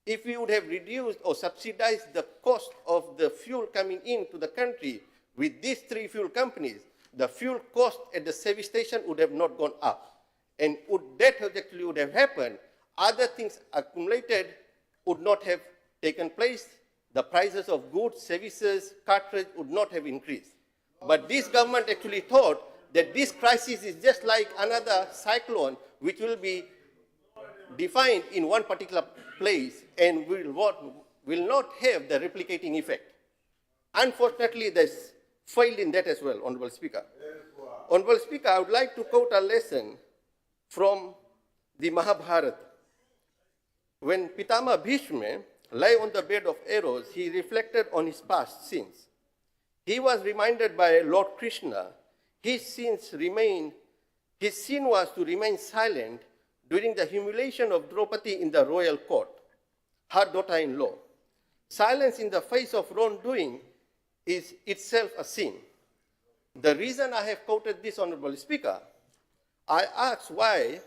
If we would have reduced or subsidized the cost of the fuel coming into the country with these 3 fuel companies, the fuel cost at the service station would have not gone up. And that actually would have happened, other things accumulated would not have taken place, the prices of goods, services, cartridge would not have increased. But this government actually thought that this crisis is just like another cyclone which will be defined in one particular place and will not have the replicating effect. Unfortunately, they failed in that as well, Honorable Speaker. Honorable Speaker, I would like to quote a lesson from the Mahabharata. When Pitama Bhishma lay on the bed of arrows, he reflected on his past sins. He was reminded by Lord Krishna his sin was to remain silent during the humiliation of Draupadi in the royal court, her daughter-in-law. Silence in the face of wrongdoing is itself a sin. The reason I have quoted this, Honorable Speaker, I asked why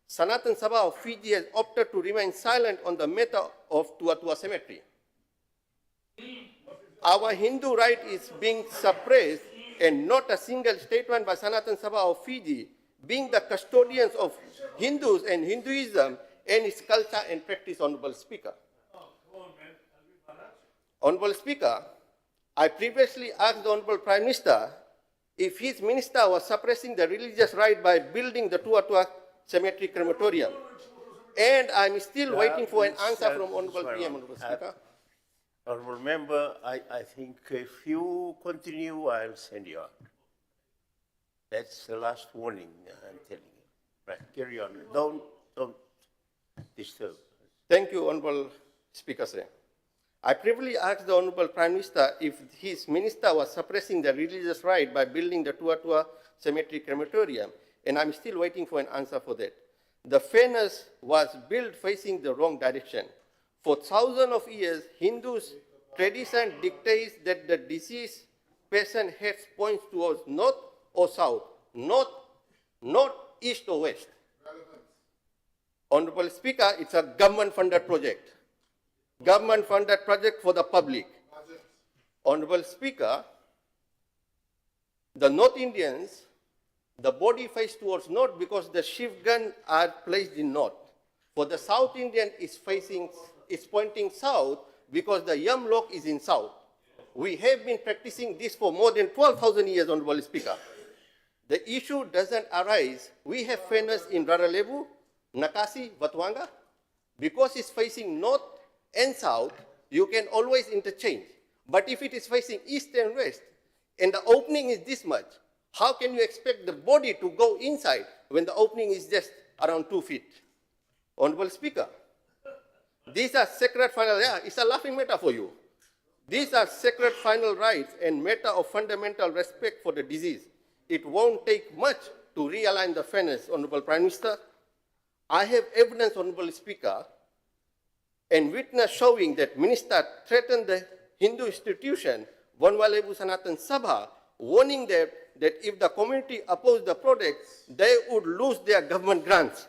Sanatan Sabha of Fiji has opted to remain silent on the matter of Tuatua Cemetery. Our Hindu right is being suppressed, and not a single statement by Sanatan Sabha of Fiji, being the custodians of Hindus and Hinduism and its culture and practice, Honorable Speaker. Honorable Speaker, I previously asked the Honorable Prime Minister if his minister was suppressing the religious right by building the Tuatua Cemetery crematorium. And I'm still waiting for an answer from Honorable PM, Honorable Speaker. Honorable member, I think if you continue, I'll send you out. That's the last warning I'm telling you. Right, carry on. Don't disturb. Thank you, Honorable Speaker, sir. I previously asked the Honorable Prime Minister if his minister was suppressing the religious right by building the Tuatua Cemetery crematorium, and I'm still waiting for an answer for that. The furnace was built facing the wrong direction. For thousands of years, Hindus' tradition dictates that the deceased person heads points towards north or south, not east or west. Honorable Speaker, it's a government-funded project. Government-funded project for the public. Honorable Speaker, the North Indians, the body face towards north because the shift gun are placed in north. For the South Indian is pointing south because the yamlok is in south. We have been practicing this for more than 12,000 years, Honorable Speaker. The issue doesn't arise. We have furnace in Raralevu, Nakasi, Vatuanga. Because it's facing north and south, you can always interchange. But if it is facing east and west, and the opening is this much, how can you expect the body to go inside when the opening is just around 2 feet? Honorable Speaker, these are sacred final, it's a laughing matter for you. These are sacred final rights and matter of fundamental respect for the deceased. It won't take much to realign the fairness, Honorable Prime Minister. I have evidence, Honorable Speaker, and witness showing that minister threatened the Hindu institution, Vanwalevu Sanatan Sabha, warning them that if the community opposed the project, they would lose their government grants.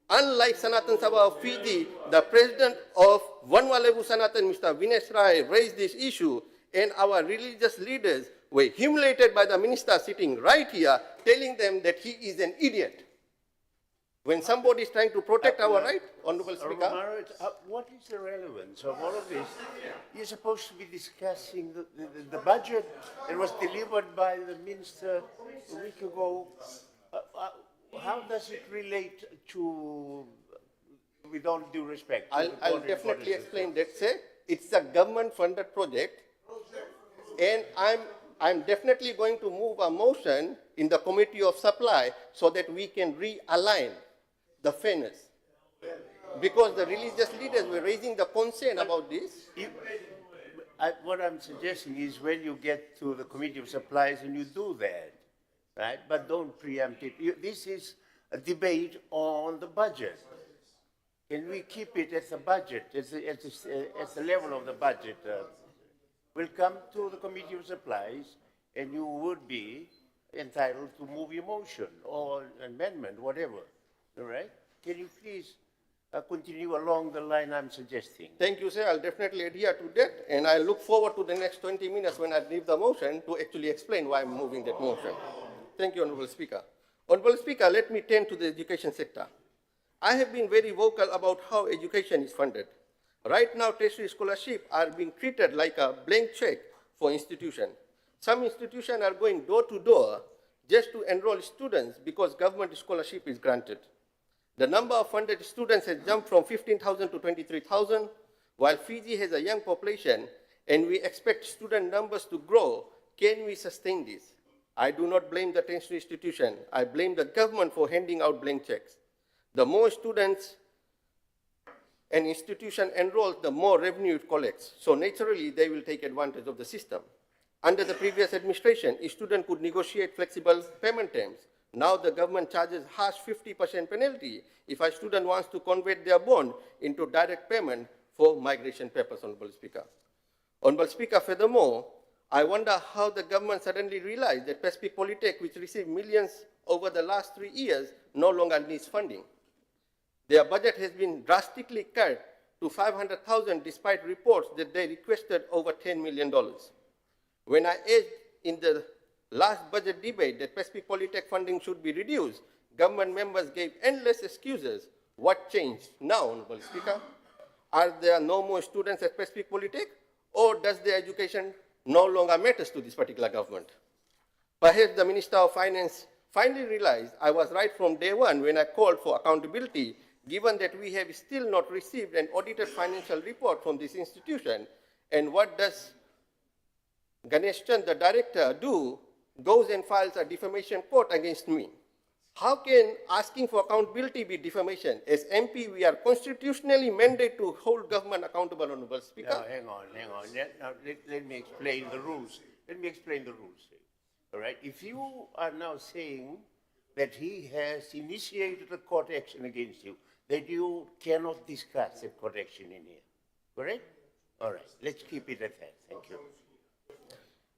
Unlike Sanatan Sabha of Fiji, the president of Vanwalevu Sanatan, Mr. Vinesh Rai, raised this issue, and our religious leaders were humiliated by the minister sitting right here, telling them that he is an idiot. When somebody is trying to protect our right, Honorable Speaker. What is the relevance of all of this? You're supposed to be discussing the budget that was delivered by the minister a week ago. How does it relate to, with all due respect? I'll definitely explain that, sir. It's a government-funded project, and I'm definitely going to move a motion in the Committee of Supply so that we can realign the fairness. Because the religious leaders were raising the concern about this. What I'm suggesting is when you get to the Committee of Supplies and you do that, right? But don't preempt it. This is a debate on the budget. Can we keep it as a budget, as the level of the budget? We'll come to the Committee of Supplies and you would be entitled to move your motion or amendment, whatever. All right? Can you please continue along the line I'm suggesting? Thank you, sir. I'll definitely adhere to that, and I look forward to the next 20 minutes when I leave the motion to actually explain why I'm moving that motion. Thank you, Honorable Speaker. Honorable Speaker, let me turn to the education sector. I have been very vocal about how education is funded. Right now, tertiary scholarships are being treated like a blank check for institutions. Some institutions are going door to door just to enroll students because government scholarship is granted. The number of funded students has jumped from 15,000 to 23,000, while Fiji has a young population and we expect student numbers to grow. Can we sustain this? I do not blame the tertiary institution. I blame the government for handing out blank checks. The more students an institution enrolls, the more revenue it collects. So naturally, they will take advantage of the system. Under the previous administration, a student could negotiate flexible payment terms. Now the government charges harsh 50% penalty if a student wants to convert their bond into direct payment for migration purpose, Honorable Speaker. Honorable Speaker, furthermore, I wonder how the government suddenly realized that Pacific Polytech, which received millions over the last 3 years, no longer needs funding. Their budget has been drastically cut to $500,000 despite reports that they requested over $10 million. When I asked in the last budget debate that Pacific Polytech funding should be reduced, government members gave endless excuses. What changed now, Honorable Speaker? Are there no more students at Pacific Polytech, or does their education no longer matters to this particular government? Perhaps the Minister of Finance finally realized I was right from day one when I called for accountability, given that we have still not received an audited financial report from this institution. And what does Ganesh Chand, the director, do? Goes and files a defamation court against me. How can asking for accountability be defamation? As MP, we are constitutionally mandated to hold government accountable, Honorable Speaker. Now, hang on. Let me explain the rules. Let me explain the rules. All right? If you are now saying that he has initiated a court action against you, that you cannot discuss a court action in here, correct? All right. Let's keep it at that. Thank you.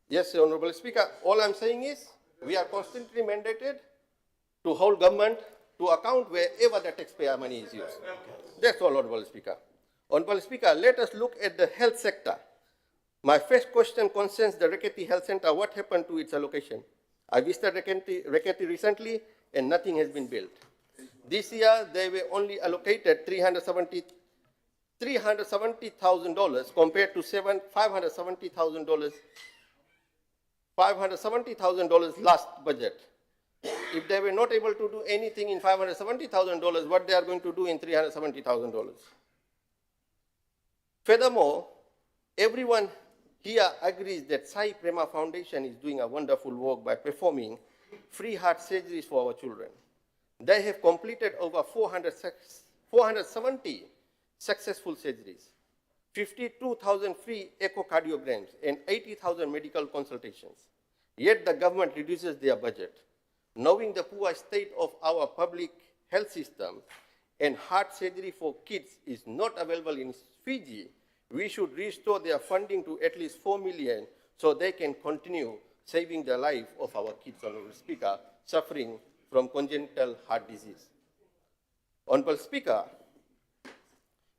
Yes, Honorable Speaker. All I'm saying is we are constantly mandated to hold government to account wherever the taxpayer money is used. That's all, Honorable Speaker. Honorable Speaker, let us look at the health sector. My first question concerns the Reketi Health Center. What happened to its allocation? I visited Reketi recently and nothing has been built. This year, they were only allocated $370,000 compared to $570,000 last budget. If they were not able to do anything in $570,000, what they are going to do in $370,000? Furthermore, everyone here agrees that Sai Prema Foundation is doing a wonderful work by performing free heart surgeries for our children. They have completed over 470 successful surgeries, 52,000 free echocardiograms, and 80,000 medical consultations. Yet the government reduces their budget. Knowing the poor state of our public health system and heart surgery for kids is not available in Fiji, we should restore their funding to at least $4 million so they can continue saving the life of our kids, Honorable Speaker, suffering from congenital heart disease. Honorable Speaker,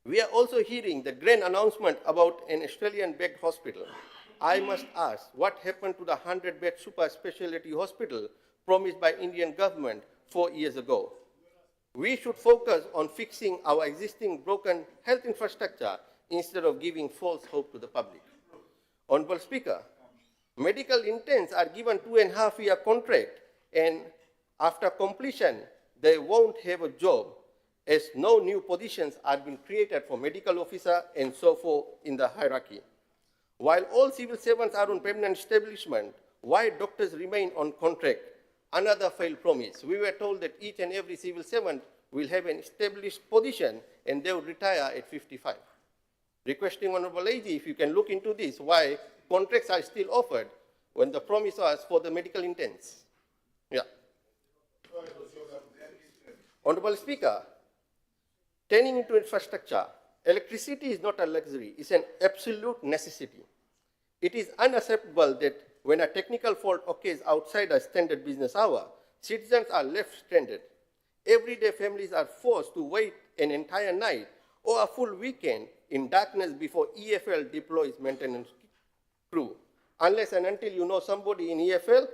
we are also hearing the grand announcement about an Australian-backed hospital. I must ask, what happened to the 100-bed super specialty hospital promised by Indian government 4 years ago? We should focus on fixing our existing broken health infrastructure instead of giving false hope to the public. Honorable Speaker, medical interns are given 2.5-year contract, and after completion, they won't have a job, as no new positions are being created for medical officer and so forth in the hierarchy. While all civil servants are on permanent establishment, why doctors remain on contract? Another failed promise. We were told that each and every civil servant will have an established position and they will retire at 55. Requesting Honorable AG, if you can look into this, why contracts are still offered when the promise was for the medical interns. Yeah. Honorable Speaker, turning into infrastructure, electricity is not a luxury, it's an absolute necessity. It is unacceptable that when a technical fault occurs outside a standard business hour, citizens are left stranded. Everyday families are forced to wait an entire night or a full weekend in darkness before EFL deploys maintenance crew. Unless and until you know somebody in EFL,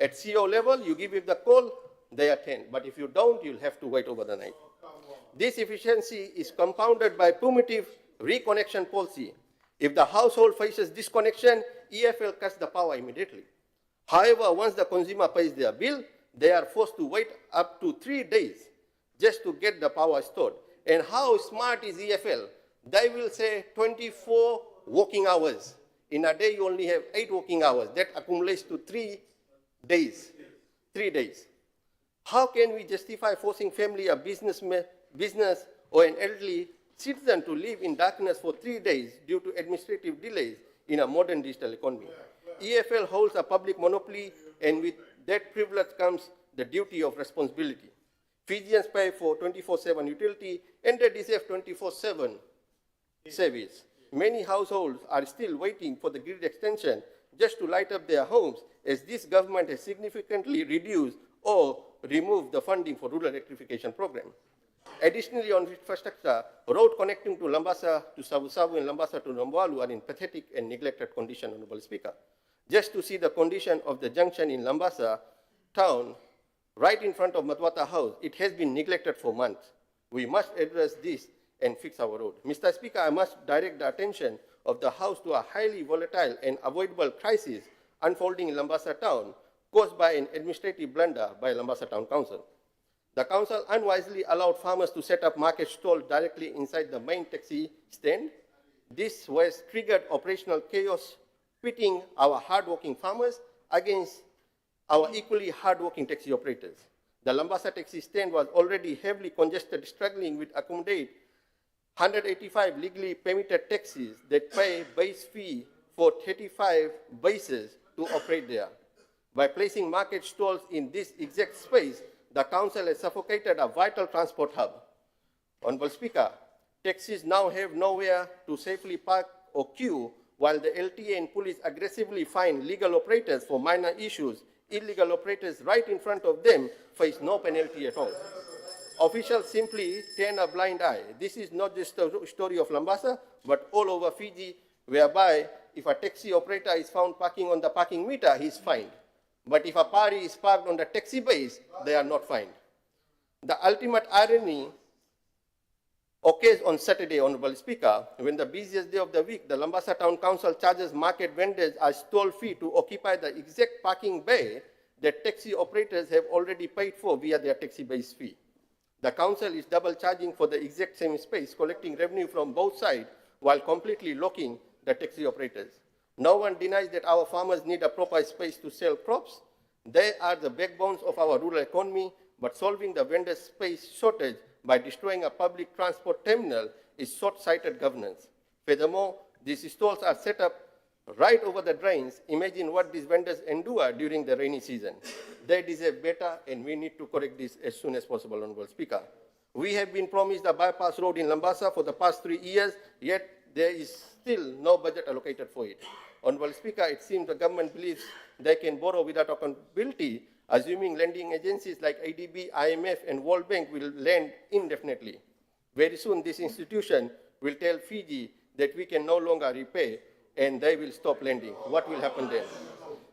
at CO level, you give it the call, they attend. But if you don't, you'll have to wait over the night. This efficiency is compounded by primitive reconnection policy. If the household faces disconnection, EFL cuts the power immediately. However, once the consumer pays their bill, they are forced to wait up to 3 days just to get the power stored. And how smart is EFL? They will say 24 working hours. In a day, you only have 8 working hours. That accumulates to 3 days. 3 days. How can we justify forcing family, a business or an elderly citizen to live in darkness for 3 days due to administrative delays in a modern digital economy? EFL holds a public monopoly, and with that privilege comes the duty of responsibility. Fijians pay for 24/7 utility, and they deserve 24/7 service. many households are still waiting for the grid extension just to light up their homes, as this government has significantly reduced or removed the funding for rural electrification program. Additionally, on infrastructure, road connecting to Lambasa to Savu-Savu and Lambasa to Nambualu are in pathetic and neglected condition, Honorable Speaker. Just to see the condition of the junction in Lambasa town, right in front of Matwata House, it has been neglected for months. We must address this and fix our road. Mr. Speaker, I must direct the attention of the House to a highly volatile and avoidable crisis unfolding in Lambasa town, caused by an administrative blunder by Lambasa Town Council. The council unwisely allowed farmers to set up market stalls directly inside the main taxi stand. This was triggered operational chaos, pitting our hardworking farmers against our equally hardworking taxi operators. The Lambasa taxi stand was already heavily congested, struggling with accommodate 185 legally permitted taxis that pay base fee for 35 bases to operate there. By placing market stalls in this exact space, the council has suffocated a vital transport hub. Honorable Speaker, taxis now have nowhere to safely park or queue, while the LTA and police aggressively fine legal operators for minor issues. Illegal operators right in front of them face no penalty at all. Officials simply turn a blind eye. This is not just a story of Lambasa, but all over Fiji, whereby if a taxi operator is found parking on the parking meter, he is fined. But if a party is parked on the taxi base, they are not fined. The ultimate irony occurs on Saturday, Honorable Speaker, when the busiest day of the week, the Lambasa Town Council charges market vendors a stall fee to occupy the exact parking bay that taxi operators have already paid for via their taxi base fee. The council is double charging for the exact same space, collecting revenue from both sides while completely locking the taxi operators. No one denies that our farmers need a proper space to sell crops. They are the backbones of our rural economy, but solving the vendor space shortage by destroying a public transport terminal is short-sighted governance. Furthermore, these stalls are set up right over the drains. Imagine what these vendors endure during the rainy season. They deserve better, and we need to correct this as soon as possible, Honorable Speaker. We have been promised a bypass road in Lambasa for the past 3 years, yet there is still no budget allocated for it. Honorable Speaker, it seems the government believes they can borrow without accountability, assuming lending agencies like ADB, IMF, and World Bank will lend indefinitely. Very soon, this institution will tell Fiji that we can no longer repay, and they will stop lending. What will happen then?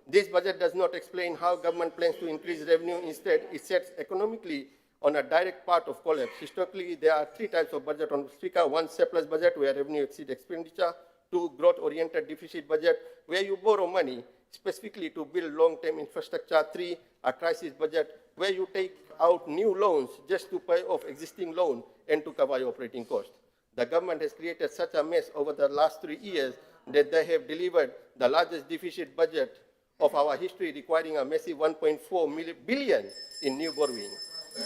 This budget does not explain how government plans to increase revenue. Instead, it sets economically on a direct path of collapse. Historically, there are 3 types of budget, Honorable Speaker. 1, surplus budget, where revenue exceeds expenditure. 2, growth-oriented deficit budget, where you borrow money specifically to build long-term infrastructure. 3, a crisis budget, where you take out new loans just to pay off existing loan and to cover your operating costs. The government has created such a mess over the last 3 years that they have delivered the largest deficit budget of our history, requiring a massive 1.4 billion in new borrowing.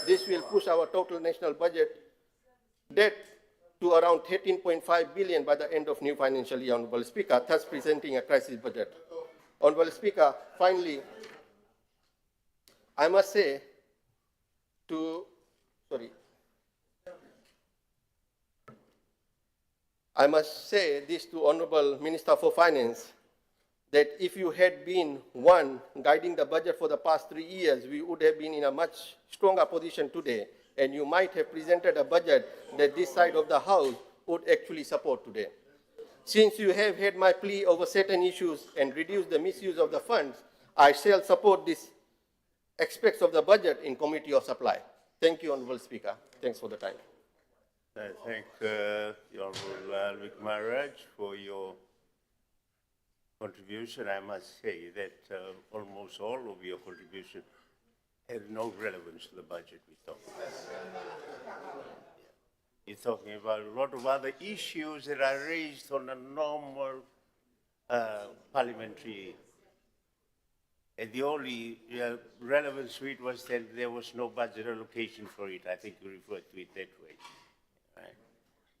This will push our total national budget debt to around 13.5 billion by the end of new financial year, Honorable Speaker, thus presenting a crisis budget. Honorable Speaker, finally, I must say this to Honorable Minister for Finance, that if you had been one guiding the budget for the past 3 years, we would have been in a much stronger position today, and you might have presented a budget that this side of the House would actually support today. Since you have had my plea over certain issues and reduced the misuse of the funds, I shall support these aspects of the budget in Committee of Supply. Thank you, Honorable Speaker. Thanks for the time. I thank the Honorable Alvik Maharaj for your contribution. I must say that almost all of your contribution has no relevance to the budget we're talking about. You're talking about a lot of other issues that are raised on a normal parliamentary. And the only relevance to it was that there was no budget allocation for it. I think you referred to it that way. Right.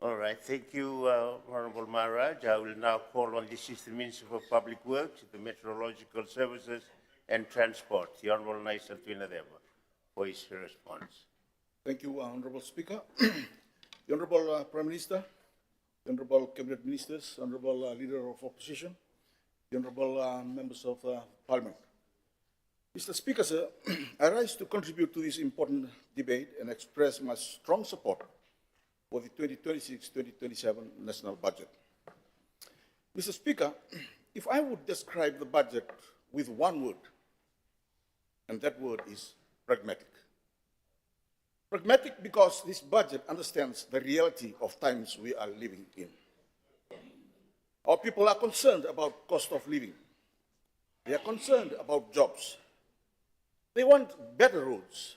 All right, thank you, Honorable Maharaj. I will now call on the Assistant Minister for Public Works, the Meteorological Services and Transport, the Honorable Naisal Twinadeva, for his response. Thank you, Honorable Speaker. The Honorable Prime Minister, the Honorable Cabinet Ministers, Honorable Leader of Opposition, the Honorable Members of Parliament. Mr. Speaker, sir, I rise to contribute to this important debate and express my strong support for the 2026-2027 national budget. Mr. Speaker, if I would describe the budget with one word, and that word is pragmatic. Pragmatic because this budget understands the reality of times we are living in. Our people are concerned about cost of living. They are concerned about jobs. They want better roads,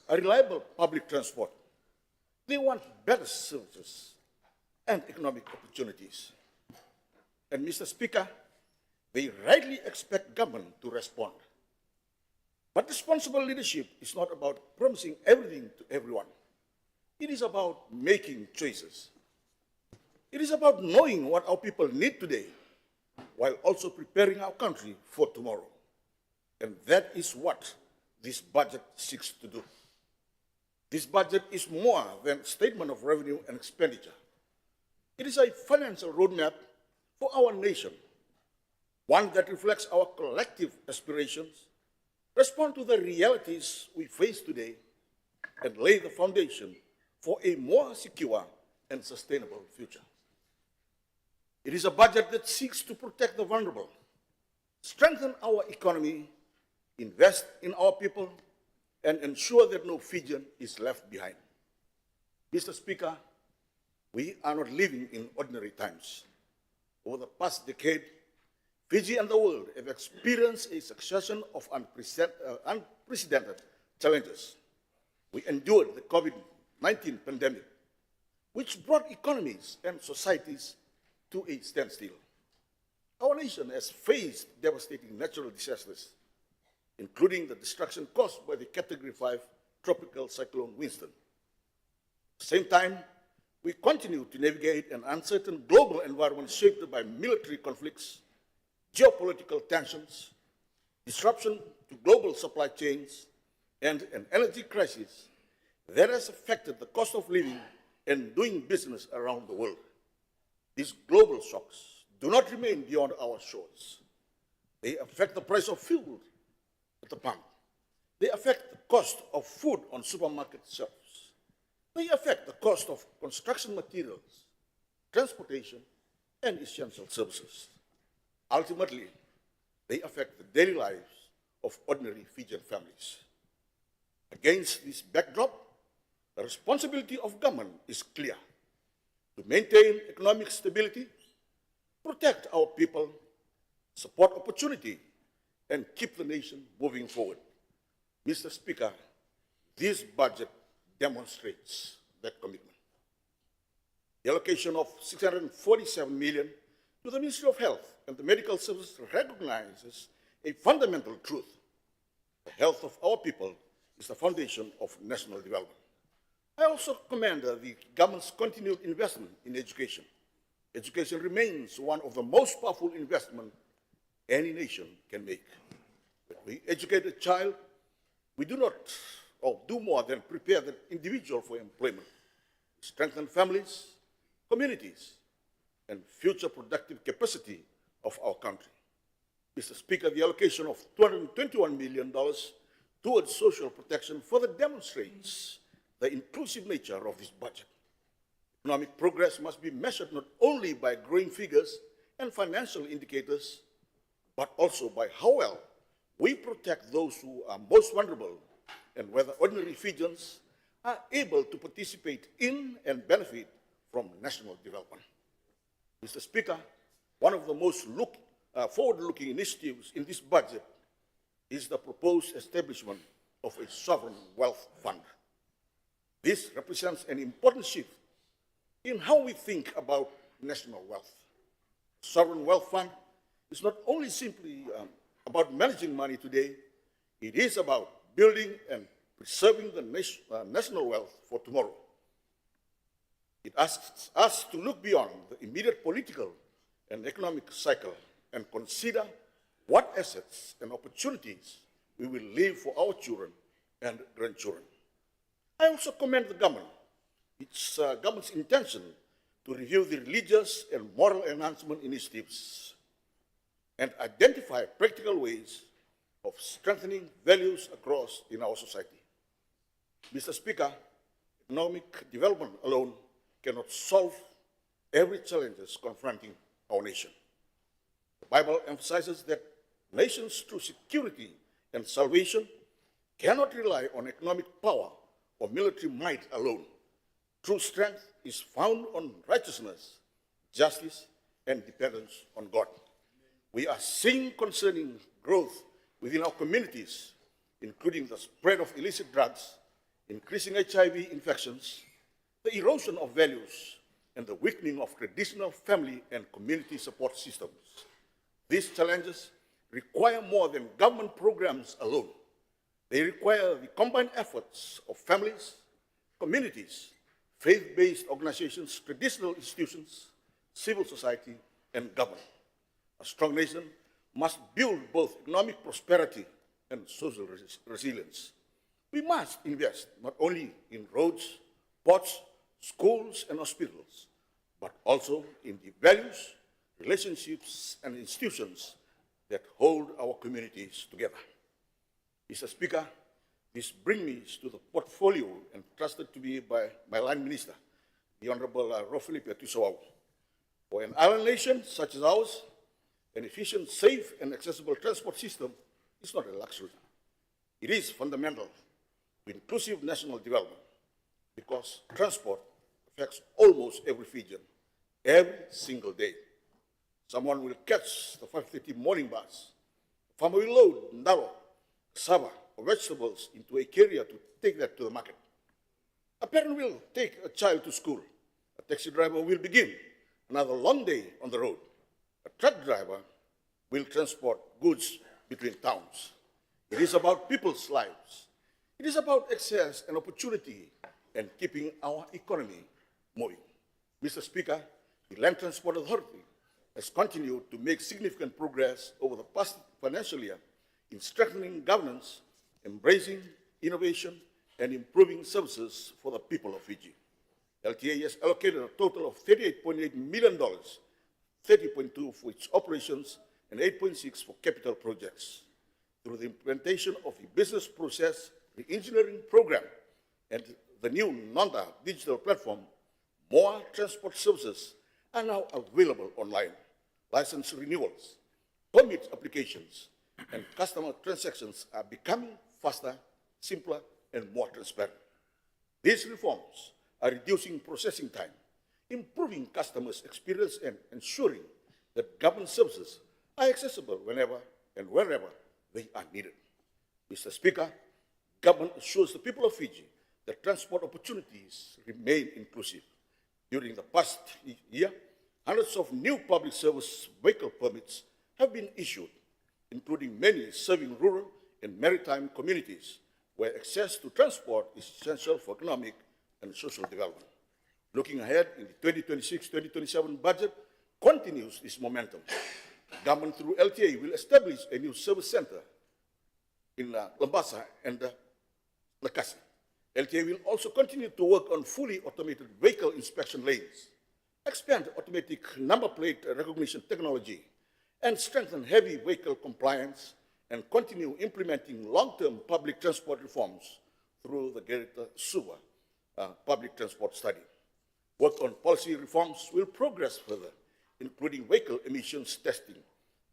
a reliable public transport. They want better services and economic opportunities. And Mr. Speaker, they rightly expect government to respond. But responsible leadership is not about promising everything to everyone. It is about making choices. It is about knowing what our people need today while also preparing our country for tomorrow. And that is what this budget seeks to do. This budget is more than a statement of revenue and expenditure. It is a financial roadmap for our nation, one that reflects our collective aspirations, respond to the realities we face today, and lay the foundation for a more secure and sustainable future. It is a budget that seeks to protect the vulnerable, strengthen our economy, invest in our people, and ensure that no Fijian is left behind. Mr. Speaker, we are not living in ordinary times. Over the past decade, Fiji and the world have experienced a succession of unprecedented challenges. We endured the COVID-19 pandemic, which brought economies and societies to a standstill. Our nation has faced devastating natural disasters, including the destruction caused by the Category 5 tropical cyclone Winston. At the same time, we continue to navigate an uncertain global environment shaped by military conflicts, geopolitical tensions, disruption to global supply chains, and an energy crisis that has affected the cost of living and doing business around the world. These global shocks do not remain beyond our shores. They affect the price of fuel at the pump. They affect the cost of food on supermarket shelves. They affect the cost of construction materials, transportation, and essential services. Ultimately, they affect the daily lives of ordinary Fijian families. Against this backdrop, the responsibility of government is clear: to maintain economic stability, protect our people, support opportunity, and keep the nation moving forward. Mr. Speaker, this budget demonstrates that commitment. The allocation of $647 million to the Ministry of Health and the Medical Services recognizes a fundamental truth: the health of our people is the foundation of national development. I also commend the government's continued investment in education. Education remains one of the most powerful investments any nation can make. When we educate a child, we do not or do more than prepare the individual for employment, strengthen families, communities, and future productive capacity of our country. Mr. Speaker, the allocation of $221 million towards social protection further demonstrates the inclusive nature of this budget. Economic progress must be measured not only by growing figures and financial indicators, but also by how well we protect those who are most vulnerable and whether ordinary Fijians are able to participate in and benefit from national development. Mr. Speaker, one of the most forward-looking initiatives in this budget is the proposed establishment of a sovereign wealth fund. This represents an important shift in how we think about national wealth. Sovereign wealth fund is not only simply about managing money today, it is about building and preserving the national wealth for tomorrow. It asks us to look beyond the immediate political and economic cycle and consider what assets and opportunities we will leave for our children and grandchildren. I also commend the government, its government's intention to review the religious and moral enhancement initiatives and identify practical ways of strengthening values across in our society. Mr. Speaker, economic development alone cannot solve every challenge confronting our nation. The Bible emphasizes that nations through security and salvation cannot rely on economic power or military might alone. True strength is found on righteousness, justice, and dependence on God. We are seeing concerning growth within our communities, including the spread of illicit drugs, increasing HIV infections, the erosion of values, and the weakening of traditional family and community support systems. These challenges require more than government programs alone. They require the combined efforts of families, communities, faith-based organizations, traditional institutions, civil society, and government. A strong nation must build both economic prosperity and social resilience. We must invest not only in roads, ports, schools, and hospitals, but also in the values, relationships, and institutions that hold our communities together. Mr. Speaker, this brings me to the portfolio entrusted to me by my line minister, the Honorable Rofelipe Tusawau. For an island nation such as ours, an efficient, safe, and accessible transport system is not a luxury. It is fundamental to inclusive national development because transport affects almost every Fijian, every single day. Someone will catch the 5:30 morning bus. A farmer will load ndaro, cassava, or vegetables into a carrier to take that to the market. A parent will take a child to school. A taxi driver will begin another long day on the road. A truck driver will transport goods between towns. It is about people's lives. It is about access and opportunity and keeping our economy moving. Mr. Speaker, the Land Transport Authority has continued to make significant progress over the past financial year in strengthening governance, embracing innovation, and improving services for the people of Fiji. LTA has allocated a total of $38.8 million, 30.2 for its operations and 8.6 for capital projects. Through the implementation of the business process, the engineering program, and the new NONDA digital platform, more transport services are now available online. License renewals, permit applications, and customer transactions are becoming faster, simpler, and more transparent. These reforms are reducing processing time, improving customers' experience, and ensuring that government services are accessible whenever and wherever they are needed. Mr. Speaker, government assures the people of Fiji that transport opportunities remain inclusive. During the past year, hundreds of new public service vehicle permits have been issued, including many serving rural and maritime communities, where access to transport is essential for economic and social development. Looking ahead in the 2026-2027 budget continues this momentum. Government through LTA will establish a new service center in Lambasa and Lakasi. LTA will also continue to work on fully automated vehicle inspection lanes, expand automatic number plate recognition technology, and strengthen heavy vehicle compliance, and continue implementing long-term public transport reforms through the Greater Suva public transport study. Work on policy reforms will progress further, including vehicle emissions testing,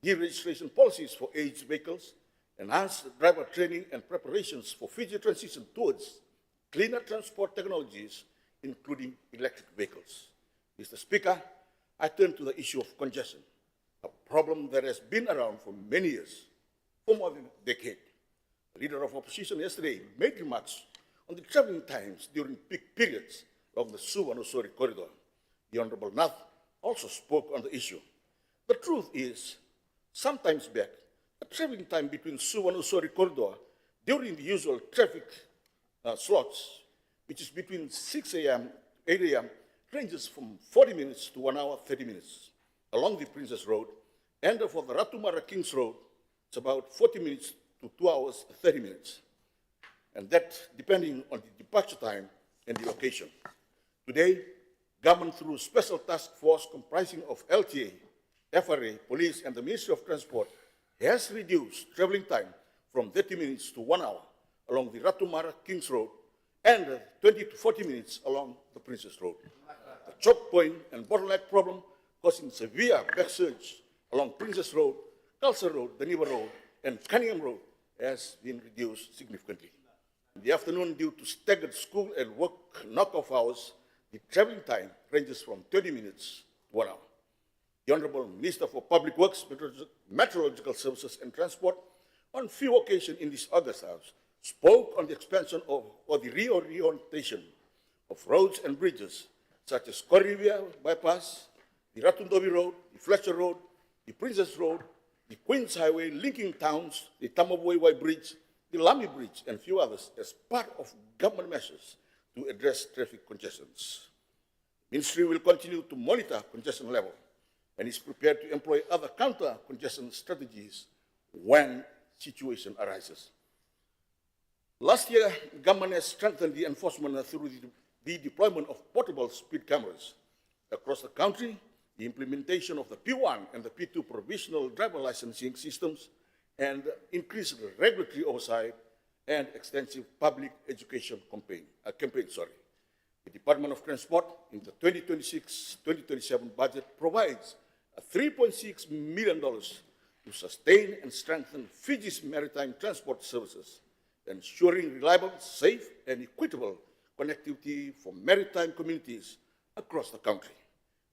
deregistration policies for aged vehicles, enhanced driver training and preparations for Fiji transition towards cleaner transport technologies, including electric vehicles. Mr. Speaker, I turn to the issue of congestion, a problem that has been around for many years, for more than a decade. The Leader of Opposition yesterday made remarks on the traveling times during peak periods along the Suwa-Nusori corridor. The Honorable Nath also spoke on the issue. The truth is, sometimes back, the traveling time between Suwa-Nusori corridor during the usual traffic slots, which is between 6 a.m. 8 a.m., ranges from 40 minutes to 1 hour 30 minutes along the Princess Road, and for the Ratumara Kings Road, it's about 40 minutes to 2 hours 30 minutes, and that depending on the departure time and the location. Today, government through a special task force comprising of LTA, FRA, police, and the Ministry of Transport has reduced traveling time from 30 minutes to 1 hour along the Ratu Mara Kings Road and 20 to 40 minutes along the Princess Road. The choke point and bottleneck problem causing severe backsurge along Princess Road, Culture Road, Daniva Road, and Cunningham Road has been reduced significantly. In the afternoon, due to staggered school and work knock-off hours, the traveling time ranges from 20 minutes to 1 hour. The Honorable Minister for Public Works, Meteorological Services and Transport, on few occasions in this August House, spoke on the expansion of or the reorientation of roads and bridges, such as Korivia Bypass, the Ratundobi Road, the Fletcher Road, the Princess Road, the Queens Highway linking towns, the Tamabuiwai Bridge, the Lamy Bridge, and few others as part of government measures to address traffic congestions. The Ministry will continue to monitor congestion level and is prepared to employ other counter-congestion strategies when situation arises. Last year, government has strengthened the enforcement through the deployment of portable speed cameras across the country, the implementation of the P1 and the P2 provisional driver licensing systems, and increased regulatory oversight and extensive public education campaign. The Department of Transport in the 2026-2027 budget provides $3.6 million to sustain and strengthen Fiji's maritime transport services, ensuring reliable, safe, and equitable connectivity for maritime communities across the country.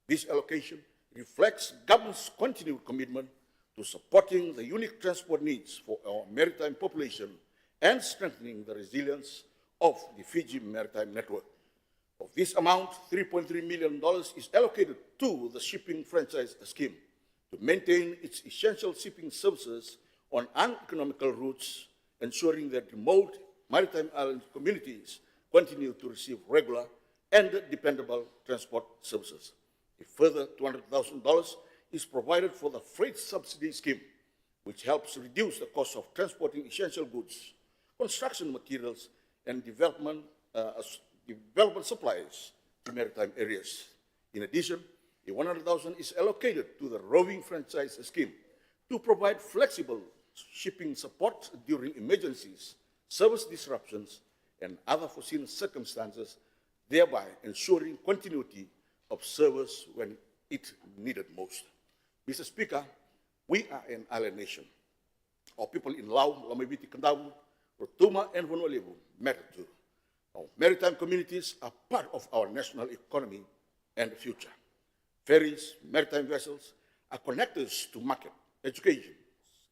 This allocation reflects government's continued commitment to supporting the unique transport needs for our maritime population and strengthening the resilience of the Fiji Maritime Network. Of this amount, $3.3 million is allocated to the shipping franchise scheme to maintain its essential shipping services on uneconomical routes, ensuring that remote maritime island communities continue to receive regular and dependable transport services. A further $200,000 is provided for the freight subsidy scheme, which helps reduce the cost of transporting essential goods, construction materials, and development supplies to maritime areas. In addition, a $100,000 is allocated to the roving franchise scheme to provide flexible shipping support during emergencies, service disruptions, and other foreseen circumstances, thereby ensuring continuity of service when it needed most. Mr. Speaker, we are an island nation. Our people in Lau, Lamabiti, Kandavu, Rotuma, and Honolulu matter too. Our maritime communities are part of our national economy and future. Ferries, maritime vessels are connectors to market, education,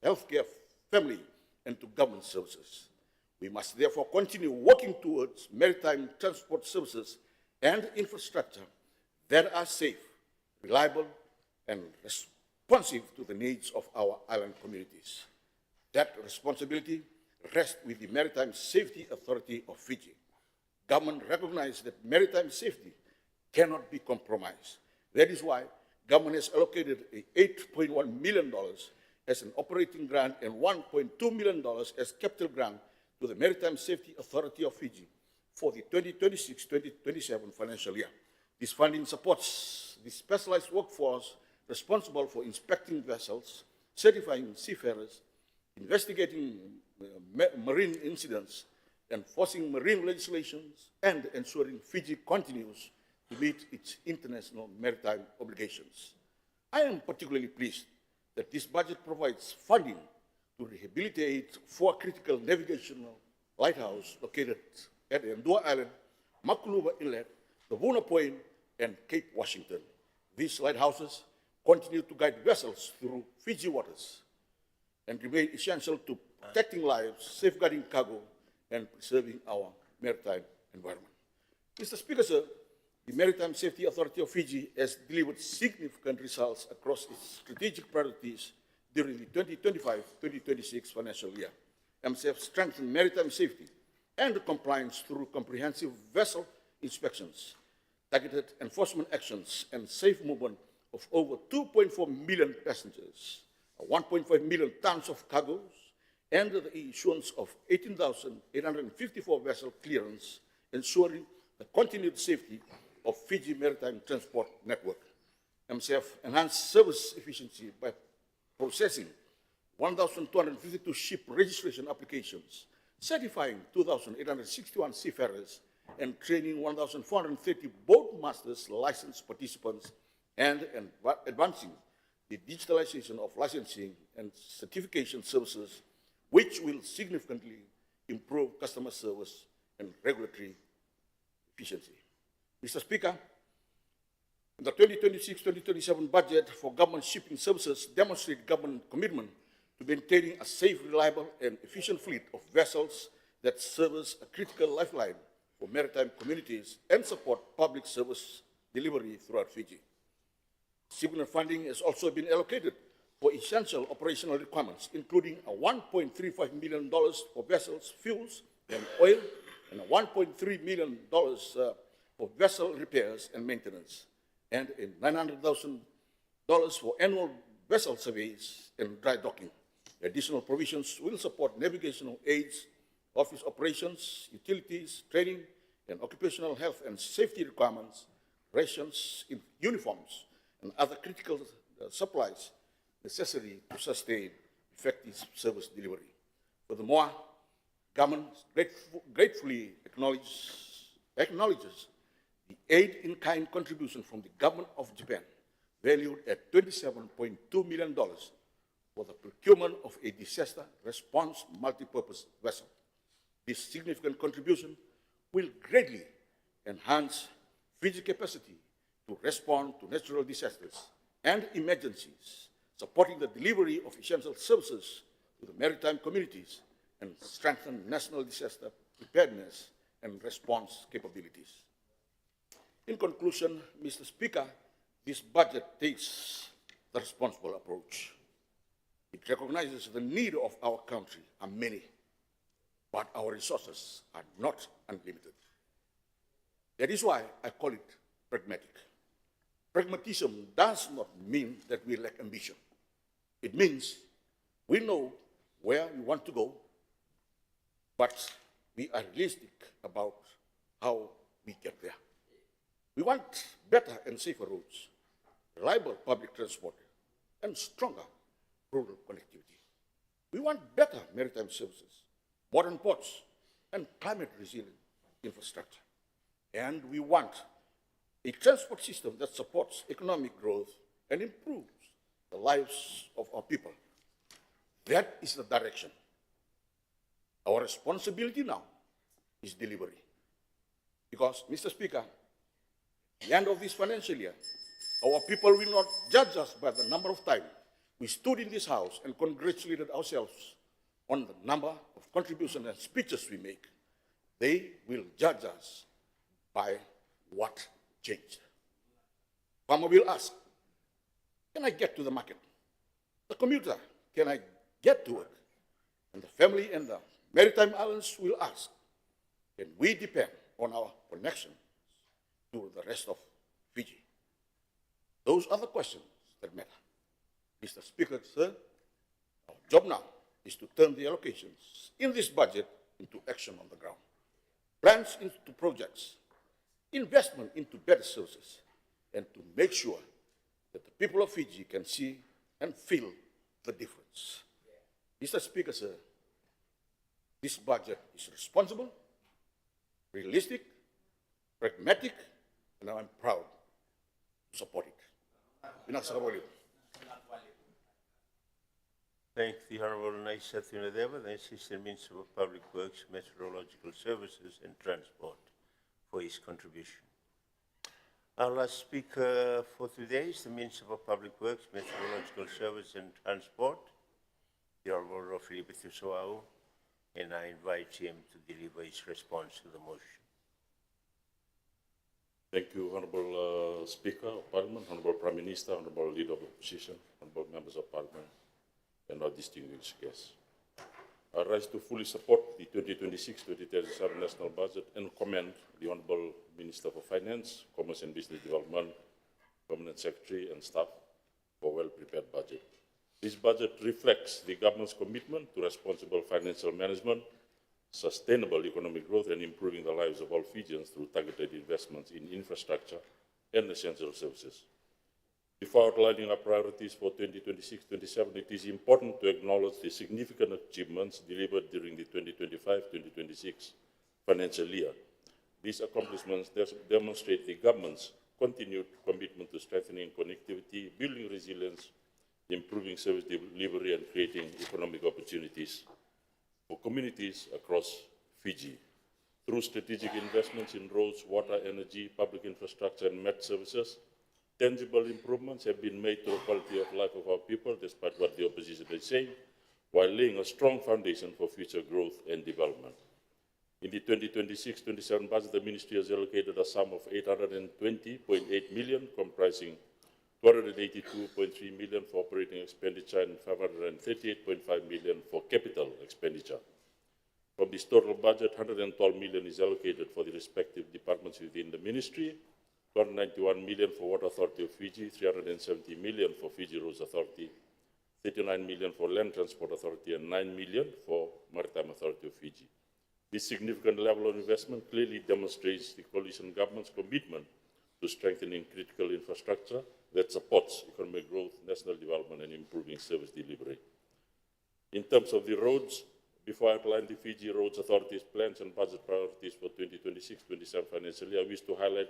healthcare, family, and to government services. We must therefore continue working towards maritime transport services and infrastructure that are safe, reliable, and responsive to the needs of our island communities. That responsibility rests with the Maritime Safety Authority of Fiji. Government recognizes that maritime safety cannot be compromised. That is why government has allocated $8.1 million as an operating grant and $1.2 million as capital grant to the Maritime Safety Authority of Fiji for the 2026-2027 financial year. This funding supports the specialized workforce responsible for inspecting vessels, certifying seafarers, investigating marine incidents, enforcing marine legislations, and ensuring Fiji continues to meet its international maritime obligations. I am particularly pleased that this budget provides funding to rehabilitate 4 critical navigational lighthouses located at Endua Island, Makuluba Inlet, Lavuna Point, and Cape Washington. These lighthouses continue to guide vessels through Fiji waters and remain essential to protecting lives, safeguarding cargo, and preserving our maritime environment. Mr. Speaker, sir, the Maritime Safety Authority of Fiji has delivered significant results across its strategic priorities during the 2025-2026 financial year. MSF strengthened maritime safety and compliance through comprehensive vessel inspections, targeted enforcement actions, and safe movement of over 2.4 million passengers, 1.5 million tons of cargoes, and the issuance of 18,854 vessel clearance, ensuring the continued safety of Fiji Maritime Transport Network. MCF enhanced service efficiency by processing 1,252 ship registration applications, certifying 2,861 seafarers, and training 1,430 boat masters, licensed participants, and advancing the digitalization of licensing and certification services, which will significantly improve customer service and regulatory efficiency. Mr. Speaker, the 2026-2027 budget for government shipping services demonstrates government commitment to maintaining a safe, reliable, and efficient fleet of vessels that serves a critical lifeline for maritime communities and support public service delivery throughout Fiji. Significant funding has also been allocated for essential operational requirements, including a $1.35 million for vessels, fuels, and oil, and a $1.3 million for vessel repairs and maintenance, and $900,000 for annual vessel surveys and dry docking. Additional provisions will support navigational aids, office operations, utilities, training, and occupational health and safety requirements, rations, uniforms, and other critical supplies necessary to sustain effective service delivery. Furthermore, government gratefully acknowledges the aid-in-kind contribution from the government of Japan, valued at $27.2 million for the procurement of a disaster response multi-purpose vessel. This significant contribution will greatly enhance Fiji's capacity to respond to natural disasters and emergencies, supporting the delivery of essential services to the maritime communities and strengthen national disaster preparedness and response capabilities. In conclusion, Mr. Speaker, this budget takes the responsible approach. It recognizes the need of our country are many, but our resources are not unlimited. That is why I call it pragmatic. Pragmatism does not mean that we lack ambition. It means we know where we want to go, but we are realistic about how we get there. We want better and safer roads, reliable public transport, and stronger rural connectivity. We want better maritime services, modern ports, and climate-resilient infrastructure. And we want a transport system that supports economic growth and improves the lives of our people. That is the direction. Our responsibility now is delivery. Because, Mr. Speaker, at the end of this financial year, our people will not judge us by the number of times we stood in this house and congratulated ourselves on the number of contributions and speeches we make. They will judge us by what changed. Farmer will ask, can I get to the market? The commuter, can I get to work? And the family and the maritime islands will ask, can we depend on our connection to the rest of Fiji? Those are the questions that matter. Mr. Speaker, sir, our job now is to turn the allocations in this budget into action on the ground. Plans into projects, investment into better services, and to make sure that the people of Fiji can see and feel the difference. Mr. Speaker, sir, this budget is responsible, realistic, pragmatic, and I'm proud to support it. Thank the Honourable Naisa Thunadeva, the Assistant Minister for Public Works, Meteorological Services and Transport, for his contribution. Our last speaker for today is the Minister for Public Works, Meteorological Services and Transport, the Honourable Rofilipe Thusoau, and I invite him to deliver his response to the motion. Thank you, Honourable Speaker of Parliament, Honourable Prime Minister, Honourable Leader of Opposition, Honourable Members of Parliament, and our distinguished guests. I rise to fully support the 2026-2037 National Budget and commend the Honourable Minister for Finance, Commerce and Business Development, Permanent Secretary and staff for a well-prepared budget. This budget reflects the government's commitment to responsible financial management, sustainable economic growth and improving the lives of all Fijians through targeted investments in infrastructure and essential services. Before outlining our priorities for 2026-27, it is important to acknowledge the significant achievements delivered during the 2025-2026 financial year. These accomplishments demonstrate the government's continued commitment to strengthening connectivity, building resilience, improving service delivery, and creating economic opportunities for communities across Fiji. Through strategic investments in roads, water, energy, public infrastructure, and met services, tangible improvements have been made to the quality of life of our people, despite what the opposition is saying, while laying a strong foundation for future growth and development. In the 2026-27 budget, the ministry has allocated a sum of 820.8 million, comprising 282.3 million for operating expenditure and 538.5 million for capital expenditure. From this total budget, 112 million is allocated for the respective departments within the ministry, 291 million for Water Authority of Fiji, 370 million for Fiji Roads Authority, 39 million for Land Transport Authority, and 9 million for Maritime Authority of Fiji. This significant level of investment clearly demonstrates the coalition government's commitment to strengthening critical infrastructure that supports economic growth, national development, and improving service delivery. In terms of the roads, before I outline the Fiji Roads Authority's plans and budget priorities for 2026-27 financial year, I wish to highlight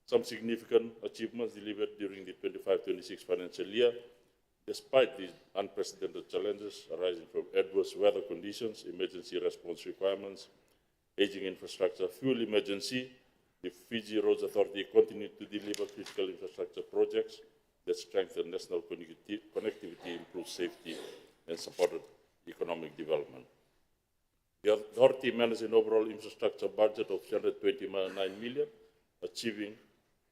some significant achievements delivered during the 25-26 financial year, despite the unprecedented challenges arising from adverse weather conditions, emergency response requirements, aging infrastructure, fuel emergency. The Fiji Roads Authority continued to deliver critical infrastructure projects that strengthen national connectivity, improve safety, and supported economic development. The authority managed an overall infrastructure budget of 329 million, achieving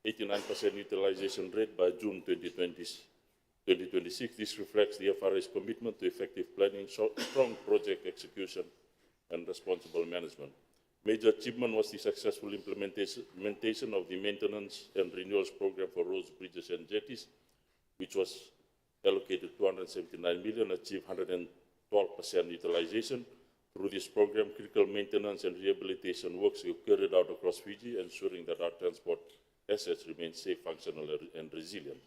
89% utilization rate by June 2026. This reflects the FRA's commitment to effective planning, strong project execution, and responsible management. Major achievement was the successful implementation of the maintenance and renewals program for roads, bridges, and jetties, which was allocated 279 million, achieved 112% utilization. Through this program, critical maintenance and rehabilitation works were carried out across Fiji, ensuring that our transport assets remain safe, functional, and resilient.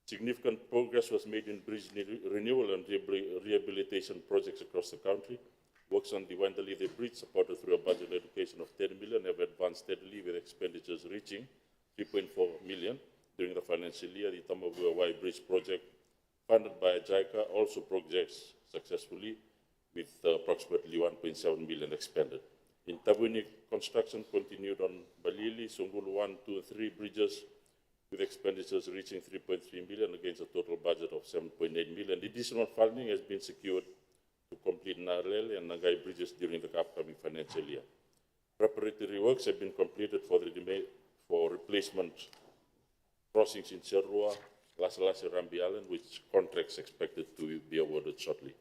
Significant progress was made in bridge renewal and rehabilitation projects across the country. Works on the Wendell-Leather Bridge, supported through a budget allocation of 10 million, have advanced steadily, with expenditures reaching 3.4 million during the financial year. The Tamavua Bridge project, funded by JICA, also progressed successfully, with approximately 1.7 million expended. In Tabuini, construction continued on Balili, Sungulu 1, 2, and 3 bridges, with expenditures reaching 3.3 million against a total budget of 7.8 million. Additional funding has been secured to complete Narele and Nagai bridges during the upcoming financial year. Preparatory works have been completed for replacement crossings in Serua, Lasalasi, Rambi Island, which contracts expected to be awarded shortly.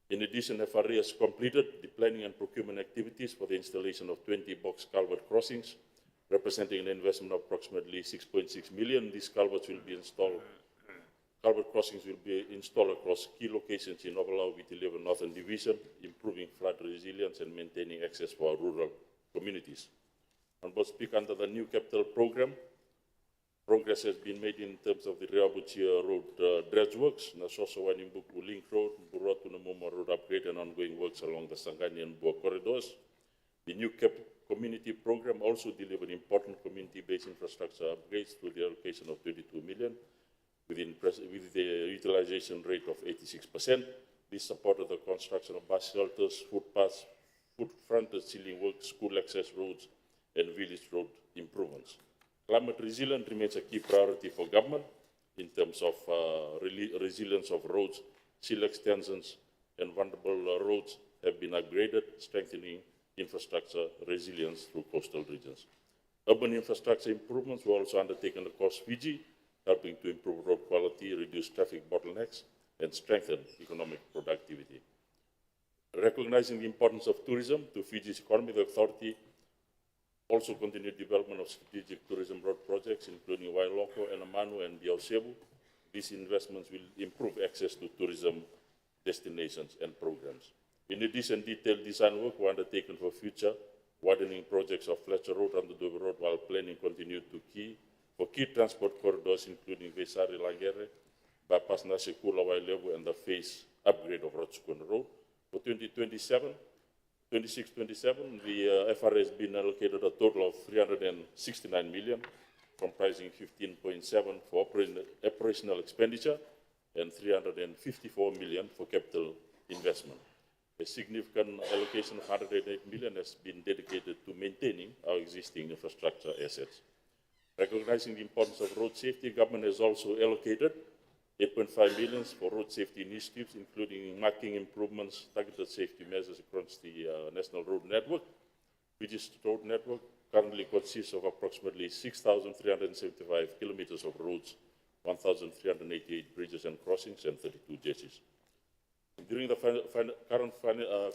In addition, FRA has completed the planning and procurement activities for the installation of 20 box culvert crossings, representing an investment of approximately 6.6 million. These culverts will be installed. Culvert crossings will be installed across key locations in Ovalau, Viti Levu, Northern Division, improving flood resilience and maintaining access for our rural communities. Honourable Speaker, under the new capital program, progress has been made in terms of the Reabuchia Road dredge works, Nasoso Wanimbuku Link Road, Burua to Namuma Road upgrade, and ongoing works along the Sangani and Bua corridors. The new community program also delivered important community-based infrastructure upgrades through the allocation of 22 million, with the utilization rate of 86%. This supported the construction of bus shelters, footpaths, foot frontage ceiling works, school access roads, and village road improvements. Climate resilience remains a key priority for government in terms of resilience of roads. Seal extensions and vulnerable roads have been upgraded, strengthening infrastructure resilience through coastal regions. Urban infrastructure improvements were also undertaken across Fiji, helping to improve road quality, reduce traffic bottlenecks, and strengthen economic productivity. Recognizing the importance of tourism to Fiji's economy, the authority also continued development of strategic tourism road projects, including Wailoko, Enamanu, and Biausebu. These investments will improve access to tourism destinations and programs. In addition, detailed design work were undertaken for future widening projects of Fletcher Road and the Dover Road, while planning continued for key transport corridors, including Vesari Langere, bypass Nasekula Wailevu, and the phase upgrade of Rotskun Road. For 26-27, the FRA has been allocated a total of 369 million, comprising 15.7 for operational expenditure and 354 million for capital investment. A significant allocation of 108 million has been dedicated to maintaining our existing infrastructure assets. Recognizing the importance of road safety, government has also allocated 8.5 million for road safety initiatives, including marking improvements, targeted safety measures across the national road network. British road network currently consists of approximately 6,375 kilometers of roads, 1,388 bridges and crossings, and 32 jetties. During the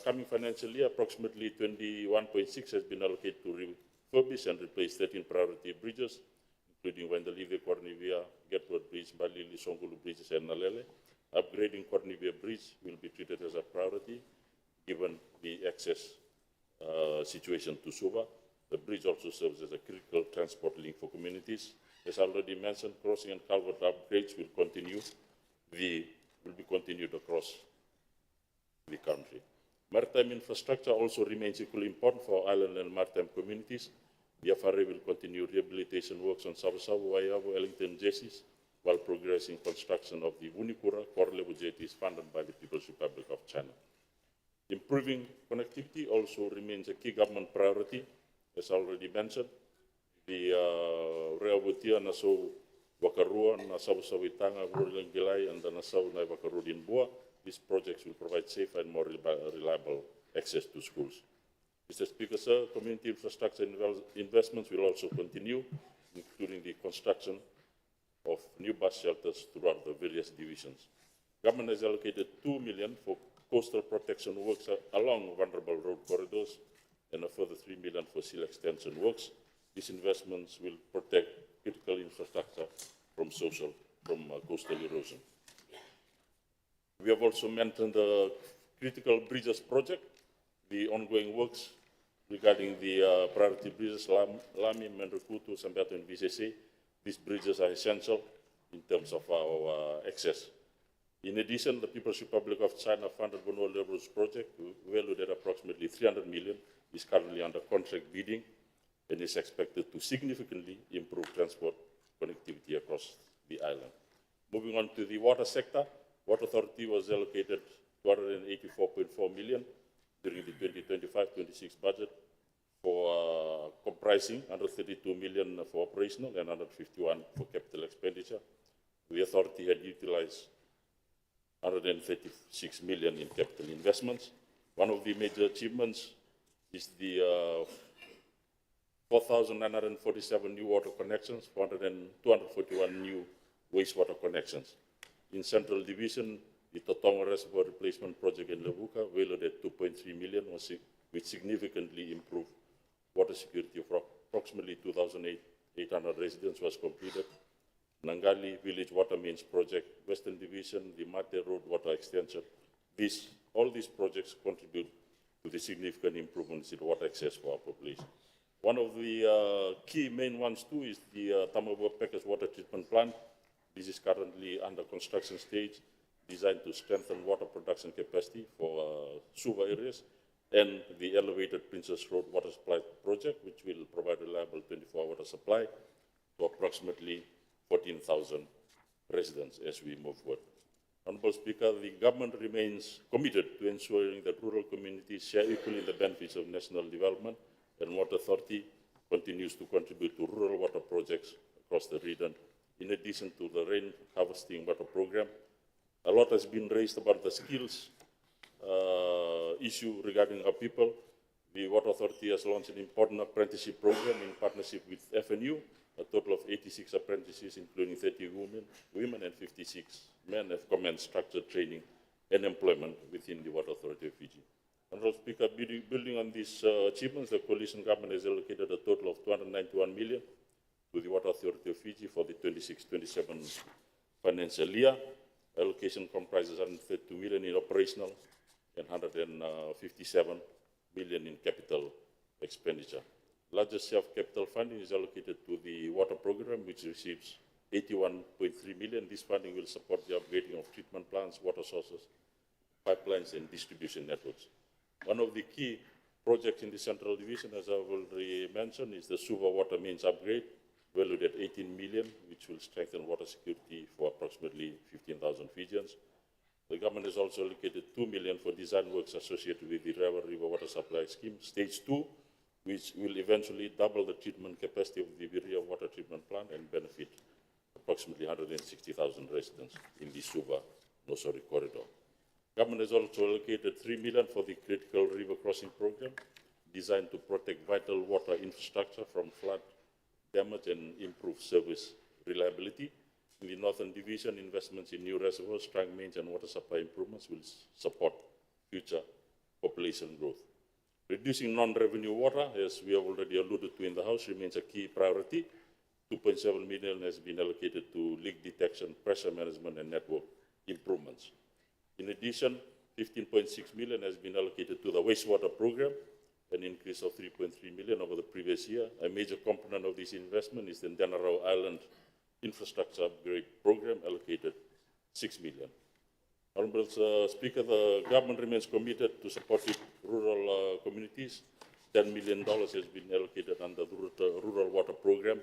coming financial year, approximately 21.6 has been allocated to refurbish and replace 13 priority bridges, including Wendelive, Cornivia, Getwood Bridge, Balili, Songulu Bridges, and Nalele. Upgrading Cornivia Bridge will be treated as a priority, given the access situation to Suva. The bridge also serves as a critical transport link for communities. As already mentioned, crossing and culvert upgrades will be continued across the country. Maritime infrastructure also remains equally important for island and maritime communities. The FRA will continue rehabilitation works on Savu-Savu, Waiavu, Ellington jetties, while progressing construction of the Wunikura, Korlevu jetties funded by the People's Republic of China. Improving connectivity also remains a key government priority. As already mentioned, the Reavutia, Nassau, Wakarua, Nassau Savitanga, Gilai, and the Nassau Nai in Bua. These projects will provide safer and more reliable access to schools. Mr. Speaker, sir, community infrastructure investments will also continue, including the construction of new bus shelters throughout the various divisions. Government has allocated 2 million for coastal protection works along vulnerable road corridors and a further 3 million for seal extension works. These investments will protect critical infrastructure from coastal erosion. We have also mentioned the critical bridges project, the ongoing works regarding the priority bridges, Lami, Mendrokutu, Sambeto, and VCC. These bridges are essential in terms of our access. In addition, the People's Republic of China funded Bonua Railroads project, valued at approximately 300 million, is currently under contract bidding and is expected to significantly improve transport connectivity across the island. Moving on to the water sector, Water Authority was allocated 284.4 million during the 2025-26 budget, for comprising 132 million for operational and 151 for capital expenditure. The authority had utilized 136 million in capital investments. One of the major achievements is the 4,947 new water connections, 241 new wastewater connections. In Central Division, the Totonga Reservoir Replacement Project in Levuka, valued at 2.3 million, which significantly improved water security for approximately 2,800 residents, was completed. Nangali Village Water Mains Project, Western Division, the Mate Road Water Extension. All these projects contribute to the significant improvements in water access for our population. One of the key main ones too is the Tamabua Package Water Treatment Plant. This is currently under construction stage, designed to strengthen water production capacity for Suva areas, and the elevated Princess Road Water Supply Project, which will provide reliable 24-hour water supply to approximately 14,000 residents as we move forward. Honorable Speaker, the government remains committed to ensuring that rural communities share equally the benefits of national development, and Water Authority continues to contribute to rural water projects across the region. In addition to the rain harvesting water program, a lot has been raised about the skills issue regarding our people. The Water Authority has launched an important apprenticeship program in partnership with FNU. A total of 86 apprentices, including 30 women and 56 men, have commenced structured training and employment within the Water Authority of Fiji. Honorable Speaker, building on these achievements, the coalition government has allocated a total of 291 million to the Water Authority of Fiji for the 26-27 financial year. Allocation comprises 132 million in operational and 157 million in capital expenditure. Largest share of capital funding is allocated to the water program, which receives 81.3 million. This funding will support the upgrading of treatment plants, water sources, pipelines, and distribution networks. One of the key projects in the Central Division, as I've already mentioned, is the Suva water mains upgrade, valued at 18 million, which will strengthen water security for approximately 15,000 Fijians. The government has also allocated 2 million for design works associated with the Rawa River Water Supply Scheme, Stage 2, which will eventually double the treatment capacity of the Viria Water Treatment Plant and benefit approximately 160,000 residents in the Suva Nosori corridor. Government has also allocated 3 million for the critical river crossing program, designed to protect vital water infrastructure from flood damage and improve service reliability. In the Northern Division, investments in new reservoirs, trunk mains, and water supply improvements will support future population growth. Reducing non-revenue water, as we have already alluded to in the House, remains a key priority. 2.7 million has been allocated to leak detection, pressure management, and network improvements. In addition, 15.6 million has been allocated to the wastewater program, an increase of 3.3 million over the previous year. A major component of this investment is the Denarau Island Infrastructure Upgrade Program, allocated 6 million. Honorable Speaker, the government remains committed to supporting rural communities. $10 million has been allocated under the Rural Water Program,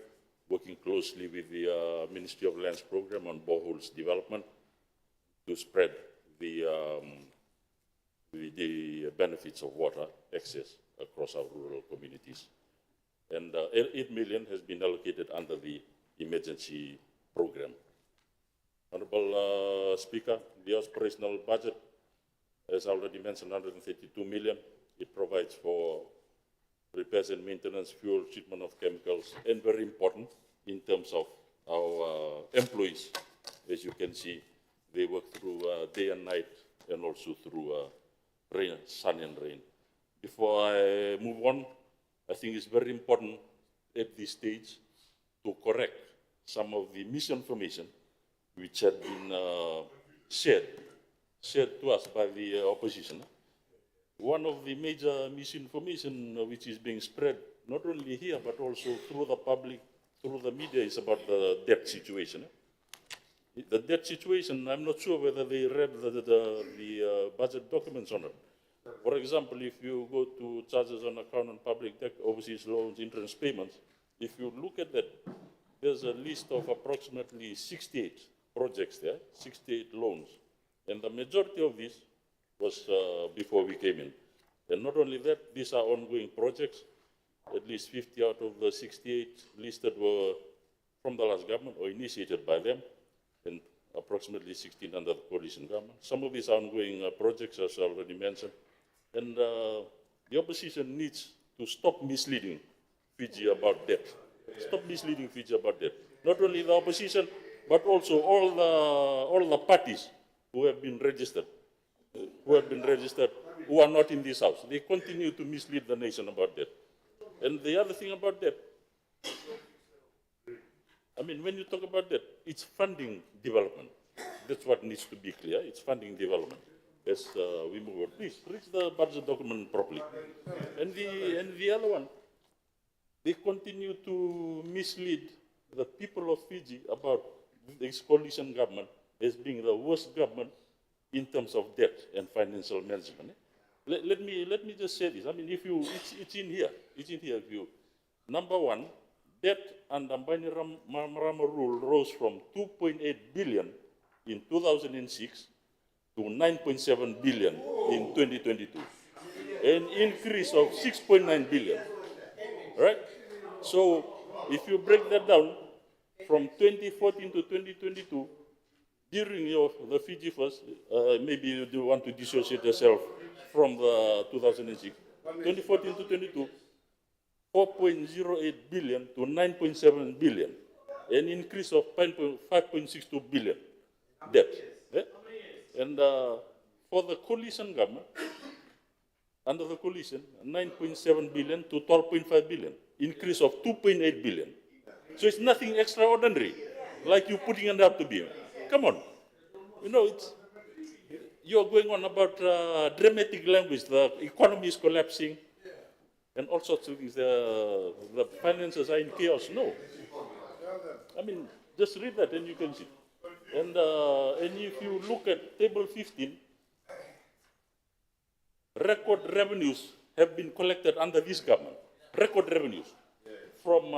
working closely with the Ministry of Lands Program on boreholes development to spread the benefits of water access across our rural communities. And 8 million has been allocated under the emergency program. Honorable Speaker, the operational budget, as already mentioned, 132 million. It provides for repairs and maintenance, fuel, treatment of chemicals, and very important in terms of our employees. As you can see, they work through day and night and also through rain, sun and rain. Before I move on, I think it's very important at this stage to correct some of the misinformation which had been shared to us by the opposition. One of the major misinformation which is being spread, not only here, but also through the public, through the media, is about the debt situation. The debt situation, I'm not sure whether they read the budget documents on it. For example, if you go to charges on account and public debt, overseas loans, interest payments, if you look at that, there's a list of approximately 68 projects there, 68 loans. And the majority of this was before we came in. And not only that, these are ongoing projects. At least 50 out of the 68 listed were from the last government or initiated by them, and approximately 16 under the coalition government. Some of these ongoing projects, as already mentioned. And the opposition needs to stop misleading Fiji about debt. Stop misleading Fiji about debt. Not only the opposition, but also all the parties who have been registered, who are not in this house. They continue to mislead the nation about that. And the other thing about that, I mean, when you talk about that, it's funding development. That's what needs to be clear. It's funding development. As we move on, please read the budget document properly. And the other one, they continue to mislead the people of Fiji about this coalition government as being the worst government in terms of debt and financial management. Let me just say this. I mean, it's in here. If you, number one, debt under Bainimarama rule rose from 2.8 billion in 2006 to 9.7 billion in 2022, an increase of 6.9 billion. Right? So, if you break that down from 2014 to 2022, during the Fiji First, maybe you do want to dissociate yourself from the 2006, 2014 to 22, 4.08 billion to 9.7 billion, an increase of 5.62 billion debt. Yeah? And for the coalition government, under the coalition, 9.7 billion to 12.5 billion, increase of 2.8 billion. So it's nothing extraordinary, like you putting it up to be. Come on. You know, you're going on about dramatic language, the economy is collapsing, and all sorts of things. The finances are in chaos. No. I mean, just read that and you can see. And if you look at table 15, record revenues have been collected under this government. Record revenues from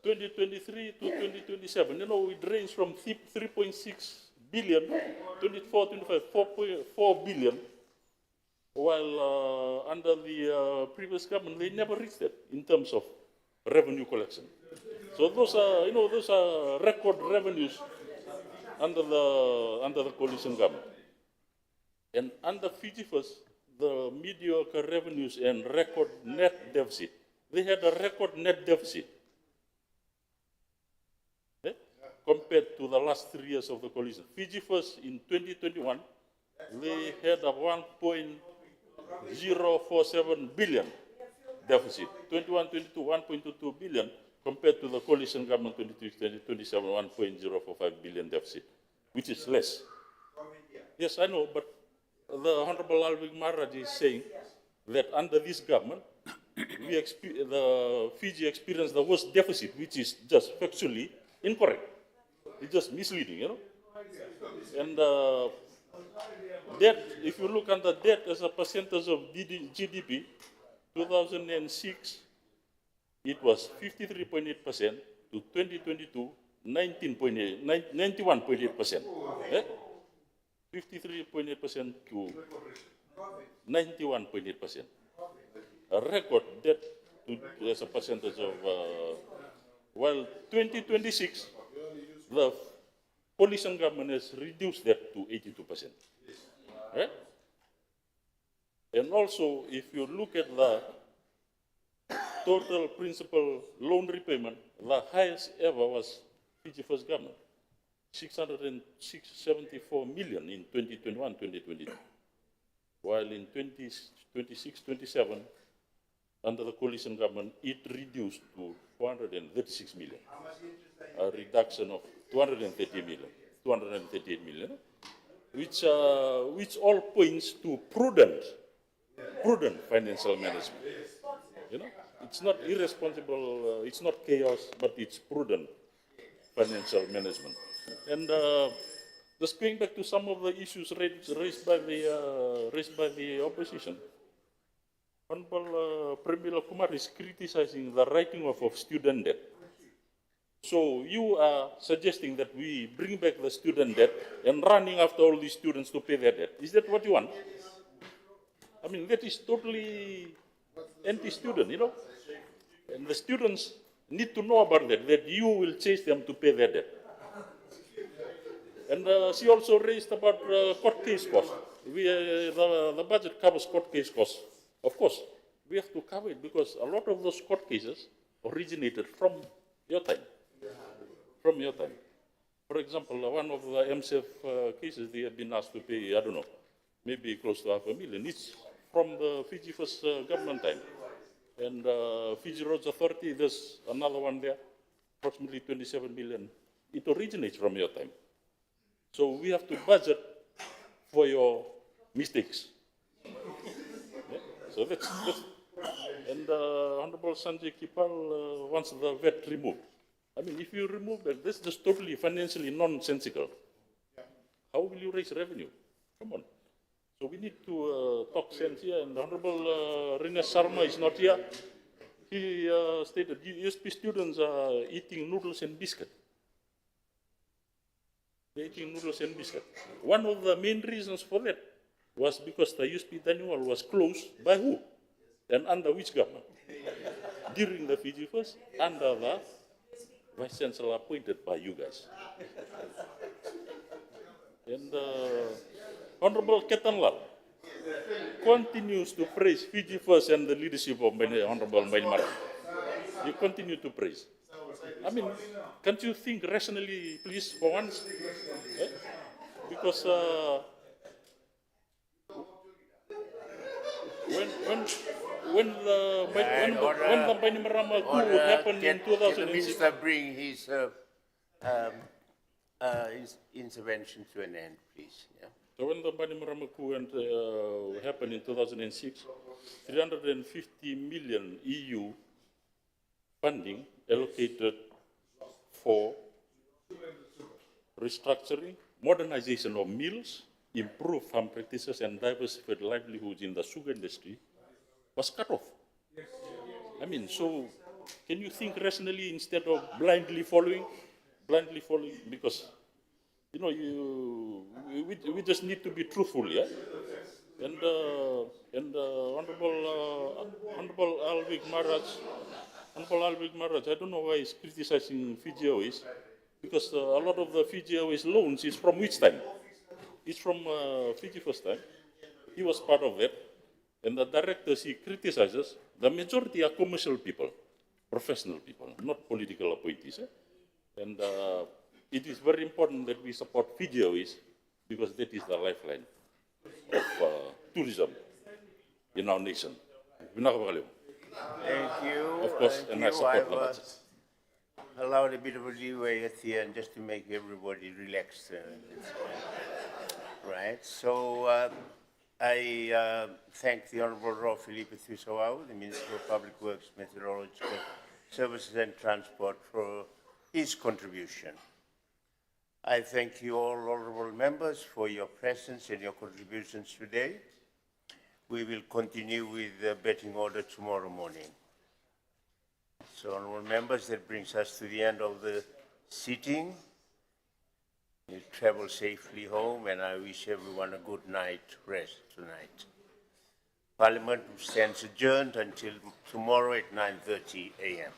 2023 to 2027. You know, it ranged from 3.6 billion, 24, 25, 4.4 billion, while under the previous government, they never reached that in terms of revenue collection. So those are, you know, those are record revenues under the coalition government. And under Fiji First, the mediocre revenues and record net deficit. They had a record net deficit compared to the last 3 years of the coalition. Fiji First in 2021, they had a 1.047 billion deficit. 21-22, 1.22 billion compared to the coalition government 23-27, 1.045 billion deficit, which is less. Yes, I know, but the Honorable Alvin Maharaj is saying that under this government, the Fiji experienced the worst deficit, which is just factually incorrect. It's just misleading, you know. And debt, if you look at the debt as a percentage of GDP, 2006, it was 53.8% to 2022, 91.8%. 53.8% to 91.8%. A record debt as a percentage of, while 2026, the coalition government has reduced that to 82%. Right? And also, if you look at the total principal loan repayment, the highest ever was Fiji First government. 674 million in 2021-2022, while in 2026-27, under the coalition government, it reduced to 436 million, a reduction of 238 million, which all points to prudent financial management. You know, it's not irresponsible, it's not chaos, but it's prudent financial management. And just going back to some of the issues raised by the opposition, Honorable Premila Kumar is criticizing the writing off of student debt. So you are suggesting that we bring back the student debt and running after all these students to pay their debt. Is that what you want? I mean, that is totally anti-student, you know. And the students need to know about that you will chase them to pay their debt. And she also raised about court case costs. The budget covers court case costs. Of course, we have to cover it because a lot of those court cases originated from your time. From your time. For example, one of the MSF cases, they have been asked to pay, I don't know, maybe close to $500,000. It's from the Fiji First government time. And Fiji Roads Authority, there's another one there, approximately 27 million. It originates from your time. So we have to budget for your mistakes. Yeah? So that's and Honorable Sanjay Kipal wants the VAT removed. I mean, if you remove that, this is just totally financially nonsensical. How will you raise revenue? Come on. So we need to talk sense here, and Honorable Rinesh Sharma is not here. He stated USP students are eating noodles and biscuit. They're eating noodles and biscuit. One of the main reasons for that was because the USP dining hall was closed by who? And under which government? During the Fiji First, under the Vice Chancellor appointed by you guys. And Honorable Ketan Lal continues to praise Fiji First and the leadership of Honorable Main Maharaj. You continue to praise. I mean, can't you think rationally, please, for once? Eh? Because when the Bainimarama coup happened in 2006, Can the minister bring his intervention to an end, please. Yeah. So when the Bani Muramaku happened in 2006, 350 million EU funding allocated for restructuring, modernization of mills, improved farm practices and diversified livelihoods in the sugar industry was cut off. I mean, so can you think rationally instead of blindly following? Because, you know, we just need to be truthful, yeah? And Honorable Alvik Maharaj, I don't know why he's criticizing Fiji Airways, because a lot of the Fiji Airways loans is from which time? It's from Fiji First Time. He was part of it. And the directors he criticizes, the majority are commercial people, professional people, not political appointees. And it is very important that we support Fiji Airways because that is the lifeline of tourism in our nation. Thank you. Of course, Thank and you. I support I've the budget. allowed a bit of a leeway at the end just to make everybody relaxed. Right. So I thank the Honourable Raw Felipe Thuisawau, the Minister of Public Works, Meteorological Services and Transport, for his contribution. I thank you all, honourable members, for your presence and your contributions today. We will continue with the betting order tomorrow morning. So, honourable members, that brings us to the end of the sitting. You travel safely home, and I wish everyone a good night rest tonight. Parliament stands adjourned until tomorrow at 9:30 a.m.